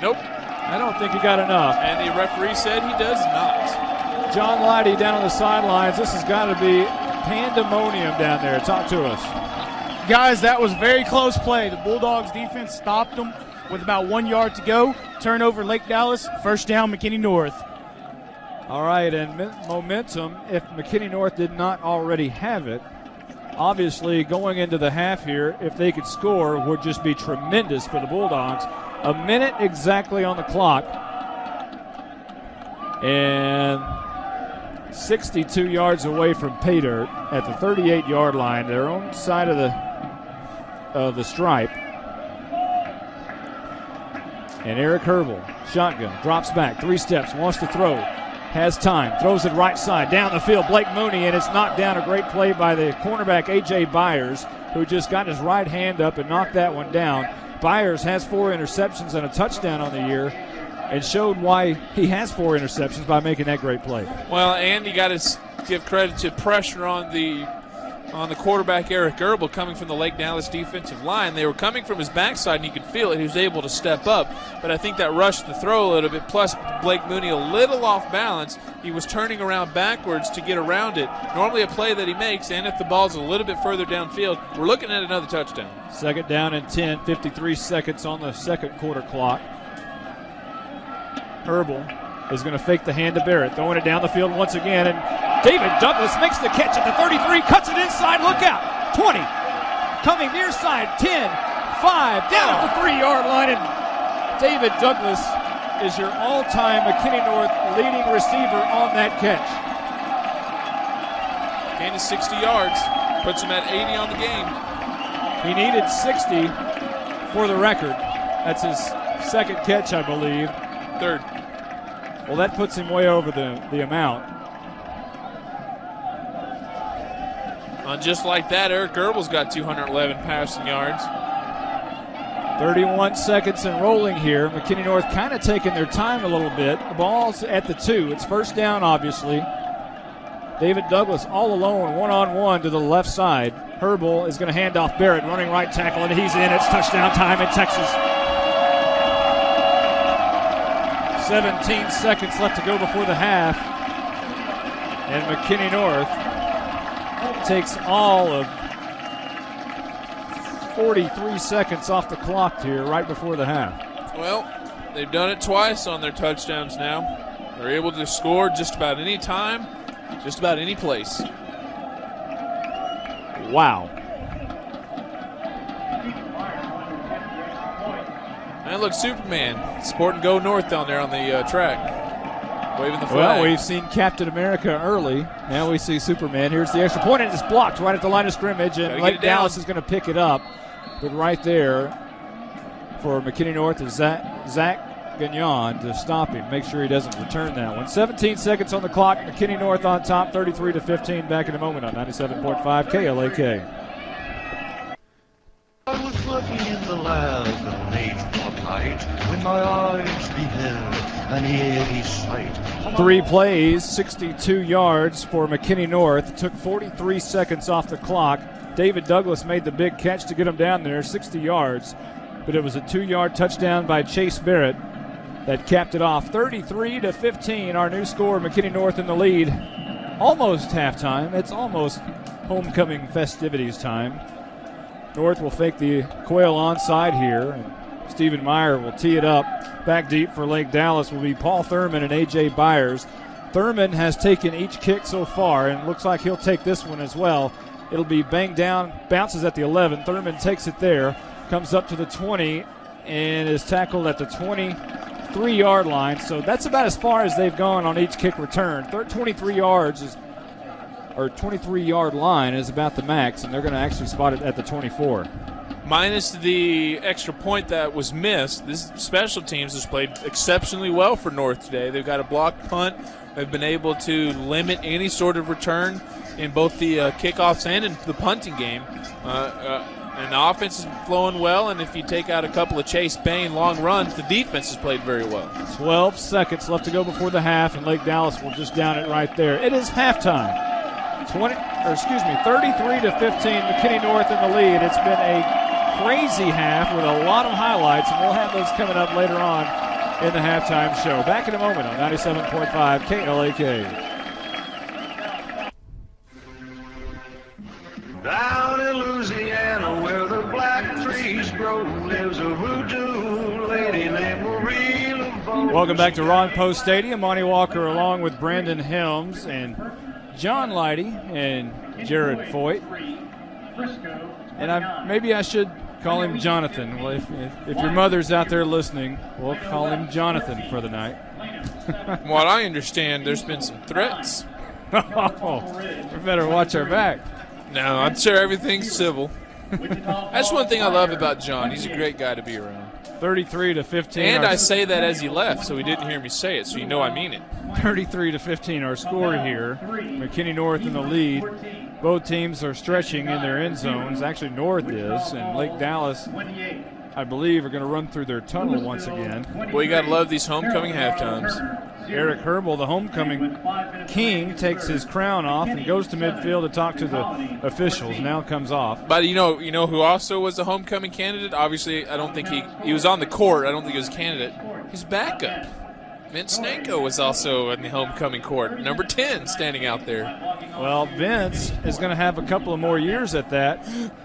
Nope. I don't think he got enough. And the referee said he does not. John Leidy down on the sidelines. This has got to be pandemonium down there. Talk to us. Guys, that was a very close play. The Bulldogs defense stopped them with about 1 yard to go. Turnover, Lake Dallas. First down, McKinney North. All right, and momentum, if McKinney North did not already have it, obviously going into the half here, if they could score, would just be tremendous for the Bulldogs. A minute exactly on the clock. And 62 yards away from pay dirt at the 38-yard line, their own side of the stripe. And Eric Herbal, shotgun, drops back, 3 steps, wants to throw, has time, throws it right side, down the field, Blake Mooney, and it's knocked down. A great play by the cornerback, A.J. Byers, who just got his right hand up and knocked that one down. Byers has 4 interceptions and a touchdown on the year, and showed why he has 4 interceptions by making that great play. Well, and you got to give credit to pressure on the quarterback, Eric Gerbel, coming from the Lake Dallas defensive line. They were coming from his backside, and you could feel it. He was able to step up, but I think that rushed the throw a little bit, plus Blake Mooney a little off balance. He was turning around backwards to get around it. Normally a play that he makes, and if the ball's a little bit further downfield, we're looking at another touchdown. 2nd down and 10, 53 seconds on the second quarter clock. Herbal is going to fake the hand to Barrett, throwing it down the field once again, and David Douglas makes the catch at the 33, cuts it inside, look out, 20, coming near side, 10, 5, down at the 3-yard line, and David Douglas is your all-time McKinney North leading receiver on that catch. Gain of 60 yards, puts him at 80 on the game. He needed 60 for the record. That's his second catch, I believe. Third. Well, that puts him way over the amount. Just like that, Eric Goebbels got 211 passing yards. 31 seconds and rolling here. McKinney North kind of taking their time a little bit. The ball's at the 2. It's first down, obviously. David Douglas all alone, one-on-one to the left side. Herbal is going to hand off Barrett, running right tackle, and he's in. It's touchdown time in Texas. 17 seconds left to go before the half. And McKinney North takes all of 43 seconds off the clock here right before the half. Well, they've done it twice on their touchdowns now. They're able to score just about any time, just about any place. Wow. And look, Superman sporting Go North down there on the track. Waving the flag. Well, we've seen Captain America early. Now we see Superman. Here's the extra point, and it's blocked right at the line of scrimmage, and Lake Dallas is going to pick it up. But right there for McKinney North is Zach Gagnon to stop him, make sure he doesn't return that one. 17 seconds on the clock. McKinney North on top, 33-15. Back in a moment on 97.5 KLAK. I was looking in the lab of late one night when my eyes beheld an eerie sight. 3 plays, 62 yards for McKinney North. Took 43 seconds off the clock. David Douglas made the big catch to get him down there, 60 yards. But it was a 2-yard touchdown by Chase Barrett that capped it off. 33-15, our new score. McKinney North in the lead. Almost halftime. It's almost homecoming festivities time. North will fake the Quail onside here, and Stephen Meyer will tee it up. Back deep for Lake Dallas will be Paul Thurman and A.J. Byers. Thurman has taken each kick so far, and looks like he'll take this one as well. It'll be banged down, bounces at the 11. Thurman takes it there, comes up to the 20, and is tackled at the 23-yard line. So that's about as far as they've gone on each kick return. 23 yards is, or 23-yard line is about the max, and they're going to actually spot it at the 24. Minus the extra point that was missed, this special teams has played exceptionally well for North today. They've got a blocked punt. They've been able to limit any sort of return in both the kickoffs and in the punting game. And the offense is flowing well, and if you take out a couple of Chase Bain long runs, the defense has played very well. 12 seconds left to go before the half, and Lake Dallas will just down it right there. It is halftime. 33-15, McKinney North in the lead. It's been a crazy half with a lot of highlights, and we'll have those coming up later on in the halftime show. Back in a moment on 97.5 KLAK. Down in Louisiana where the black trees grow lives a voodoo lady named Marie LeBeau. Welcome back to Ron Post Stadium. Monty Walker along with Brandon Helms and John Leidy and Jared Foyt. And maybe I should call him Jonathan. Well, if your mother's out there listening, we'll call him Jonathan for the night. From what I understand, there's been some threats. We better watch our back. No, I'm sure everything's civil. That's one thing I love about John. He's a great guy to be around. 33-15. And I say that as he left, so he didn't hear me say it, so you know I mean it. 33-15, our score here. McKinney North in the lead. Both teams are stretching in their end zones. Actually, North is, and Lake Dallas, I believe, are going to run through their tunnel once again. Boy, you got to love these homecoming halftimes. Eric Herbal, the homecoming king, takes his crown off and goes to midfield to talk to the officials. Now comes off. But you know who also was a homecoming candidate? Obviously, I don't think he was on the court. I don't think he was a candidate. His backup, Vince Stanko, was also in the homecoming court. Number 10 standing out there. Well, Vince is going to have a couple of more years at that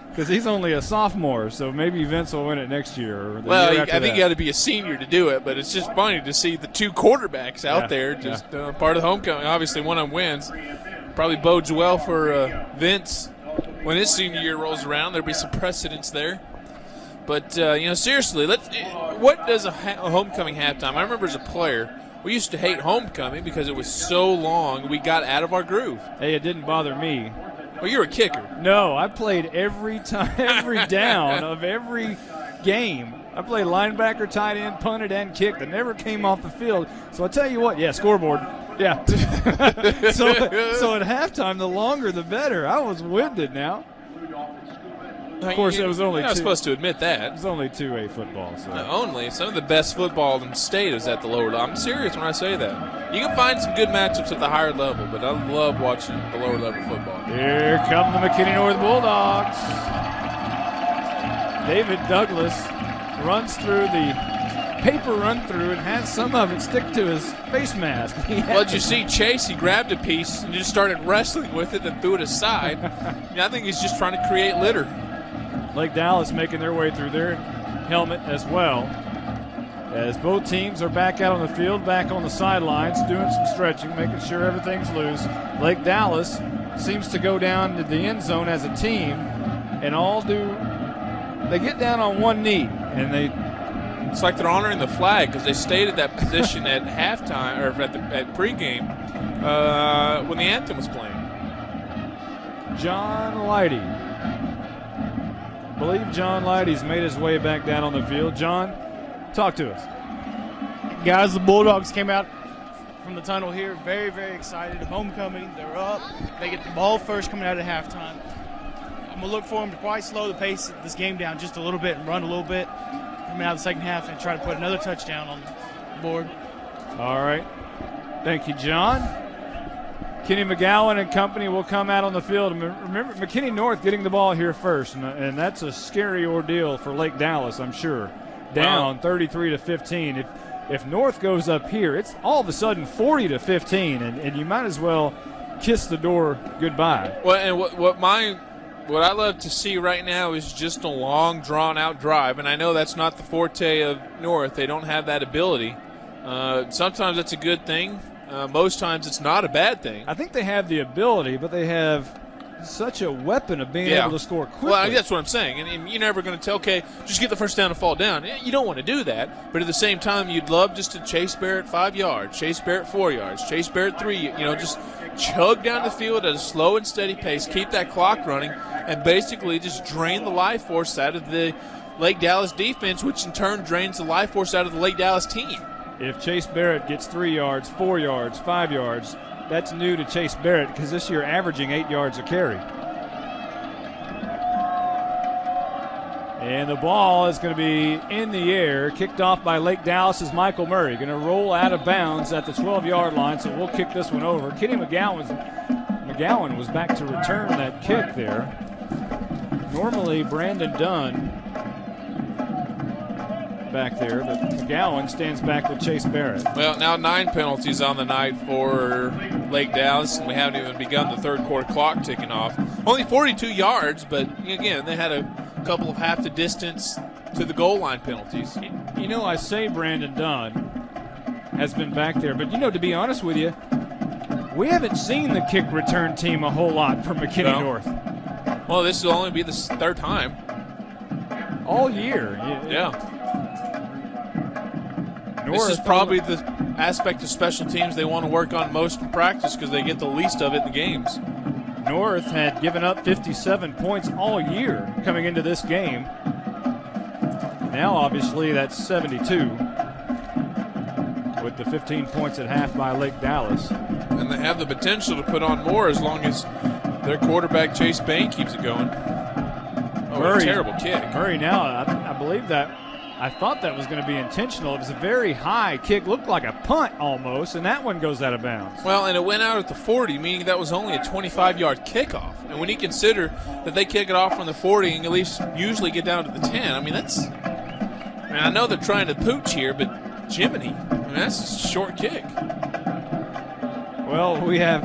because he's only a sophomore, so maybe Vince will win it next year. Or the year after I think you got to be a senior to do it, but it's just funny to see the two quarterbacks out there just part of the homecoming. Obviously, one of them wins. Probably bodes well for Vince when his senior year rolls around. There'll be some precedence there. But, seriously, what does a homecoming halftime? I remember as a player, we used to hate homecoming because it was so long we got out of our groove. Hey, it didn't bother me. Well, you're a kicker. No, I played every time, every down of every game. I played linebacker, tight end, punted, and kicked. I never came off the field. So I tell you what, yeah, scoreboard. Yeah. so at halftime, the longer the better. I was winded now. Of course, it was only you're not supposed to admit that. It was only 2A football. So. Only. Some of the best football in the state is at the lower level. I'm serious when I say that. You can find some good matchups at the higher level, but I love watching the lower level football. Here come the McKinney North Bulldogs. David Douglas runs through the paper run-through and has some of it stick to his face mask. Well, did you see Chase? He grabbed a piece and just started wrestling with it and threw it aside. I think he's just trying to create litter. Lake Dallas making their way through their helmet as well. As both teams are back out on the field, back on the sidelines, doing some stretching, making sure everything's loose. Lake Dallas seems to go down to the end zone as a team, and they get down on one knee, and it's like they're honoring the flag because they stayed at that position at halftime or at pregame when the anthem was playing. John Leidy. I believe John Leidy's made his way back down on the field. John, talk to us. Guys, the Bulldogs came out from the tunnel here very, very excited. Homecoming, they're up. They get the ball first coming out at halftime. I'm going to look for them to probably slow the pace of this game down just a little bit and run a little bit coming out of the second half and try to put another touchdown on the board. All right. Thank you, John. Kenny McGowan and company will come out on the field. Remember, McKinney North getting the ball here first, and that's a scary ordeal for Lake Dallas, I'm sure. Down 33-15. If North goes up here, it's all of a sudden 40-15, and you might as well kiss the door goodbye. Well, and what I love to see right now is just a long, drawn-out drive, and I know that's not the forte of North. They don't have that ability. Sometimes that's a good thing. Most times it's not a bad thing. I think they have the ability, but they have such a weapon of being able to score quickly. Well, that's what I'm saying. And you're never going to tell, okay, just get the first down and fall down. You don't want to do that. But at the same time, you'd love just to chase Barrett 5 yards, chase Barrett 4 yards, chase Barrett 3. Just chug down the field at a slow and steady pace, keep that clock running, and basically just drain the life force out of the Lake Dallas defense, which in turn drains the life force out of the Lake Dallas team. If Chase Barrett gets 3 yards, 4 yards, 5 yards, that's new to Chase Barrett because this year averaging 8 yards a carry. And the ball is going to be in the air, kicked off by Lake Dallas's Michael Murray. Going to roll out of bounds at the 12-yard line, so we'll kick this one over. Kenny McGowan was back to return that kick there. Normally Brandon Dunn back there, but McGowan stands back with Chase Barrett. Well, now 9 penalties on the night for Lake Dallas, and we haven't even begun the third quarter clock ticking off. Only 42 yards, but again, they had a couple of half the distance to the goal line penalties. I say Brandon Dunn has been back there, but to be honest with you, we haven't seen the kick return team a whole lot from McKinney North. Well, this will only be the third time. All year. Yeah. This is probably the aspect of special teams they want to work on most in practice because they get the least of it in the games. North had given up 57 points all year coming into this game. Now, obviously, that's 72 with the 15 points at half by Lake Dallas. And they have the potential to put on more as long as their quarterback, Chase Bain, keeps it going. Murray, a terrible kick. Murray now, I believe that. I thought that was going to be intentional. It was a very high kick, looked like a punt almost, and that one goes out of bounds. Well, and it went out at the 40, meaning that was only a 25-yard kickoff. And when you consider that they kick it off from the 40 and at least usually get down to the 10, I know they're trying to pooch here, but Jiminy, that's a short kick. Well, we have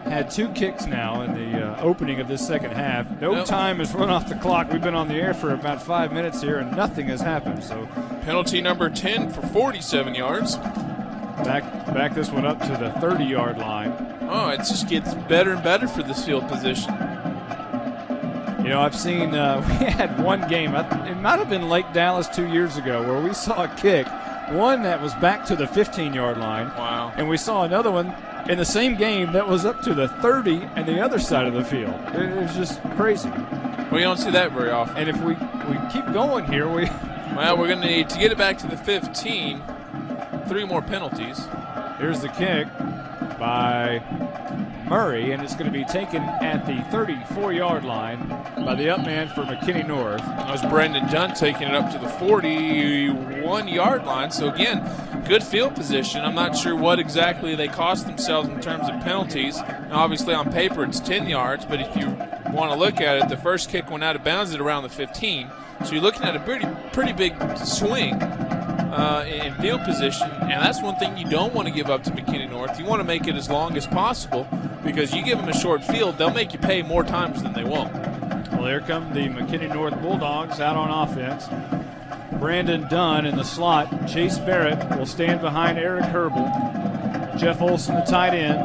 had 2 kicks now in the opening of this second half. No time has run off the clock. We've been on the air for about 5 minutes here, and nothing has happened. So, penalty number 10 for 47 yards. Back this one up to the 30-yard line. Oh, it just gets better and better for this field position. I've seen we had one game. It might have been Lake Dallas 2 years ago where we saw a kick, one that was back to the 15-yard line. Wow. And we saw another one in the same game that was up to the 30 and the other side of the field. It was just crazy. Well, you don't see that very often. And if we keep going here, Well, we're going to need to get it back to the 15. 3 more penalties. Here's the kick by Murray, and it's going to be taken at the 34-yard line by the up man for McKinney North. That was Brendan Dunn taking it up to the 41-yard line. So, again, good field position. I'm not sure what exactly they cost themselves in terms of penalties. Now, obviously, on paper, it's 10 yards, but if you want to look at it, the first kick went out of bounds at around the 15. So you're looking at a pretty big swing in field position, and that's one thing you don't want to give up to McKinney North. You want to make it as long as possible, because you give them a short field, they'll make you pay more times than they won't. Well, here come the McKinney North Bulldogs out on offense. Brandon Dunn in the slot. Chase Barrett will stand behind Eric Herbel. Jeff Olson, the tight end.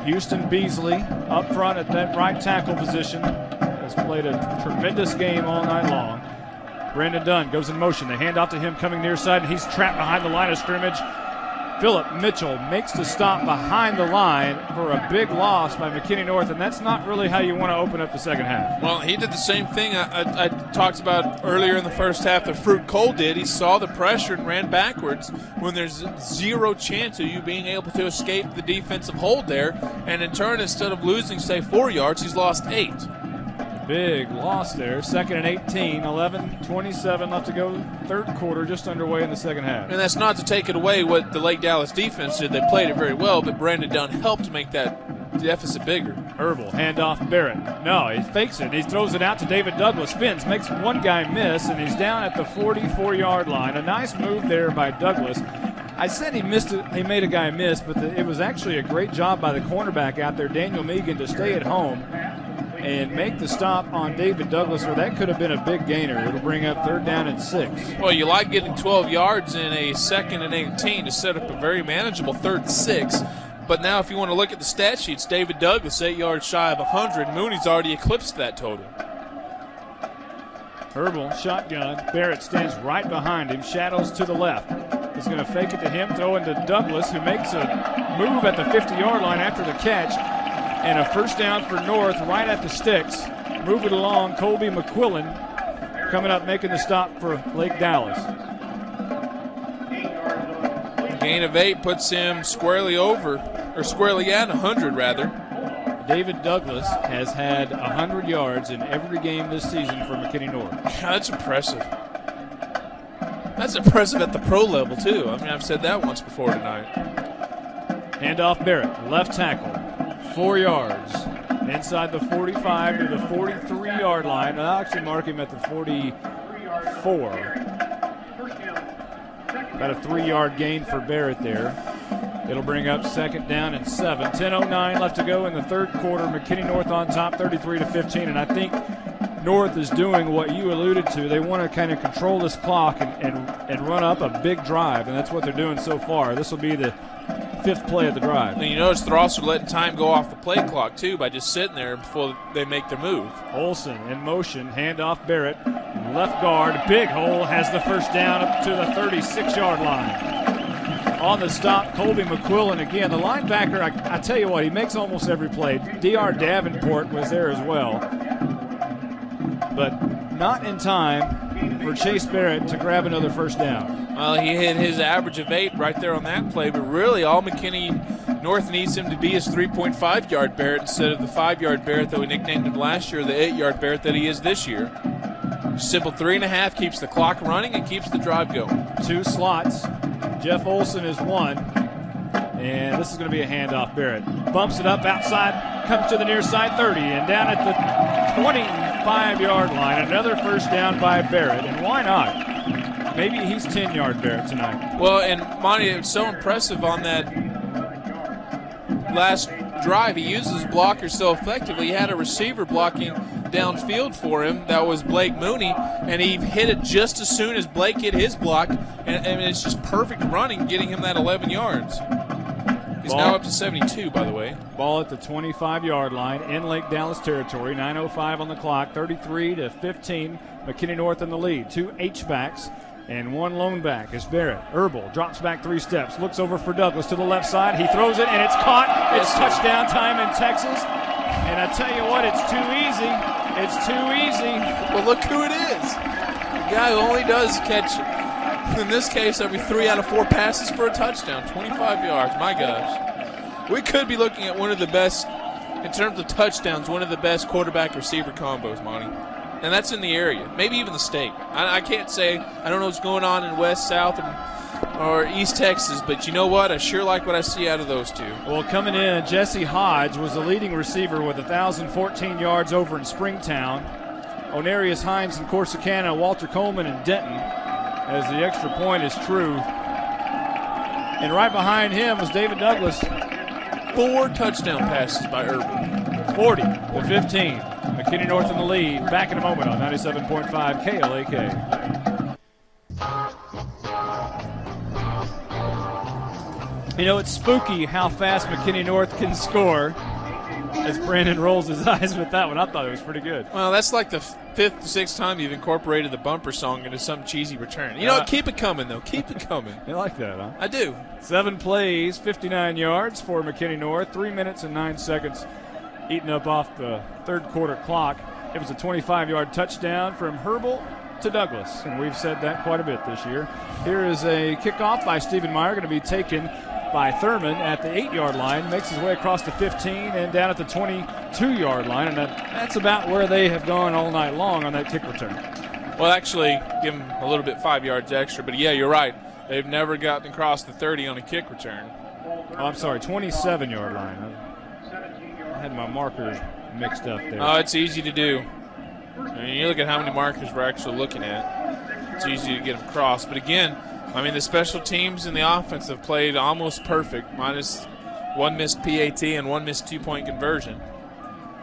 Houston Beasley up front at that right tackle position. Has played a tremendous game all night long. Brandon Dunn goes in motion. They hand off to him coming near side, and he's trapped behind the line of scrimmage. Phillip Mitchell makes the stop behind the line for a big loss by McKinney North, and that's not really how you want to open up the second half. Well, he did the same thing I talked about earlier in the first half that Fruit Cole did. He saw the pressure and ran backwards when there's zero chance of you being able to escape the defensive hold there, and in turn, instead of losing, say, 4 yards, he's lost 8. Big loss there. 2nd and 18, 11:27 left to go. Third quarter just underway in the second half. And that's not to take it away what the Lake Dallas defense did. They played it very well, but Brandon Dunn helped make that deficit bigger. Herbel, handoff Barrett. No, he fakes it. He throws it out to David Douglas. Spins, makes one guy miss, and he's down at the 44-yard line. A nice move there by Douglas. I said he missed it. He made a guy miss, but it was actually a great job by the cornerback out there, Daniel Megan, to stay at home and make the stop on David Douglas, or that could have been a big gainer. It'll bring up 3rd down and 6. Well, you like getting 12 yards in a 2nd and 18 to set up a very manageable 3rd and 6. But now if you want to look at the stat sheets, David Douglas 8 yards shy of 100. Mooney's already eclipsed that total. Herbel, shotgun. Barrett stands right behind him, shadows to the left. He's going to fake it to him, throw it to Douglas, who makes a move at the 50-yard line after the catch. And a first down for North right at the sticks. Move it along. Colby McQuillan coming up making the stop for Lake Dallas. Gain of 8 puts him squarely over, or squarely at 100 rather. David Douglas has had 100 yards in every game this season for McKinney North. That's impressive. That's impressive at the pro level too. I mean, I've said that once before tonight. Handoff Barrett, left tackle. 4 yards inside the 45 to the 43-yard line. I'll actually mark him at the 44. About a 3-yard gain for Barrett there. It'll bring up 2nd down and 7. 10:09 left to go in the third quarter. McKinney North on top, 33-15. And I think North is doing what you alluded to. They want to kind of control this clock and run up a big drive, and that's what they're doing so far. This will be the 5th play of the drive. And you notice they're also letting time go off the play clock, too, by just sitting there before they make their move. Olson in motion, handoff Barrett. Left guard, big hole, has the first down up to the 36-yard line. On the stop, Colby McQuillan again. The linebacker, I tell you what, he makes almost every play. D.R. Davenport was there as well. But not in time for Chase Barrett to grab another first down. Well, he hit his average of 8 right there on that play, but really all McKinney North needs him to be is 3.5-yard Barrett instead of the 5-yard Barrett that we nicknamed him last year, the 8-yard Barrett that he is this year. Simple 3.5 keeps the clock running and keeps the drive going. 2 slots. Jeff Olson is 1. And this is going to be a handoff. Barrett bumps it up outside, comes to the near side 30, and down at the 25-yard line. Another first down by Barrett. And why not? Maybe he's 10-yard Barrett tonight. Well, and Monty, it's so impressive on that last drive. He used his blocker so effectively. He had a receiver blocking downfield for him. That was Blake Mooney, and he hit it just as soon as Blake hit his block. And it's just perfect running, getting him that 11 yards. He's now up to 72, by the way. Ball at the 25-yard line in Lake Dallas territory. 9:05 on the clock. 33-15. McKinney North in the lead. 2 H-backs and 1 lone back is Barrett. Herbel drops back 3 steps. Looks over for Douglas to the left side. He throws it, and it's caught. It's touchdown time in Texas. And I tell you what, it's too easy. It's too easy. Well, look who it is. The guy who only does catch, in this case, every 3 out of 4 passes for a touchdown, 25 yards. My gosh. We could be looking at one of the best, in terms of touchdowns, one of the best quarterback-receiver combos, Monty. And that's in the area, maybe even the state. I can't say, I don't know what's going on in West, South, or East Texas, but you know what? I sure like what I see out of those two. Well, coming in, Jesse Hodge was the leading receiver with 1,014 yards over in Springtown. Onarius Hines in Corsicana, Walter Coleman in Denton, as the extra point is true. And right behind him was David Douglas. 4 touchdown passes by Urban. 40-15. McKinney North in the lead. Back in a moment on 97.5 KLAK. You know, it's spooky how fast McKinney North can score. As Brandon rolls his eyes with that one, I thought it was pretty good. Well, that's like the 5th, 6th time you've incorporated the bumper song into some cheesy return. You know what? Keep it coming, though. Keep it coming. You like that, huh? I do. 7 plays, 59 yards for McKinney North. 3 minutes and 9 seconds eaten up off the third quarter clock. It was a 25-yard touchdown from Herbal to Douglas, and we've said that quite a bit this year. Here is a kickoff by Stephen Meyer, going to be taken by Thurman at the 8-yard line, makes his way across the 15 and down at the 22-yard line, and that's about where they have gone all night long on that kick return. Well, actually, give them a little bit 5 yards extra, but yeah, you're right. They've never gotten across the 30 on a kick return. Oh, I'm sorry, 27-yard line. I had my markers mixed up there. Oh, it's easy to do. I mean, you look at how many markers we're actually looking at. It's easy to get them across. But again, I mean, the special teams and the offense have played almost perfect, minus 1 missed PAT and 1 missed 2-point conversion.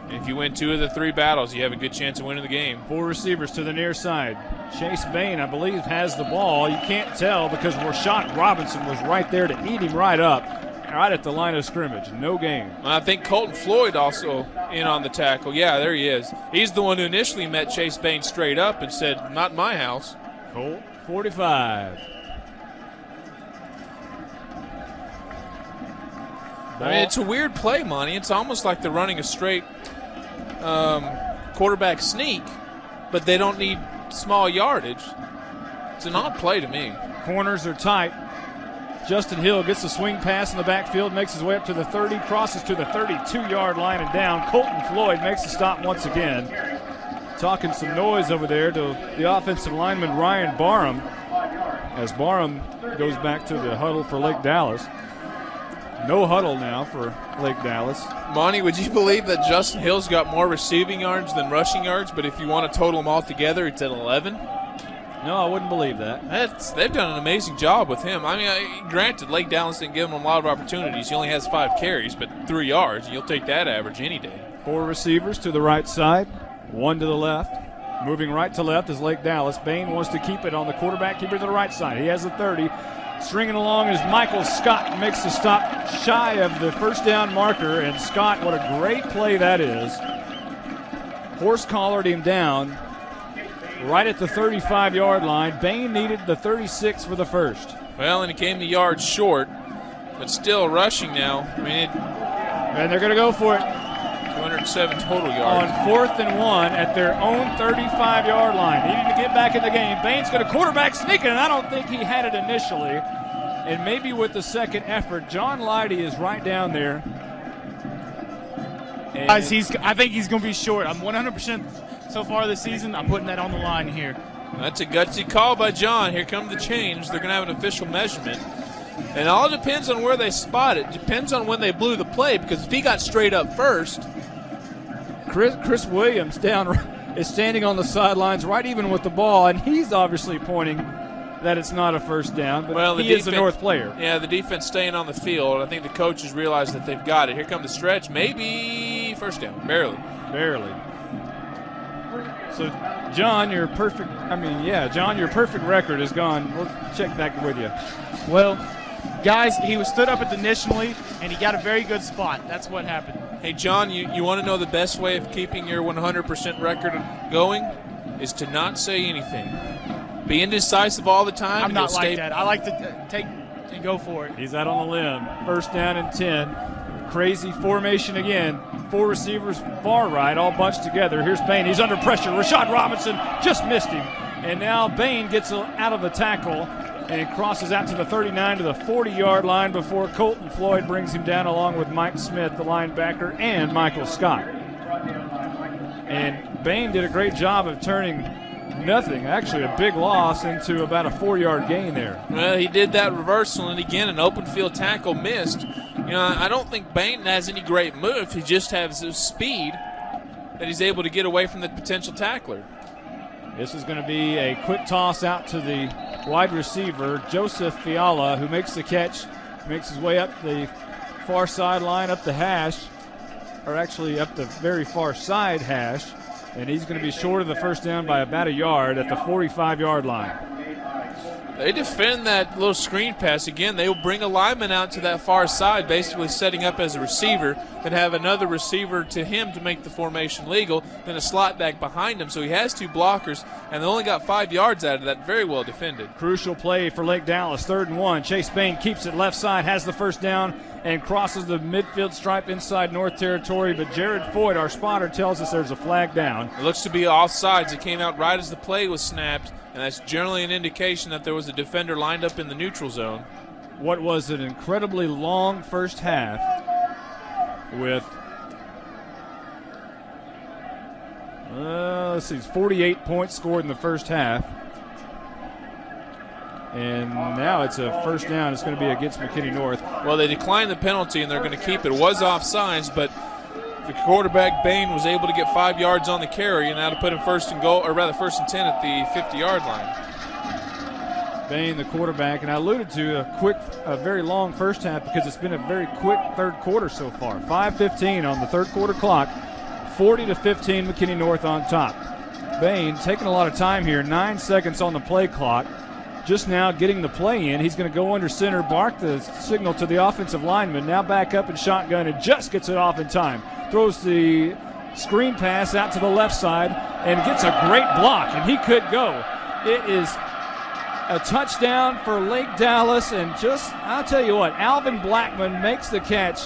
And if you win 2 of the 3 battles, you have a good chance of winning the game. 4 receivers to the near side. Chase Bain, I believe, has the ball. You can't tell because Rashad Robinson was right there to eat him right up, right at the line of scrimmage. No gain. I think Colton Floyd also in on the tackle. Yeah, there he is. He's the one who initially met Chase Bain straight up and said, "Not in my house." Colt, 45. I mean, it's a weird play, Monty. It's almost like they're running a straight quarterback sneak, but they don't need small yardage. It's an odd play to me. Corners are tight. Justin Hill gets the swing pass in the backfield, makes his way up to the 30, crosses to the 32-yard line and down. Colton Floyd makes the stop once again. Talking some noise over there to the offensive lineman Ryan Barham as Barham goes back to the huddle for Lake Dallas. No huddle now for Lake Dallas. Monty, would you believe that Justin Hill's got more receiving yards than rushing yards, but if you want to total them all together, it's at 11? No, I wouldn't believe that. They've done an amazing job with him. I mean, granted, Lake Dallas didn't give him a lot of opportunities. He only has 5 carries, but 3 yards. You'll take that average any day. 4 receivers to the right side, 1 to the left. Moving right to left is Lake Dallas. Bain wants to keep it on the quarterback keeper to the right side. He has the 30. Stringing along is Michael Scott, makes the stop shy of the first down marker. And Scott, what a great play that is. Horse-collared him down right at the 35-yard line. Bain needed the 36 for the first. Well, and he came the yards short, but still rushing now. I mean, and they're going to go for it. 207 total yards. On 4th and 1 at their own 35-yard line. Needing to get back in the game. Bain's going to quarterback sneak it, and I don't think he had it initially. And maybe with the second effort, John Leidy is right down there. Guys, I think he's going to be short. I'm 100% so far this season. I'm putting that on the line here. That's a gutsy call by John. Here comes the change. They're going to have an official measurement. And all depends on where they spot it. Depends on when they blew the play, because if he got straight up first. Chris Williams is standing on the sidelines right even with the ball, and he's obviously pointing that it's not a first down, but he is a North player. Yeah, the defense staying on the field. I think the coaches realize that they've got it. Here comes the stretch. Maybe first down. Barely. So, John, your perfect record is gone. We'll check back with you. Well, guys, he was stood up at the initially, and he got a very good spot. That's what happened. Hey, John, you want to know the best way of keeping your 100% record going is to not say anything. Be indecisive all the time. I'm not like that. I like to take and go for it. He's out on the limb. First down and 10. crazy formation again. 4 receivers far right, all bunched together. Here's Bain. He's under pressure. Rashad Robinson just missed him. And now Bain gets out of the tackle and crosses out to the 39 to the 40-yard line before Colton Floyd brings him down along with Mike Smith, the linebacker, and Michael Scott. And Bain did a great job of turning nothing, actually a big loss, into about a 4-yard gain there. Well, he did that reversal, and again, an open field tackle missed. You know, I don't think Bain has any great move. He just has his speed that he's able to get away from the potential tackler. This is going to be a quick toss out to the wide receiver, Joseph Fiala, who makes the catch, makes his way up the far sideline, up the hash, or actually up the very far side hash, and he's going to be short of the first down by about a yard at the 45-yard line. They defend that little screen pass. Again, they will bring a lineman out to that far side, basically setting up as a receiver, then have another receiver to him to make the formation legal, then a slot back behind him. So he has 2 blockers, and they only got 5 yards out of that. Very well defended. Crucial play for Lake Dallas, 3rd and 1. Chase Bain keeps it left side, has the first down, and crosses the midfield stripe inside North territory. But Jared Foyt, our spotter, tells us there's a flag down. It looks to be offsides. It came out right as the play was snapped, and that's generally an indication that there was a defender lined up in the neutral zone. What was an incredibly long first half with, let's see, 48 points scored in the first half. And now it's a first down. It's going to be against McKinney North. Well, they declined the penalty, and they're going to keep it. It was offsides, but the quarterback, Bain, was able to get 5 yards on the carry, and now to put him first and 10 at the 50-yard line. Bain, the quarterback, and I alluded to a very long first half because it's been a very quick third quarter so far. 5:15 on the third quarter clock, 40-15, McKinney North on top. Bain taking a lot of time here, 9 seconds on the play clock. Just now getting the play in. He's going to go under center, bark the signal to the offensive lineman, now back up in shotgun and just gets it off in time. Throws the screen pass out to the left side and gets a great block, and he could go. It is a touchdown for Lake Dallas, and I'll tell you what, Alvin Blackman makes the catch.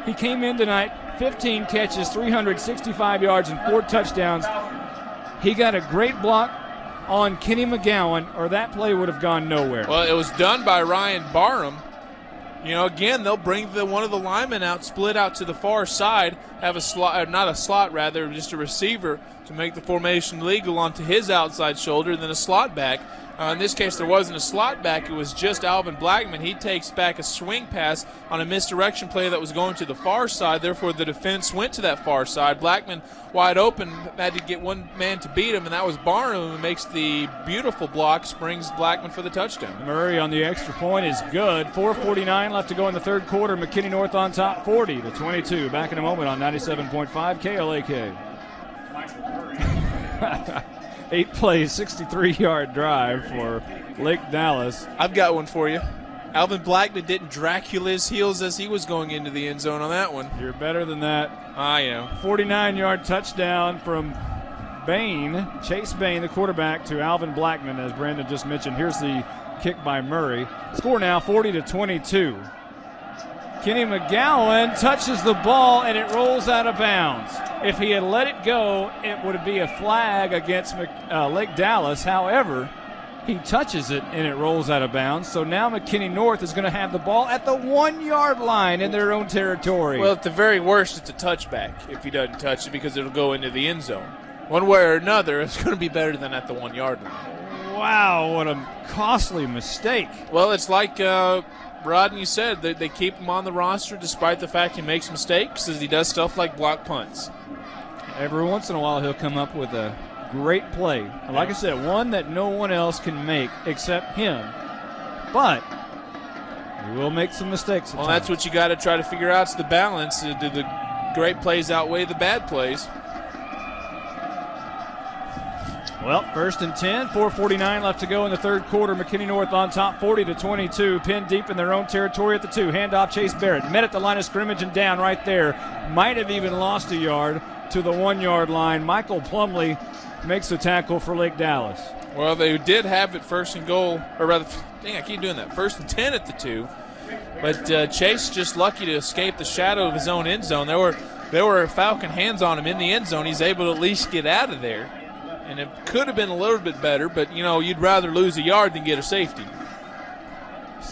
He came in tonight, 15 catches, 365 yards, and 4 touchdowns. He got a great block on Kenny McGowan, or that play would have gone nowhere. Well, it was done by Ryan Barham. You know, again, they'll bring one of the linemen out, split out to the far side, have a slot, not a slot, rather, just a receiver to make the formation legal onto his outside shoulder, then a slot back. In this case, there wasn't a slot back. It was just Alvin Blackman. He takes back a swing pass on a misdirection play that was going to the far side. Therefore, the defense went to that far side. Blackman, wide open, had to get one man to beat him, and that was Barnum who makes the beautiful block, springs Blackman for the touchdown. Murray on the extra point is good. 4:49 left to go in the third quarter. McKinney North on top, 40-22. Back in a moment on 97.5 KLAK. 8 plays, 63-yard drive for Lake Dallas. I've got one for you. Alvin Blackman didn't Dracula his heels as he was going into the end zone on that one. You're better than that. I am. 49-yard touchdown from Bain, Chase Bain, the quarterback, to Alvin Blackman, as Brandon just mentioned. Here's the kick by Murray. Score now 40-22. Kenny McGowan touches the ball, and it rolls out of bounds. If he had let it go, it would be a flag against Lake Dallas. However, he touches it, and it rolls out of bounds. So now McKinney North is going to have the ball at the 1-yard line in their own territory. Well, at the very worst, it's a touchback if he doesn't touch it because it'll go into the end zone. One way or another, it's going to be better than at the 1-yard line. Wow, what a costly mistake. Well, it's like Rodney said, they keep him on the roster despite the fact he makes mistakes as he does stuff like block punts. Every once in a while he'll come up with a great play. Like I said, one that no one else can make except him. But he will make some mistakes. Well, that's what you got to try to figure out is the balance. Do the great plays outweigh the bad plays? Well, 1st and 10, 4:49 left to go in the third quarter. McKinney North on top, 40-22, pinned deep in their own territory at the 2. Handoff, Chase Barrett, met at the line of scrimmage and down right there. Might have even lost a yard to the 1-yard line. Michael Plumley makes the tackle for Lake Dallas. Well, they did have it 1st and goal, or rather, dang, I keep doing that. 1st and 10 at the 2. But Chase just lucky to escape the shadow of his own end zone. There were Falcon hands on him in the end zone. He's able to at least get out of there. And it could have been a little bit better, but, you'd rather lose a yard than get a safety.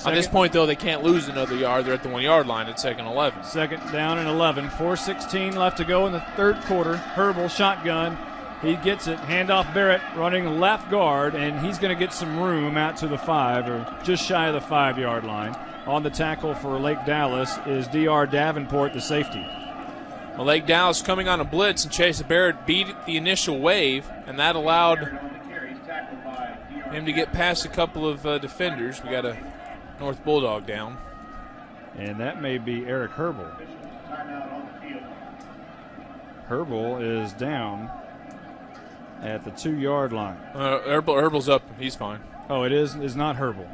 At this point, though, they can't lose another yard. They're at the 1-yard line at 2nd and 11. 2nd down and 11. 4:16 left to go in the third quarter. Herbal shotgun. He gets it. Handoff Barrett running left guard, and he's going to get some room out to the 5, or just shy of the 5-yard line. On the tackle for Lake Dallas is D.R. Davenport, the safety. Well, Lake Dallas coming on a blitz, and Chase Barrett beat the initial wave, and that allowed him to get past a couple of defenders. We got a North Bulldog down. And that may be Eric Herbal. Herbal is down at the 2-yard line. Herbal's up. He's fine. Oh, it is not Herbal.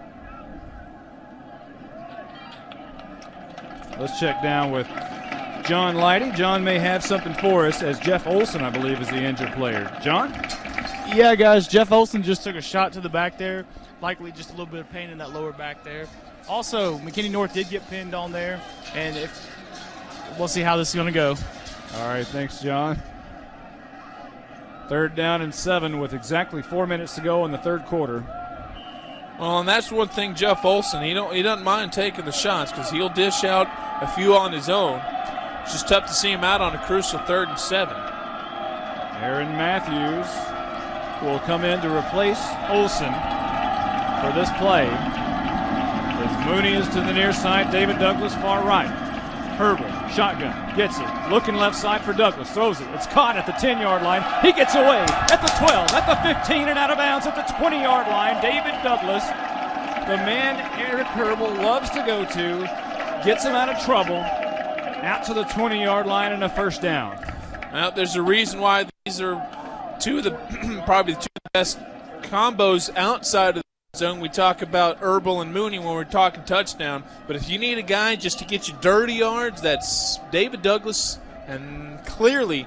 Let's check down with John Leidy. John may have something for us, as Jeff Olson, I believe, is the injured player. John? Yeah, guys, Jeff Olson just took a shot to the back there. Likely just a little bit of pain in that lower back there. Also, McKinney North did get pinned on there, and we'll see how this is going to go. All right, thanks, John. 3rd down and 7 with exactly 4 minutes to go in the third quarter. Well, and that's one thing Jeff Olson, he doesn't mind taking the shots because he'll dish out a few on his own. It's just tough to see him out on a crucial 3rd and 7. Aaron Matthews will come in to replace Olson for this play. As Mooney is to the near side, David Douglas far right. Herbal, shotgun, gets it. Looking left side for Douglas, throws it. It's caught at the 10-yard line. He gets away at the 12, at the 15, and out of bounds at the 20-yard line. David Douglas, the man Eric Herbal loves to go to, gets him out of trouble, out to the 20-yard line and a first down. Well, there's a reason why these are probably two of the best combos outside of the zone. We talk about Herbal and Mooney when we're talking touchdown, but if you need a guy just to get you dirty yards, that's David Douglas, and clearly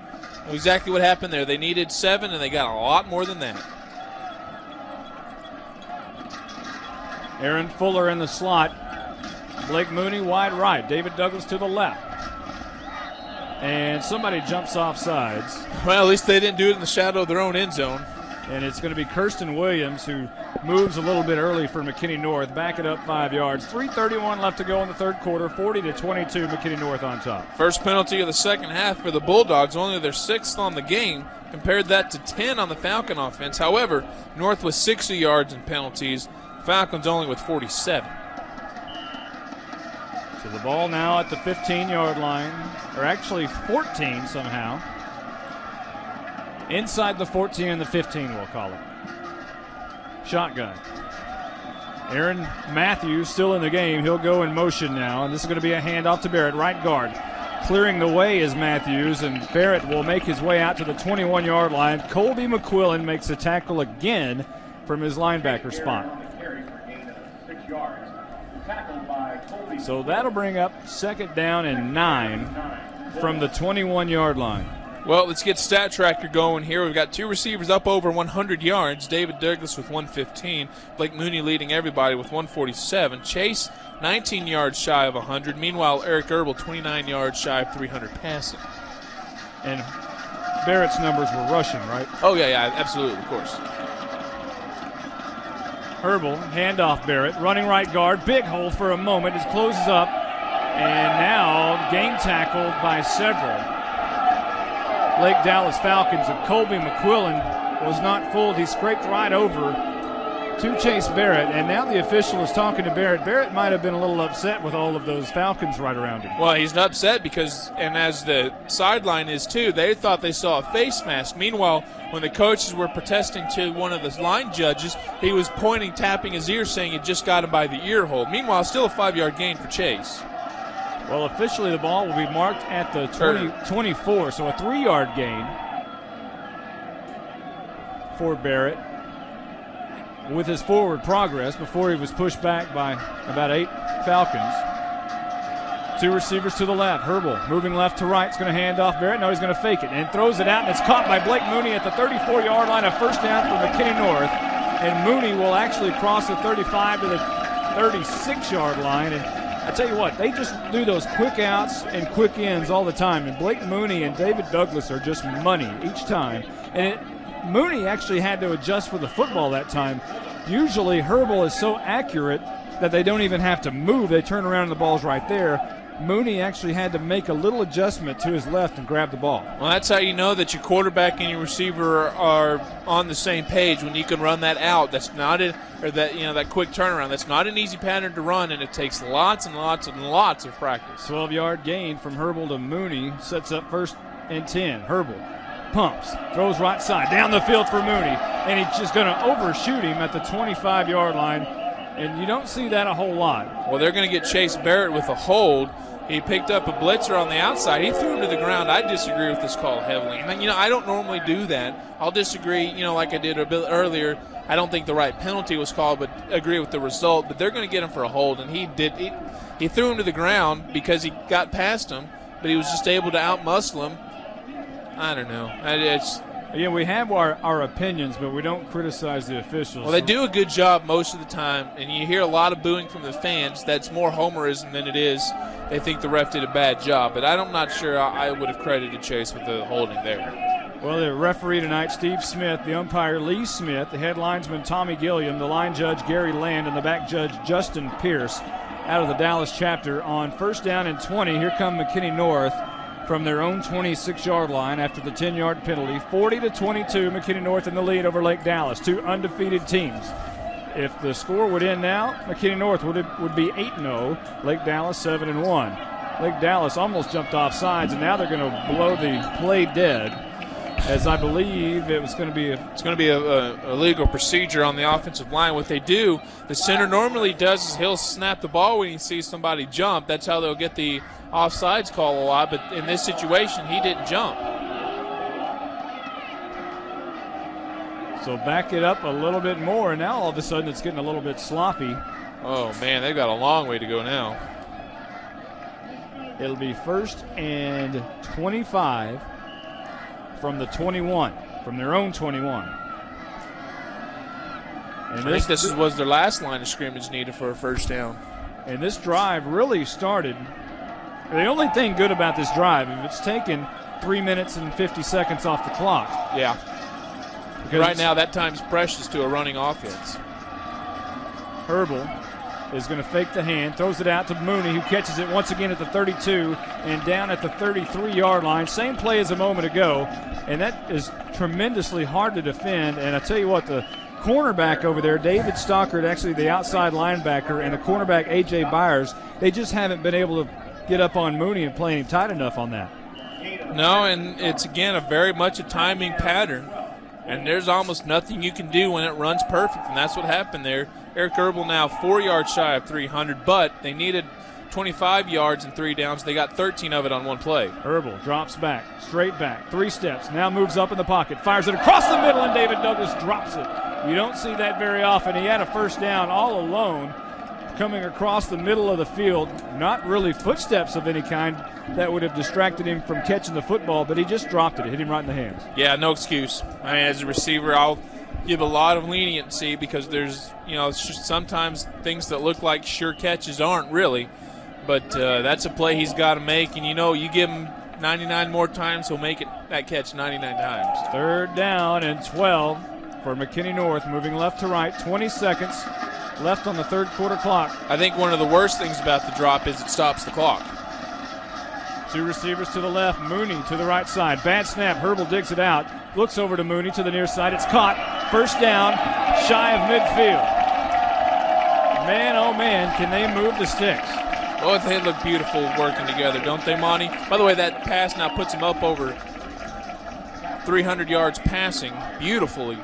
exactly what happened there. They needed 7, and they got a lot more than that. Aaron Fuller in the slot. Blake Mooney wide right. David Douglas to the left. And somebody jumps off sides. Well, at least they didn't do it in the shadow of their own end zone. And it's going to be Kirsten Williams who moves a little bit early for McKinney North. Back it up 5 yards. 3:31 left to go in the third quarter. 40-22, McKinney North on top. First penalty of the second half for the Bulldogs. Only their 6th on the game. Compared that to 10 on the Falcon offense. However, North with 60 yards in penalties. Falcons only with 47. So the ball now at the 15-yard line. Or actually 14 somehow. Inside the 14 and the 15, we'll call it. Shotgun. Aaron Matthews still in the game. He'll go in motion now, and this is going to be a handoff to Barrett, right guard. Clearing the way is Matthews, and Barrett will make his way out to the 21-yard line. Colby McQuillan makes a tackle again from his linebacker spot. So that'll bring up 2nd down and 9 from the 21-yard line. Well, let's get Stat Tracker going here. We've got 2 receivers up over 100 yards. David Douglas with 115. Blake Mooney leading everybody with 147. Chase, 19 yards shy of 100. Meanwhile, Eric Herbal, 29 yards shy of 300 passing. And Barrett's numbers were rushing, right? Oh, yeah, absolutely, of course. Herbal, handoff Barrett, running right guard. Big hole for a moment. It closes up. And now game tackled by several Lake Dallas Falcons, and Colby McQuillan was not fooled. He scraped right over to Chase Barrett, and now the official is talking to Barrett. Barrett might have been a little upset with all of those Falcons right around him. Well, he's not upset because, and as the sideline is too, they thought they saw a face mask. Meanwhile, when the coaches were protesting to one of the line judges, he was pointing, tapping his ear, saying it just got him by the ear hole. Meanwhile, still a 5-yard gain for Chase. Well, officially the ball will be marked at the 24, so a 3-yard gain for Barrett with his forward progress before he was pushed back by about 8 Falcons. 2 receivers to the left. Herbal moving left to right. Is going to hand off Barrett. No, he's going to fake it and throws it out, and it's caught by Blake Mooney at the 34-yard line. A first down for McKinney North, and Mooney will actually cross the 35 to the 36-yard line, and I tell you what, they just do those quick outs and quick ins all the time. And Blake Mooney and David Douglas are just money each time. And Mooney actually had to adjust for the football that time. Usually Herbal is so accurate that they don't even have to move. They turn around and the ball's right there. Mooney actually had to make a little adjustment to his left and grab the ball. Well, that's how you know that your quarterback and your receiver are on the same page when you can run that out. That's not it, or that that quick turnaround. That's not an easy pattern to run, and it takes lots and lots and lots of practice. 12-yard gain from Herbal to Mooney sets up 1st and 10. Herbal pumps, throws right side down the field for Mooney, and he's just going to overshoot him at the 25-yard line. And you don't see that a whole lot. Well, they're going to get Chase Barrett with a hold. He picked up a blitzer on the outside. He threw him to the ground. I disagree with this call heavily. And, I don't normally do that. I'll disagree, like I did a bit earlier. I don't think the right penalty was called, but agree with the result. But they're going to get him for a hold. And he threw him to the ground because he got past him, but he was just able to outmuscle him. I don't know. Yeah, we have our opinions, but we don't criticize the officials. Well, they do a good job most of the time, and you hear a lot of booing from the fans. That's more homerism than it is they think the ref did a bad job. But I'm not sure I would have credited Chase with the holding there. Well, the referee tonight, Steve Smith, the umpire, Lee Smith, the head linesman, Tommy Gilliam, the line judge, Gary Land, and the back judge, Justin Pierce, out of the Dallas chapter. On 1st down and 20, here come McKinney North from their own 26-yard line after the 10-yard penalty. 40-22, McKinney North in the lead over Lake Dallas, 2 undefeated teams. If the score would end now, McKinney North would be 8-0, Lake Dallas 7-1. Lake Dallas almost jumped off sides, and now they're going to blow the play dead, as I believe it's going to be a legal procedure on the offensive line. What they do, the center normally does is he'll snap the ball when he sees somebody jump. That's how they'll get the offsides call a lot, but in this situation, he didn't jump. So back it up a little bit more, and now all of a sudden it's getting a little bit sloppy. Oh, man, they've got a long way to go now. It'll be 1st and 25 from the 21, from their own 21. And I think this was their last line of scrimmage needed for a 1st down. And this drive really started. The only thing good about this drive, if it's taken 3 minutes and 50 seconds off the clock. Yeah. Because right now, that time's precious to a running offense. Herbal is going to fake the hand, throws it out to Mooney, who catches it once again at the 32 and down at the 33-yard line. Same play as a moment ago, and that is tremendously hard to defend. And I tell you what, the cornerback over there, David Stockard, actually the outside linebacker, and the cornerback, A.J. Byers, they just haven't been able to get up on Mooney and play him tight enough on that. No, and it's, again, a very much a timing pattern. And there's almost nothing you can do when it runs perfect, and that's what happened there. Eric Herbal now 4 yards shy of 300, but they needed 25 yards and 3 downs. They got 13 of it on one play. Herbal drops back, straight back, 3 steps, now moves up in the pocket, fires it across the middle, and David Douglas drops it. You don't see that very often. He had a 1st down all alone, coming across the middle of the field. Not really footsteps of any kind that would have distracted him from catching the football, but he just dropped it. It hit him right in the hands. Yeah, no excuse. I mean, as a receiver, I'll give a lot of leniency because there's, it's just sometimes things that look like sure catches aren't really. But that's a play he's got to make, and you give him 99 more times, he'll make that catch 99 times. 3rd down and 12 for McKinney North, moving left to right, 20 seconds left on the 3rd quarter clock. I think one of the worst things about the drop is it stops the clock. 2 receivers to the left, Mooney to the right side. Bad snap, Herbal digs it out. Looks over to Mooney to the near side. It's caught. 1st down, shy of midfield. Man, oh man, can they move the sticks. Oh, they look beautiful working together, don't they, Monty? By the way, that pass now puts him up over 300 yards passing. Beautifully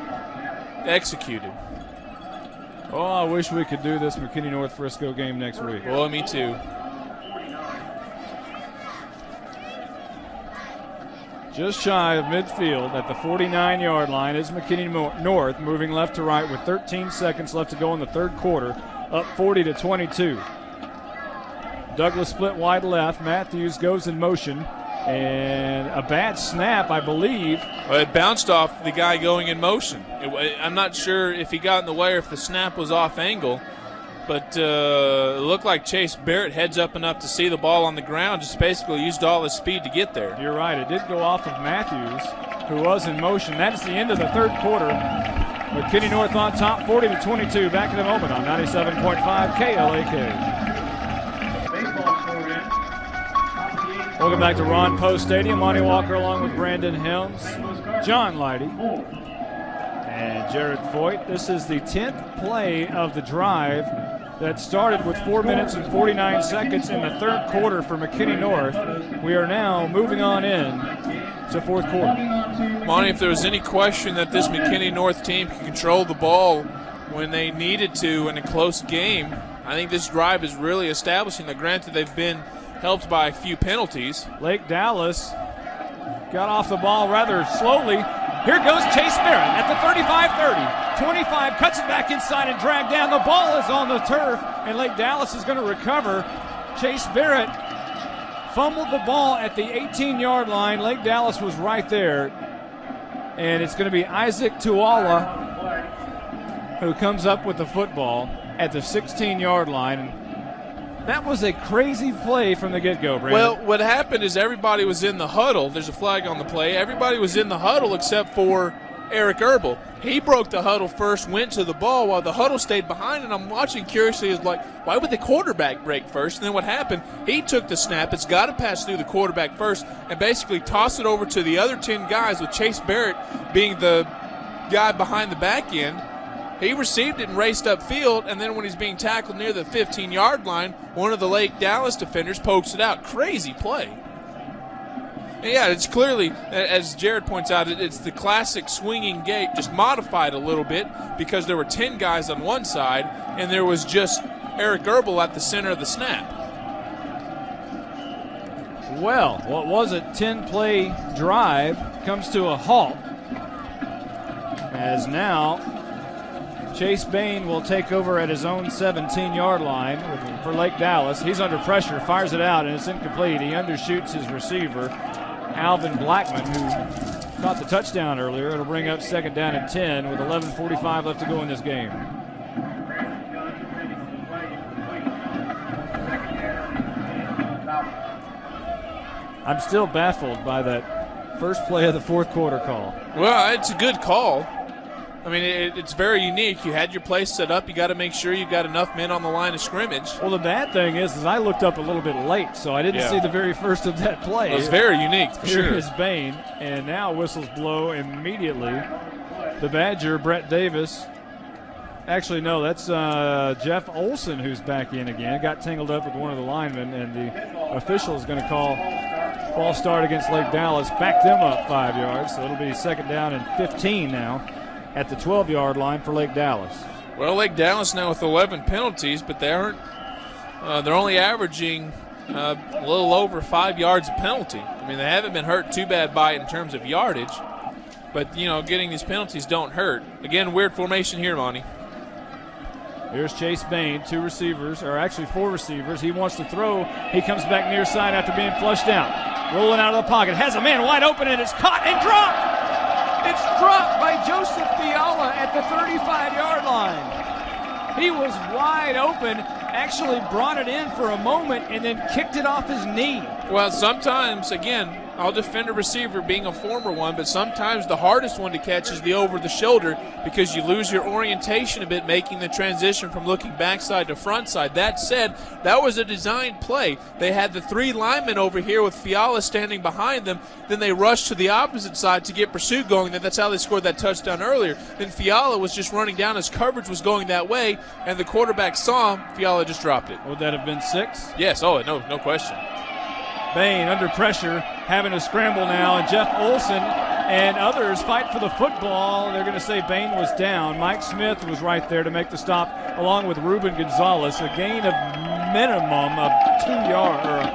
executed. Oh, I wish we could do this McKinney North Frisco game next week. Well, me too. Just shy of midfield at the 49-yard line is McKinney North, moving left to right with 13 seconds left to go in the 3rd quarter, up 40-22. Douglas split wide left. Matthews goes in motion, and a bad snap, I believe. Well, it bounced off the guy going in motion. I'm not sure if he got in the way or if the snap was off angle, But it looked like Chase Barrett heads up enough to see the ball on the ground, just basically used all his speed to get there. You're right. It did go off of Matthews, who was in motion. That is the end of the third quarter. McKinney North on top, 40-22. Back in a moment on 97.5 KLAK. Welcome back to Ron Post Stadium. Monty Walker along with Brandon Helms, John Leidy, and Jared Foyt. This is the 10th play of the drive that started with 4 minutes and 49 seconds in the third quarter for McKinney North. We are now moving on in to fourth quarter. Monty, if there was any question that this McKinney North team can control the ball when they needed to in a close game, I think this drive is really establishing that. Granted, they've been helped by a few penalties. Lake Dallas got off the ball rather slowly. Here goes Chase Barrett at the 35-30. 25, cuts it back inside and dragged down. The ball is on the turf, and Lake Dallas is going to recover. Chase Barrett fumbled the ball at the 18-yard line. Lake Dallas was right there. And it's going to be Isaac Tuala who comes up with the football at the 16-yard line. That was a crazy play from the get-go, Brandon. Well, what happened is everybody was in the huddle. There's a flag on the play. Everybody was in the huddle except for Eric Erbel. He broke the huddle first, went to the ball while the huddle stayed behind, and I'm watching curiously, is like, why would the quarterback break first? And then what happened, he took the snap. It's got to pass through the quarterback first and basically toss it over to the other 10 guys, with Chase Barrett being the guy behind the back end. He received it and raced upfield, and then when he's being tackled near the 15-yard line, one of the Lake Dallas defenders pokes it out. Crazy play. And yeah, it's clearly, as Jared points out, it's the classic swinging gate, just modified a little bit because there were 10 guys on one side, and there was just Eric Erbel at the center of the snap. Well, what was a 10-play drive comes to a halt, as now Chase Bain will take over at his own 17-yard line for Lake Dallas. He's under pressure, fires it out, and it's incomplete. He undershoots his receiver, Alvin Blackman, who caught the touchdown earlier. It'll bring up second down and 10 with 11:45 left to go in this game. I'm still baffled by that first play of the fourth quarter call. Well, it's a good call. I mean, it's very unique. You had your play set up. You got to make sure you've got enough men on the line of scrimmage. Well, the bad thing is I looked up a little bit late, so I didn't see the very first of that play. It was very unique, for sure. Here is Bain, and now whistles blow immediately. The Badger, Brett Davis. Actually, no, that's Jeff Olson who's back in again. Got tangled up with one of the linemen, and the official is going to call false start against Lake Dallas. Back them up 5 yards, so it'll be second down and 15 now at the 12-yard line for Lake Dallas. Well, Lake Dallas now with 11 penalties, but they aren't. They're only averaging a little over 5 yards a penalty. I mean, they haven't been hurt too bad by it in terms of yardage, but you know, getting these penalties don't hurt. Again, weird formation here, Monty. Here's Chase Bain, two receivers, or actually four receivers. He wants to throw. He comes back near side after being flushed out. Rolling out of the pocket, has a man wide open, and it's caught and dropped. It's dropped by Joseph Fiala at the 35-yard line. He was wide open, actually brought it in for a moment, and then kicked it off his knee. Well, sometimes, again, I'll defend a receiver being a former one, but sometimes the hardest one to catch is the over-the-shoulder because you lose your orientation a bit making the transition from looking backside to front side. That said, that was a designed play. They had the three linemen over here with Fiala standing behind them. Then they rushed to the opposite side to get pursuit going. That's how they scored that touchdown earlier. Then Fiala was just running down. His coverage was going that way, and the quarterback saw him. Fiala just dropped it. Would that have been 6? Yes. Oh, no question. Bain under pressure, having to scramble now, and Jeff Olson and others fight for the football. They're going to say Bain was down. Mike Smith was right there to make the stop, along with Ruben Gonzalez. A gain of minimum of 2 yards, or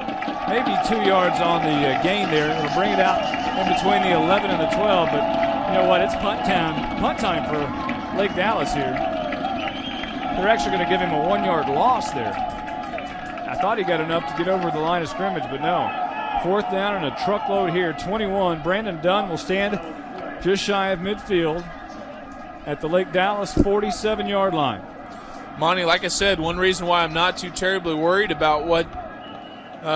maybe 2 yards on the gain there. It'll bring it out in between the 11 and the 12, but you know what? It's punt time for Lake Dallas here. They're actually going to give him a 1 yard loss there. I thought he got enough to get over the line of scrimmage, but no. Fourth down and a truckload here. 21. Brandon Dunn will stand just shy of midfield at the Lake Dallas 47-yard line. Monty, like I said, one reason why I'm not too terribly worried about what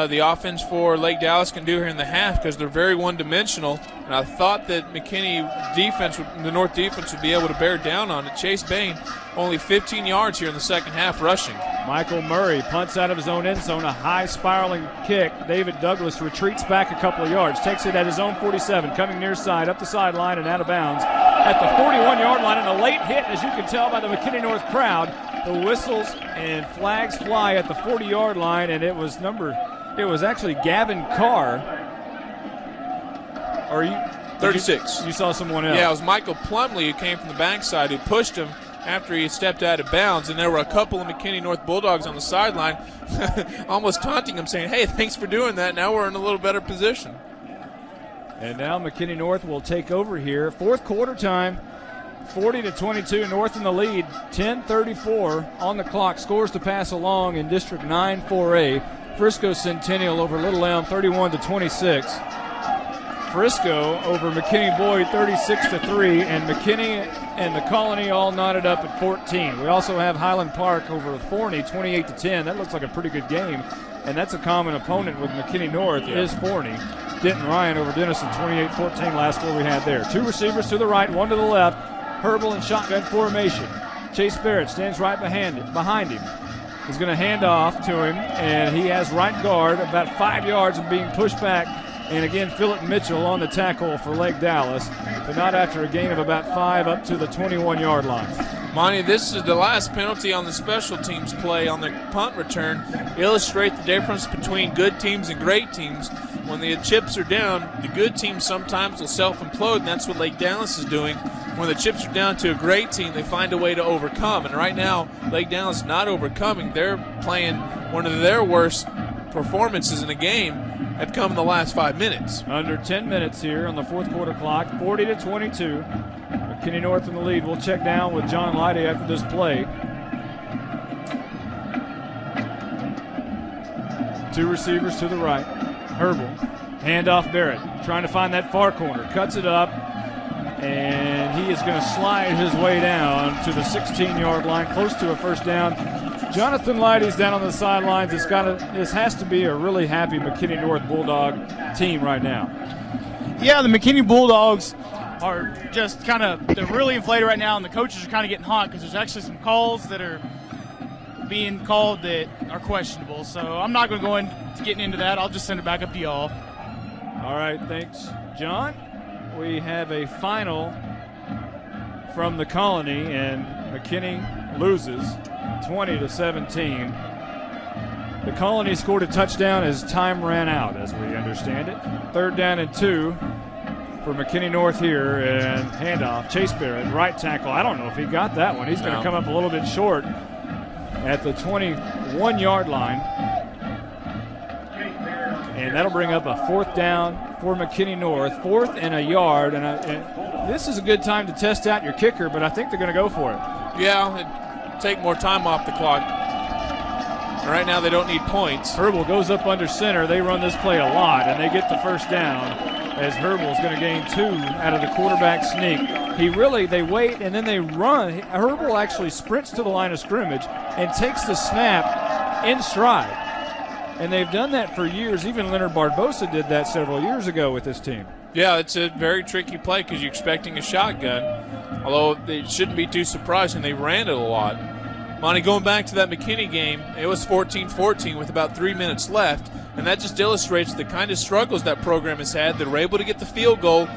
the offense for Lake Dallas can do here in the half, because they're very one-dimensional, and I thought that McKinney defense, the North defense, would be able to bear down on it. Chase Bain, only 15 yards here in the second half rushing. Michael Murray punts out of his own end zone, a high spiraling kick. David Douglas retreats back a couple of yards, takes it at his own 47, coming near side, up the sideline and out of bounds at the 41-yard line, and a late hit, as you can tell by the McKinney North crowd. The whistles and flags fly at the 40-yard line, and it was actually Gavin Carr. Or 36. You saw someone else. Yeah, it was Michael Plumley who came from the backside who pushed him after he stepped out of bounds, and there were a couple of McKinney North Bulldogs on the sideline almost taunting him, saying, hey, thanks for doing that. Now we're in a little better position. And now McKinney North will take over here. Fourth quarter time. 40-22, North in the lead. 10:34 on the clock. Scores to pass along in District 9 4A. Frisco Centennial over Little Elm 31-26. Frisco over McKinney Boyd 36-3, and McKinney and the Colony all knotted up at 14. We also have Highland Park over Forney 28-10. That looks like a pretty good game, and that's a common opponent with McKinney North is Forney. Denton Ryan over Denison 28-14, last score we had there. Two receivers to the right, one to the left. Herbal in shotgun formation. Chase Barrett stands right behind him. He's going to hand off to him, and he has right guard about 5 yards of being pushed back. And again, Philip Mitchell on the tackle for Lake Dallas, but not after a gain of about 5 up to the 21-yard line. Monty, this is the last penalty on the special teams play on the punt return. Illustrate the difference between good teams and great teams. When the chips are down, the good teams sometimes will self-implode, and that's what Lake Dallas is doing. When the chips are down to a great team, they find a way to overcome. And right now, Lake Dallas is not overcoming. They're playing one of their worst performances in a game have come in the last 5 minutes. Under 10 minutes here on the fourth quarter clock, 40-22. McKinney North in the lead. We'll check down with John Leidy after this play. Two receivers to the right. Herbal. Handoff Barrett. Trying to find that far corner. Cuts it up. And he is going to slide his way down to the 16-yard line, close to a first down. Jonathan Leidy's down on the sidelines. This has to be a really happy McKinney North Bulldog team right now. Yeah, the McKinney Bulldogs are just they're really inflated right now, and the coaches are kind of getting hot because there's actually some calls that are being called that are questionable. So I'm not going to go into getting into that. I'll just send it back up to y'all. All right, thanks, John. We have a final from the Colony, and McKinney loses 20-17. The Colony scored a touchdown as time ran out, as we understand it. 3rd down and 2 for McKinney North here, and handoff. Chase Barrett, right tackle. I don't know if he got that one. He's going to come up a little bit short at the 21-yard line. And that'll bring up a 4th down for McKinney North. 4th and a yard. And this is a good time to test out your kicker, but I think they're going to go for it. Yeah, it'd take more time off the clock. Right now they don't need points. Herbal goes up under center. They run this play a lot, and they get the first down as Herbal's going to gain 2 out of the quarterback sneak. They wait, and then they run. Herbal actually sprints to the line of scrimmage and takes the snap in stride. And they've done that for years. Even Leonard Barbosa did that several years ago with this team. Yeah, it's a very tricky play because you're expecting a shotgun, although it shouldn't be too surprising. They ran it a lot. Monty, going back to that McKinney game, it was 14-14 with about 3 minutes left, and that just illustrates the kind of struggles that program has had. They were able to get the field goal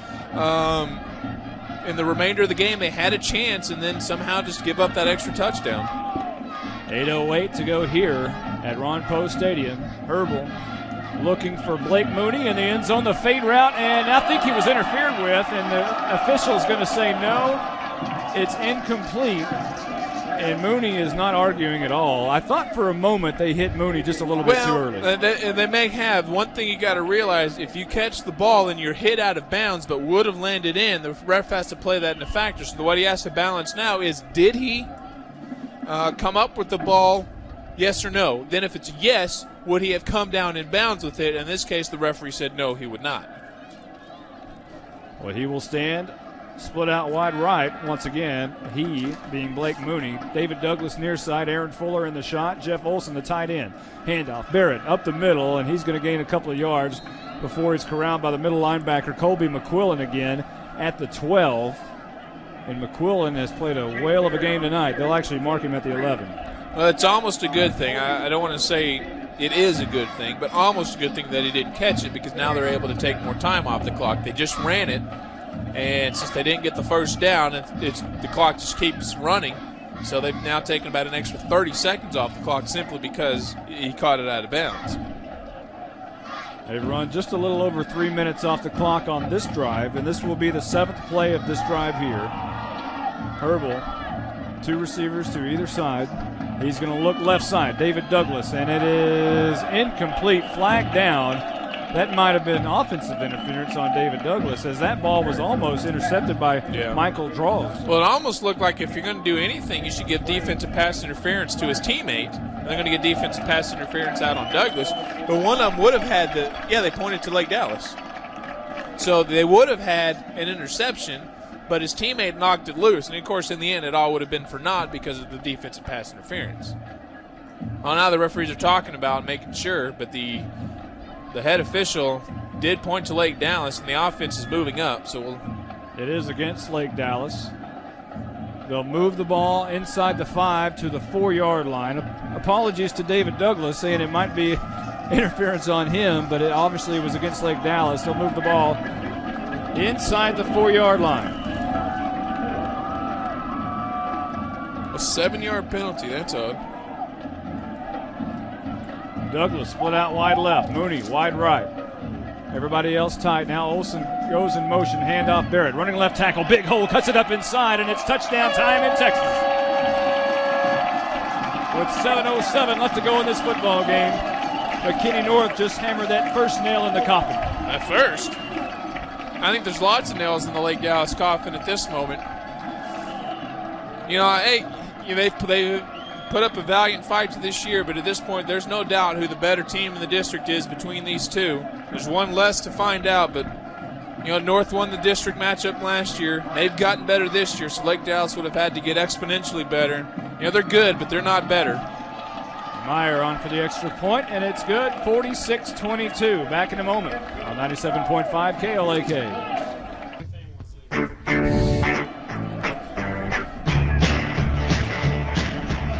in the remainder of the game. They had a chance and then somehow just give up that extra touchdown. 8:08 to go here at Ron Poe Stadium. Herbal looking for Blake Mooney in the end zone, the fade route, and I think he was interfered with, and the official's going to say no, it's incomplete, and Mooney is not arguing at all. I thought for a moment they hit Mooney just a little bit too early. They may have. One thing you got to realize, if you catch the ball and you're hit out of bounds but would have landed in, the ref has to play that in a factor. So what he has to balance now is, did he come up with the ball, yes or no? Then if it's yes, would he have come down in bounds with it? In this case, the referee said no, he would not. Well, he will stand split out wide right once again. He being Blake Mooney. David Douglas near side. Aaron Fuller in the shot. Jeff Olson, the tight end. Handoff. Barrett up the middle, and he's going to gain a couple of yards before he's corralled by the middle linebacker, Colby McQuillan, again at the 12. And McQuillan has played a whale of a game tonight. They'll actually mark him at the 11. Well, it's almost a good thing. I don't want to say it is a good thing, but almost a good thing that he didn't catch it, because now they're able to take more time off the clock. They just ran it, and since they didn't get the first down, the clock just keeps running. So they've now taken about an extra 30 seconds off the clock simply because he caught it out of bounds. They've run just a little over 3 minutes off the clock on this drive, and this will be the 7th play of this drive here. Herbal, 2 receivers to either side. He's going to look left side, David Douglas, and it is incomplete, flag down. That might have been offensive interference on David Douglas, as that ball was almost intercepted by Michael Draws. Well, it almost looked like if you're going to do anything, you should give defensive pass interference to his teammate. And they're going to get defensive pass interference out on Douglas. But one of them would have had they pointed to Lake Dallas. So they would have had an interception, but his teammate knocked it loose. And, of course, in the end, it all would have been for naught because of the defensive pass interference. Well, now the referees are talking about making sure, but the head official did point to Lake Dallas, and the offense is moving up. So it is against Lake Dallas. They'll move the ball inside the 5 to the 4-yard line. Apologies to David Douglas, saying it might be interference on him, but it obviously was against Lake Dallas. They'll move the ball inside the 4-yard line. A 7-yard penalty, that's odd. Douglas split out wide left. Mooney wide right. Everybody else tight. Now Olsen goes in motion. Handoff Barrett. Running left tackle. Big hole. Cuts it up inside, and it's touchdown time in Texas. With 7:07 left to go in this football game, McKinney North just hammered that first nail in the coffin. At first? I think there's lots of nails in the Lake Dallas coffin at this moment. They've put up a valiant fight to this year, but at this point there's no doubt who the better team in the district is between these two. There's one less to find out, but North won the district matchup last year. They've gotten better this year, so Lake Dallas would have had to get exponentially better. They're good, but they're not better. Meyer on for the extra point, and it's good. 46-22. Back in a moment on 97.5 KLAK.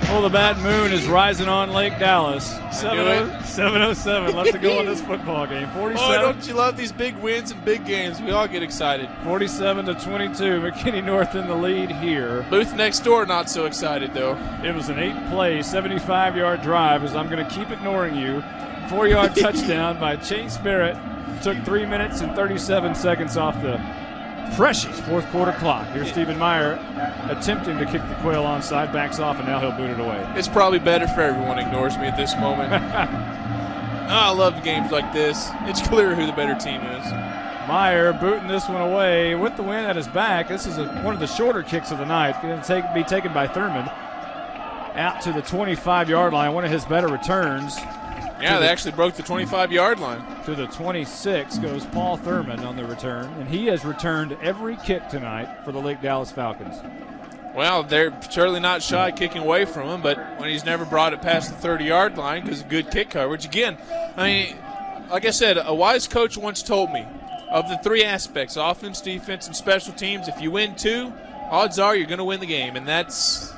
Well, the bad moon is rising on Lake Dallas. 7:07 left to go in this football game. 47. Oh, don't you love these big wins and big games? We all get excited. 47-22. McKinney North in the lead here. Booth next door not so excited, though. It was an 8-play, 75-yard drive, as I'm going to keep ignoring you. 4-yard touchdown by Chase Barrett. Took 3 minutes and 37 seconds off the precious fourth quarter clock. Here's Stephen Meyer attempting to kick the Quail onside, backs off, and now he'll boot it away. It's probably better for everyone ignores me at this moment. I love games like this. It's clear who the better team is. Meyer booting this one away with the wind at his back. This is one of the shorter kicks of the night. Going to be taken by Thurman out to the 25-yard line, one of his better returns. Yeah, they actually broke the 25-yard line. To the 26 goes Paul Thurman on the return, and he has returned every kick tonight for the Lake Dallas Falcons. Well, they're certainly not shy kicking away from him, but when he's never brought it past the 30-yard line because of good kick coverage. Again, like I said, a wise coach once told me, of the 3 aspects, offense, defense, and special teams, if you win 2, odds are you're going to win the game, and this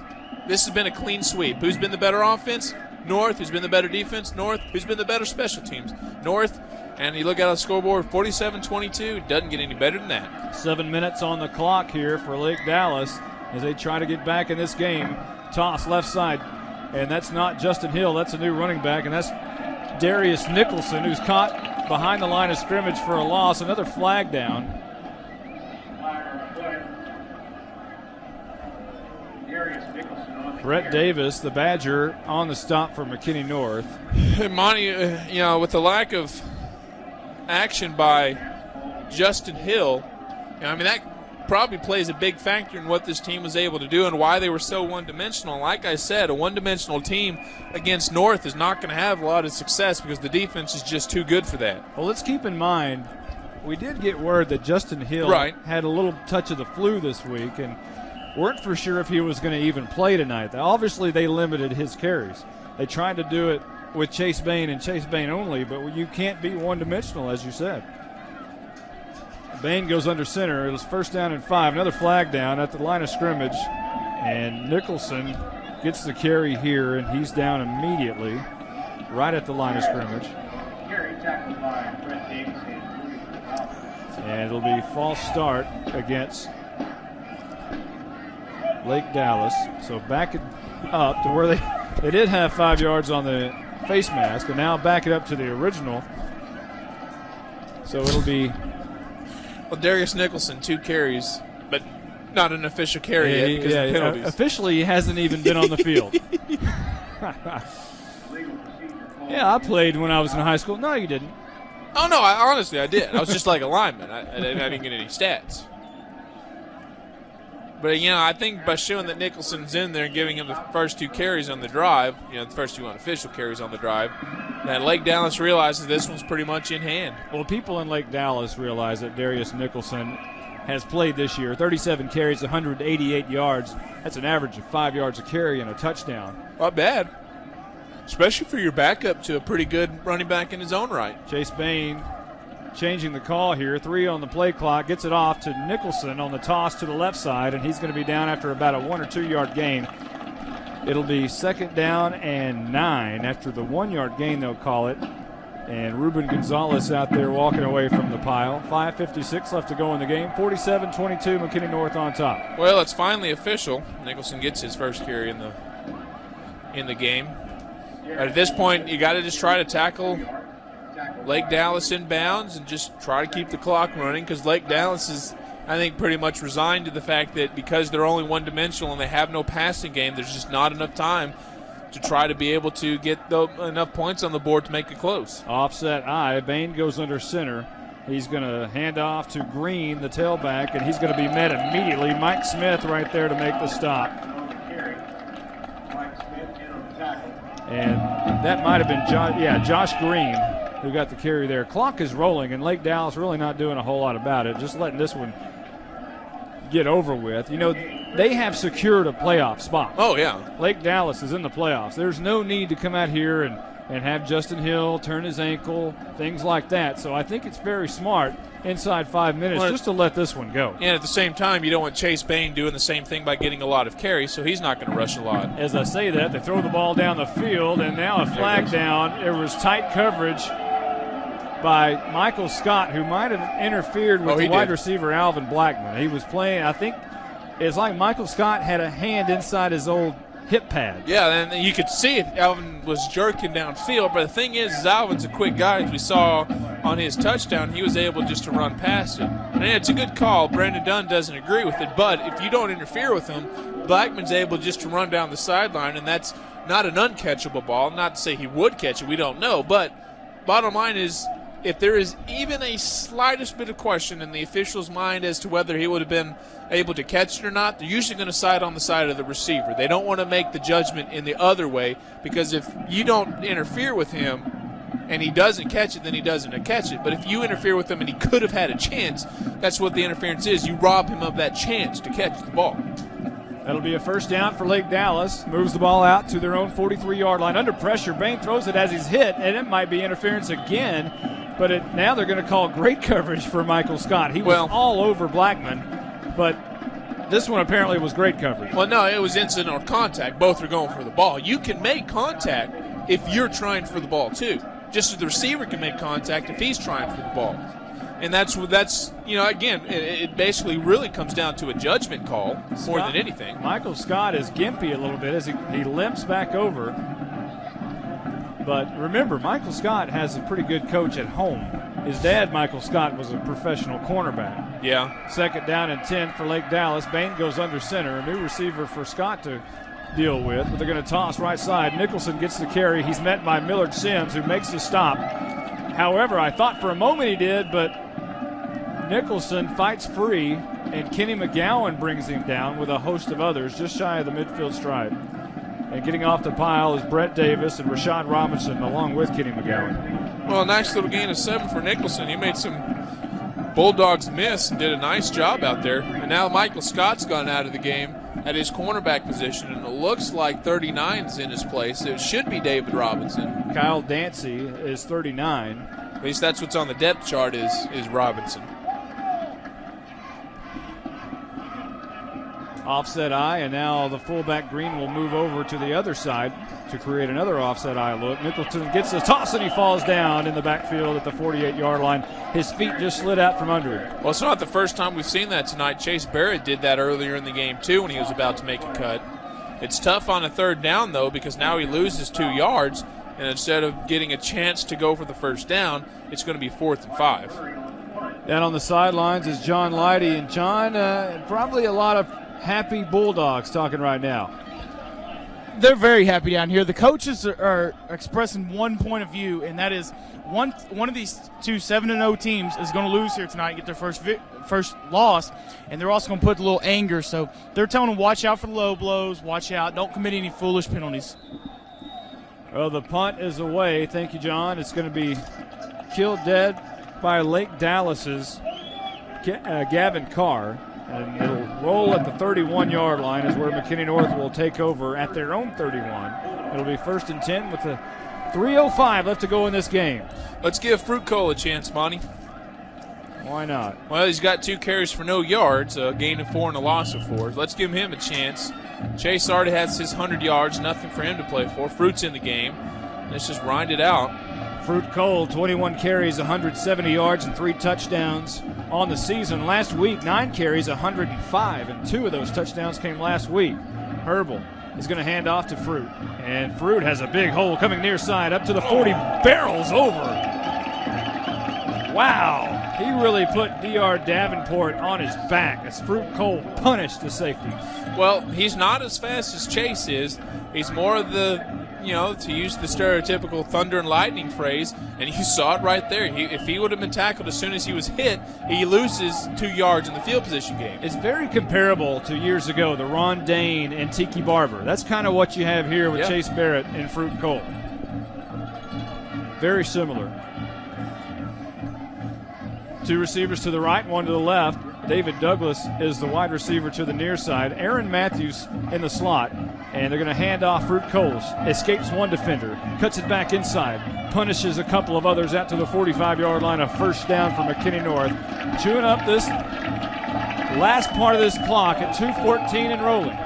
has been a clean sweep. Who's been the better offense? North. Who's been the better defense? North. Who's been the better special teams? North. And you look at the scoreboard, 47-22. Doesn't get any better than that. 7 minutes on the clock here for Lake Dallas as they try to get back in this game. Toss left side. And that's not Justin Hill. That's a new running back. And that's Darius Nicholson, who's caught behind the line of scrimmage for a loss. Another flag down. Brett Davis, the Badger, on the stop for McKinney North. Monty, with the lack of action by Justin Hill, that probably plays a big factor in what this team was able to do and why they were so one-dimensional. Like I said, a one-dimensional team against North is not going to have a lot of success because the defense is just too good for that. Well, let's keep in mind We did get word that Justin Hill had a little touch of the flu this week and weren't for sure if he was going to even play tonight. Obviously, they limited his carries. They tried to do it with Chase Bain and Chase Bain only, but you can't be one-dimensional, as you said. Bain goes under center. It was 1st down and 5. Another flag down at the line of scrimmage. And Nicholson gets the carry here, and he's down immediately right at the line of scrimmage. And it'll be false start against Lake Dallas. So back it up to where they did have 5 yards on the face mask, and now back it up to the original. So it'll be... Well, Darius Nicholson, 2 carries, but not an official carry yet because of penalties. Officially, he hasn't even been on the field. Yeah, I played when I was in high school. No, you didn't. Oh, no, honestly, I did. I was just like a lineman. I didn't get any stats. But, I think by showing that Nicholson's in there and giving him the first 2 carries on the drive, the first 2 unofficial carries on the drive, that Lake Dallas realizes this one's pretty much in hand. Well, people in Lake Dallas realize that Darius Nicholson has played this year. 37 carries, 188 yards. That's an average of 5 yards a carry and a touchdown. Not bad. Especially for your backup to a pretty good running back in his own right. Chase Bain changing the call here. 3 on the play clock. Gets it off to Nicholson on the toss to the left side, and he's going to be down after about a 1 or 2 yard gain. It'll be 2nd down and 9. After the 1 yard gain, they'll call it. And Ruben Gonzalez out there walking away from the pile. 5:56 left to go in the game. 47-22, McKinney North on top. Well, it's finally official. Nicholson gets his first carry in the game. But at this point, you got to just try to tackle Lake Dallas inbounds and just try to keep the clock running, because Lake Dallas is, I think, pretty much resigned to the fact that because they're only one-dimensional and they have no passing game, there's just not enough time to try to be able to get enough points on the board to make it close. Offset I. Bain goes under center. He's going to hand off to Green, the tailback, and he's going to be met immediately. Mike Smith right there to make the stop. And that might have been Josh Green who got the carry there. Clock is rolling, and Lake Dallas really not doing a whole lot about it, just letting this one get over with. They have secured a playoff spot. Oh, yeah. Lake Dallas is in the playoffs. There's no need to come out here and have Justin Hill turn his ankle, things like that. So I think it's very smart inside 5 minutes just to let this one go. And at the same time, you don't want Chase Bain doing the same thing by getting a lot of carries, so he's not going to rush a lot. As I say that, they throw the ball down the field, and now a flag down. It was tight coverage by Michael Scott, who might have interfered with the wide receiver Alvin Blackman. He was playing, I think, it's like Michael Scott had a hand inside his old hip pad. Yeah, and you could see it. Alvin was jerking downfield, but the thing is Alvin's a quick guy. As we saw on his touchdown, he was able just to run past it. And it's a good call. Brandon Dunn doesn't agree with it, but if you don't interfere with him, Blackman's able just to run down the sideline, and that's not an uncatchable ball. Not to say he would catch it, we don't know, but bottom line is, if there is even a slightest bit of question in the official's mind as to whether he would have been able to catch it or not, they're usually going to side on the side of the receiver. They don't want to make the judgment in the other way, because if you don't interfere with him and he doesn't catch it, then he doesn't catch it. But if you interfere with him and he could have had a chance, that's what the interference is. You rob him of that chance to catch the ball. That'll be a 1st down for Lake Dallas. Moves the ball out to their own 43-yard line. Under pressure, Bain throws it as he's hit, and it might be interference again. But now they're going to call great coverage for Michael Scott. He was all over Blackman, but this one apparently was great coverage. Well, no, it was incidental contact. Both are going for the ball. You can make contact if you're trying for the ball, too. Just as the receiver can make contact if he's trying for the ball. And that's again, it basically really comes down to a judgment call more than anything. Michael Scott is gimpy a little bit as he limps back over. But remember, Michael Scott has a pretty good coach at home. His dad, Michael Scott, was a professional cornerback. Yeah. 2nd down and 10 for Lake Dallas. Bain goes under center. A new receiver for Scott to deal with, but they're going to toss right side. Nicholson gets the carry. He's met by Millard Sims, who makes the stop. However, I thought for a moment he did, but Nicholson fights free, and Kenny McGowan brings him down with a host of others just shy of the midfield stripe. And getting off the pile is Brett Davis and Rashad Robinson along with Kenny McGowan. Well, a nice little gain of 7 for Nicholson. He made some Bulldogs missed and did a nice job out there. And now Michael Scott's gone out of the game at his cornerback position, and it looks like 39 is in his place. It should be David Robinson. Kyle Dancy is 39. At least that's what's on the depth chart is Robinson. Offset eye, and now the fullback Green will move over to the other side to create another offset eye look. Mickleton gets the toss, and he falls down in the backfield at the 48-yard line. His feet just slid out from under him. Well, it's not the first time we've seen that tonight. Chase Barrett did that earlier in the game, too, when he was about to make a cut. It's tough on a third down, though, because now he loses 2 yards, and instead of getting a chance to go for the first down, it's going to be 4th and 5. Down on the sidelines is John Leidy, and John, probably a lot of happy Bulldogs talking right now. They're very happy down here. The coaches are expressing one point of view, and that is one of these two 7-0 teams is going to lose here tonight and get their first loss, and they're also going to put a little anger. So they're telling them, watch out for the low blows, watch out, don't commit any foolish penalties. Well, the punt is away. Thank you, John. It's going to be killed dead by Lake Dallas's Gavin Carr. And it'll roll at the 31-yard line is where McKinney North will take over at their own 31. It'll be 1st and 10 with the 3:05 left to go in this game. Let's give Fruit Cole a chance, Monty. Why not? Well, he's got 2 carries for no yards, a gain of 4 and a loss of 4. Let's give him a chance. Chase already has his 100 yards, nothing for him to play for. Fruit's in the game. Let's just grind it out. Fruit Cole, 21 carries, 170 yards, and 3 touchdowns on the season. Last week, 9 carries, 105, and 2 of those touchdowns came last week. Herbal is going to hand off to Fruit, and Fruit has a big hole coming near side up to the 40, barrels over. Wow, he really put D.R. Davenport on his back as Fruit Cole punished the safety. Well, he's not as fast as Chase is. He's more of the, to use the stereotypical thunder and lightning phrase, and you saw it right there. If he would have been tackled as soon as he was hit, he loses 2 yards in the field position game. It's very comparable to years ago, the Ron Dane and Tiki Barber. That's kind of what you have here with Chase Barrett and Fruit Cole. Very similar. 2 receivers to the right, 1 to the left. David Douglas is the wide receiver to the near side. Aaron Matthews in the slot. And they're going to hand off Fruit Cole. Escapes 1 defender. Cuts it back inside. Punishes a couple of others out to the 45-yard line. A first down for McKinney North. Chewing up this last part of this clock at 2:14 and rolling.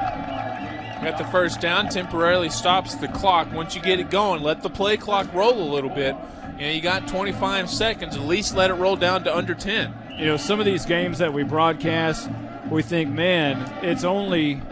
Got the first down. Temporarily stops the clock. Once you get it going, let the play clock roll a little bit. You got 25 seconds. At least let it roll down to under 10. Some of these games that we broadcast, we think, man, it's only,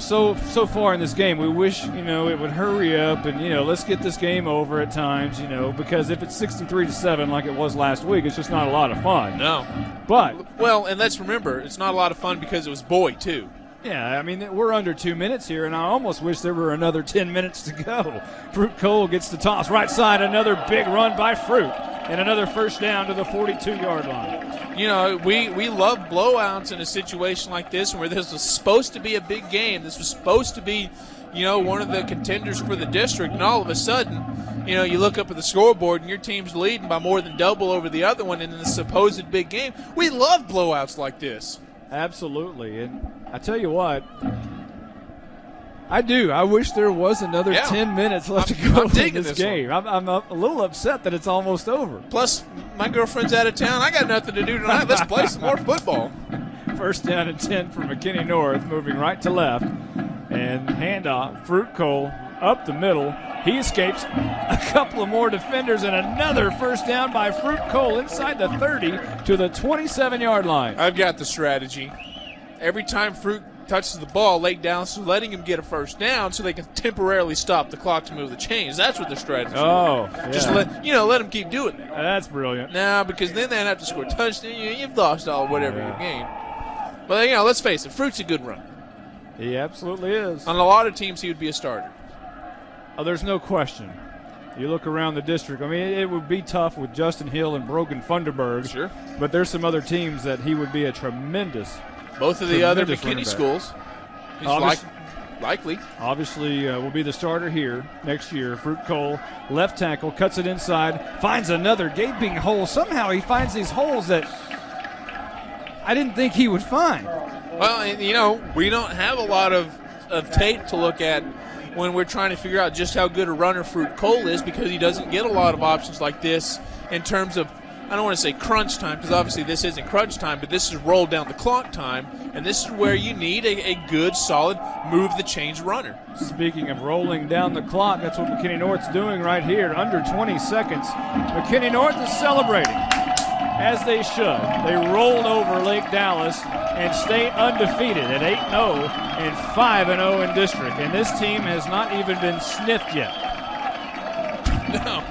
so far in this game, we wish, it would hurry up and, let's get this game over at times, because if it's 63-7 like it was last week, it's just not a lot of fun. No. But. Well, and let's remember, it's not a lot of fun because it was Boyd, too. Yeah, we're under 2 minutes here, and I almost wish there were another 10 minutes to go. Fruit Cole gets the toss. Right side, another big run by Fruit, and another first down to the 42-yard line. We love blowouts in a situation like this where this was supposed to be a big game. This was supposed to be, one of the contenders for the district, and all of a sudden, you look up at the scoreboard and your team's leading by more than double over the other one in the supposed big game. We love blowouts like this. Absolutely, and I tell you what, I do. I wish there was another 10 minutes left to go in this game. I'm a little upset that it's almost over. Plus, my girlfriend's out of town. I got nothing to do tonight. Let's play some more football. First down and 10 for McKinney North, moving right to left, and handoff. Fruit Cole up the middle. He escapes a couple of more defenders, and another first down by Fruit Cole inside the 30 to the 27-yard line. I've got the strategy. Every time Fruit touches the ball, Lake Dallas is letting him get a first down so they can temporarily stop the clock to move the chains. That's what their strategy is. Oh, yeah. Just let them keep doing that. That's brilliant. Now, because then they have to score a touchdown. You've lost all whatever you gained. But, let's face it, Fruit's a good runner. He absolutely is. On a lot of teams, he would be a starter. Oh, there's no question. You look around the district. It would be tough with Justin Hill and Brogan Funderburg. Sure. But there's some other teams that he would be a tremendous. Both of the other McKinney schools. Likely. Obviously will be the starter here next year. Fruit Cole, left tackle, cuts it inside, finds another gaping hole. Somehow he finds these holes that I didn't think he would find. Well, we don't have a lot of tape to look at when we're trying to figure out just how good a runner Fruit Cole is, because he doesn't get a lot of options like this in terms of, I don't want to say crunch time, because obviously this isn't crunch time, but this is roll down the clock time, and this is where you need a good, solid, move-the-change runner. Speaking of rolling down the clock, that's what McKinney North's doing right here. Under 20 seconds. McKinney North is celebrating, as they should. They rolled over Lake Dallas and stay undefeated at 8-0 and 5-0 in district. And this team has not even been sniffed yet. No.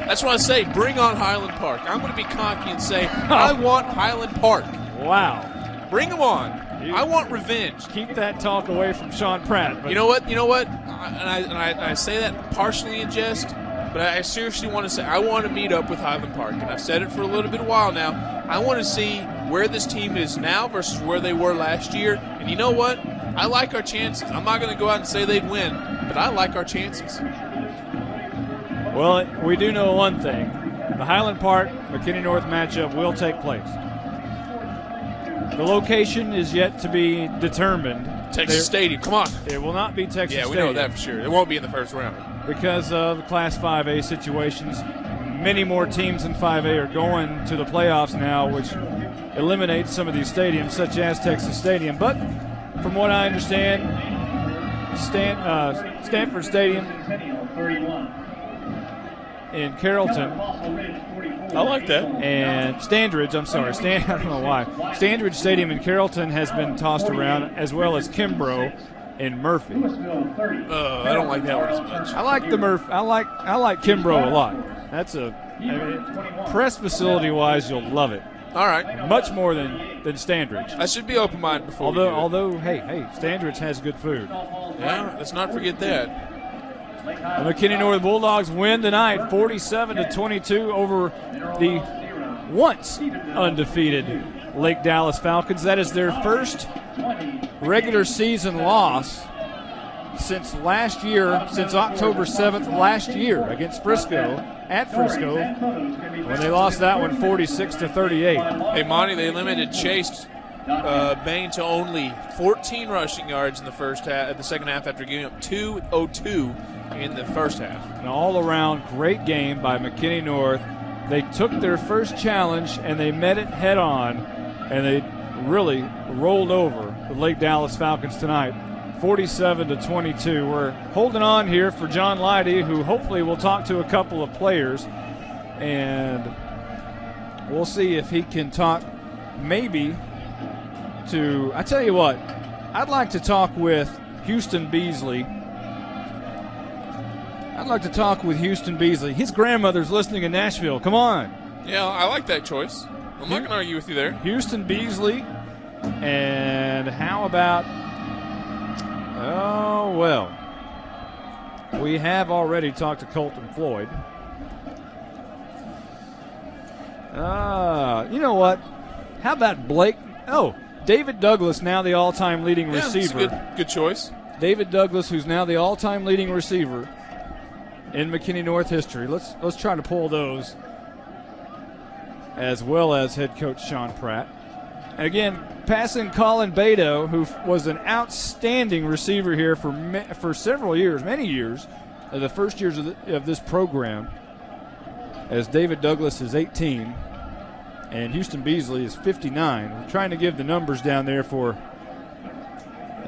That's what I say. Bring on Highland Park. I'm going to be cocky and say, I want Highland Park. Wow. Bring them on. I want revenge. Keep that talk away from Sean Pratt. But You know what? I say that partially in jest, but I seriously want to say I want to meet up with Highland Park. And I've said it for a little bit of while now. I want to see where this team is now versus where they were last year. And you know what? I like our chances. I'm not going to go out and say they'd win, but I like our chances. Well, we do know one thing. The Highland Park McKinney North matchup will take place. The location is yet to be determined. Texas Stadium, come on. It will not be Texas Stadium. Yeah, we know that for sure. It won't be in the first round. Because of Class 5A situations, many more teams in 5A are going to the playoffs now, which eliminates some of these stadiums, such as Texas Stadium. But from what I understand, Stanford Stadium in Carrollton. I like that. And Standridge, I don't know why. Standridge Stadium in Carrollton has been tossed around, as well as Kimbrough in Murphy. I don't like that one as much. I like the I like Kimbrough a lot. That's press facility wise, you'll love it. All right. Much more than Standridge. I should be open-minded before. Although, hey, Standridge has good food. Yeah, let's not forget that. The McKinney North Bulldogs win tonight, 47-22 over the once undefeated Lake Dallas Falcons. That is their first regular season loss since last year, since October 7th last year against Frisco, at Frisco, when they lost that one 46-38. Hey, Monty, they limited Chase Bain to only 14 rushing yards in the second half after giving up 202 in the first half. An all-around great game by McKinney North. They took their first challenge and they met it head-on, and they really rolled over the Lake Dallas Falcons tonight, 47-22. We're holding on here for John Leidy, who hopefully will talk to a couple of players, and we'll see if he can talk maybe to, I tell you what, I'd like to talk with Houston Beasley. His grandmother's listening in Nashville. Come on. Yeah, I like that choice. I'm not going to argue with you there. Houston Beasley. And how about, we have already talked to Colton Floyd. You know what? How about Blake? David Douglas, now the all-time leading receiver. That's a good choice. David Douglas, who's now the all-time leading receiver in McKinney North history. Let's try to pull those, as well as head coach Sean Pratt. And again, passing Colin Beto, who was an outstanding receiver here for several years, many years, the first years of this program, as David Douglas is 18 and Houston Beasley is 59. We're trying to give the numbers down there for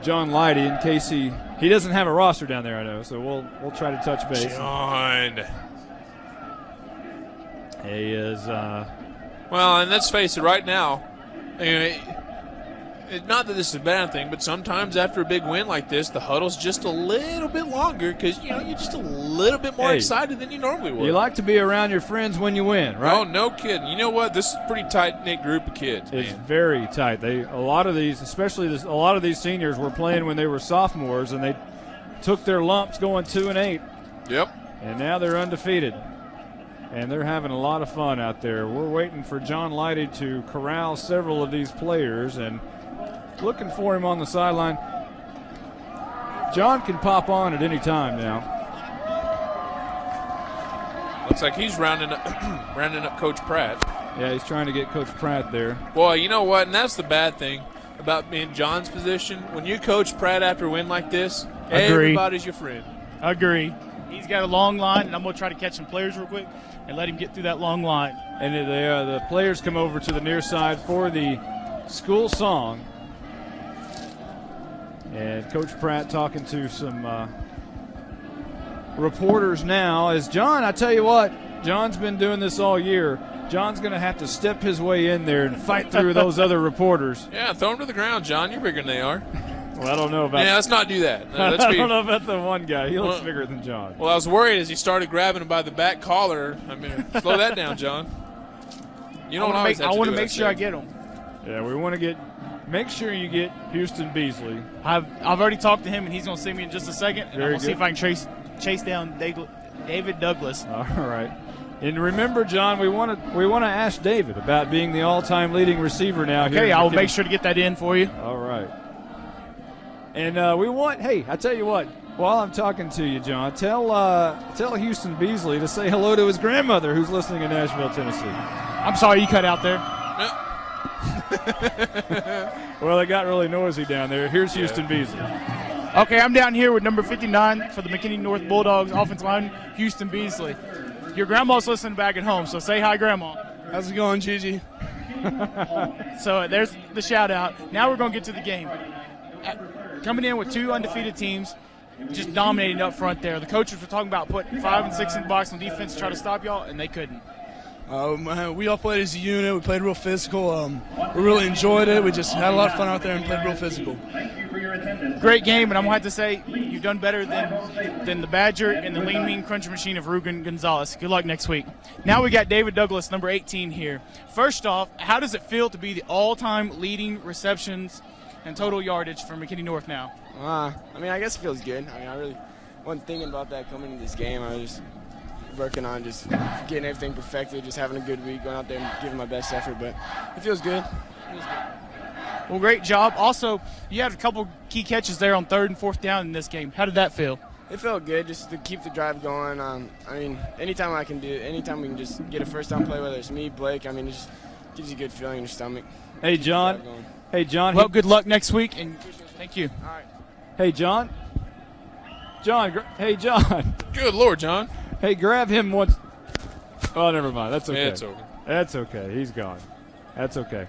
John Leidy in case he doesn't have a roster down there, I know, so we'll try to touch base. John. He is well, and let's face it, right now, not that this is a bad thing, but sometimes after a big win like this, the huddle's just a little bit longer because you're just a little bit more excited than you normally would. You like to be around your friends when you win, right? Oh, no kidding. You know what? This is a pretty tight-knit group of kids. It's very tight. A lot of these seniors were playing when they were sophomores, and they took their lumps going 2-8. Yep. And now they're undefeated. And they're having a lot of fun out there. We're waiting for John Leidy to corral several of these players and looking for him on the sideline. John can pop on at any time now. Looks like he's rounding up Coach Pratt. Yeah, he's trying to get Coach Pratt there. Boy, you know what? And that's the bad thing about being John's position. When you coach Pratt after a win like this, everybody's your friend. Agree. He's got a long line, and I'm going to try to catch some players real quick and let him get through that long line. And the players come over to the near side for the school song. And Coach Pratt talking to some reporters now. As John, I tell you what, John's been doing this all year. John's going to have to step his way in there and fight through those other reporters. Yeah, throw him to the ground, John. You're bigger than they are. Well, I don't know about. Yeah, let's not do that. I don't know about the one guy. He looks bigger than John. Well, I was worried as he started grabbing him by the back collar. I mean, slow that down, John. You don't always have to do want to make sure I get him. Yeah, we want to make sure you get Houston Beasley. I've already talked to him, and he's going to see me in just a second. And I'm going to see if I can chase down David Douglas. All right. And remember, John, we want to ask David about being the all-time leading receiver now. Okay, I'll make sure to get that in for you. All right. And hey, I tell you what, while I'm talking to you, John, tell Houston Beasley to say hello to his grandmother who's listening in Nashville, Tennessee. I'm sorry, you cut out there. Well, it got really noisy down there. Here's Houston Beasley. Okay, I'm down here with number 59 for the McKinney North Bulldogs offensive line, Houston Beasley. Your grandma's listening back at home, so say hi, Grandma. How's it going, Gigi? So there's the shout-out. Now we're going to get to the game. Coming in with two undefeated teams, just dominating up front there. The coaches were talking about putting 5 and 6 in the box on defense to try to stop y'all, and they couldn't. We all played as a unit. We played real physical. We really enjoyed it. We just had a lot of fun out there and played real physical. Great game, and I'm going to have to say you've done better than the Badger and the Lean Mean Cruncher Machine of Rugen Gonzalez. Good luck next week. Now we got David Douglas, number 18 here. First off, how does it feel to be the all-time leading receptions and total yardage for McKinney North now? I guess it feels good. I really wasn't thinking about that coming into this game. I was just working on just getting everything perfected, just having a good week, going out there and giving my best effort, but it feels good. Well, great job. Also, you had a couple key catches there on 3rd and 4th down in this game. How did that feel? It felt good just to keep the drive going. Anytime we can just get a first down play, whether it's me, Blake, it just gives you a good feeling in your stomach. Hey, John. Well, good luck next week, and thank you. All right. Hey, John. Hey, John. Good Lord, John. Hey, grab him once. Oh, never mind. That's okay. Yeah, it's over. That's okay. He's gone. That's okay.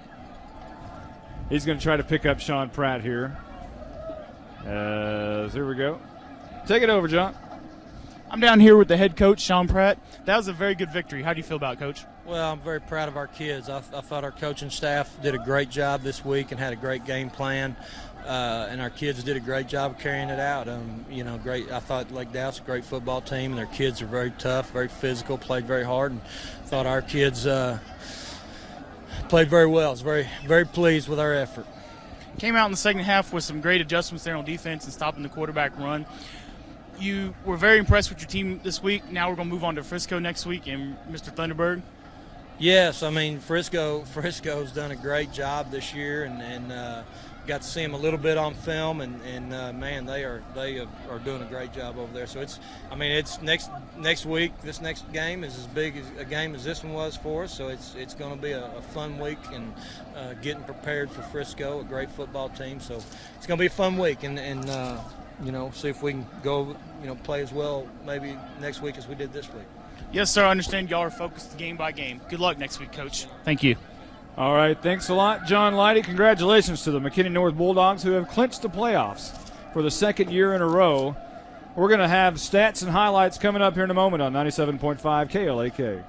He's going to try to pick up Sean Pratt here. Here we go. Take it over, John. I'm down here with the head coach, Sean Pratt. That was a very good victory. How do you feel about it, Coach? Well, I'm very proud of our kids. I thought our coaching staff did a great job this week and had a great game plan. And our kids did a great job of carrying it out. Great. I thought Lake Dallas a great football team, and their kids are very tough, very physical, played very hard, and thought our kids played very well. I was very, very pleased with our effort. Came out in the second half with some great adjustments there on defense and stopping the quarterback run. You were very impressed with your team this week. Now we're going to move on to Frisco next week and Mr. Thunderberg. Yes, Frisco's done a great job this year, and got to see them a little bit on film, and man, they are doing a great job over there. So it's next week. This next game is as big as a game as this one was for us. So it's going to be a fun week, and getting prepared for Frisco, a great football team. So it's going to be a fun week, and see if we can go play as well maybe next week as we did this week. Yes, sir. I understand y'all are focused game by game. Good luck next week, Coach. Thank you. All right, thanks a lot, John Leidy. Congratulations to the McKinney North Bulldogs, who have clinched the playoffs for the second year in a row. We're going to have stats and highlights coming up here in a moment on 97.5 KLAK.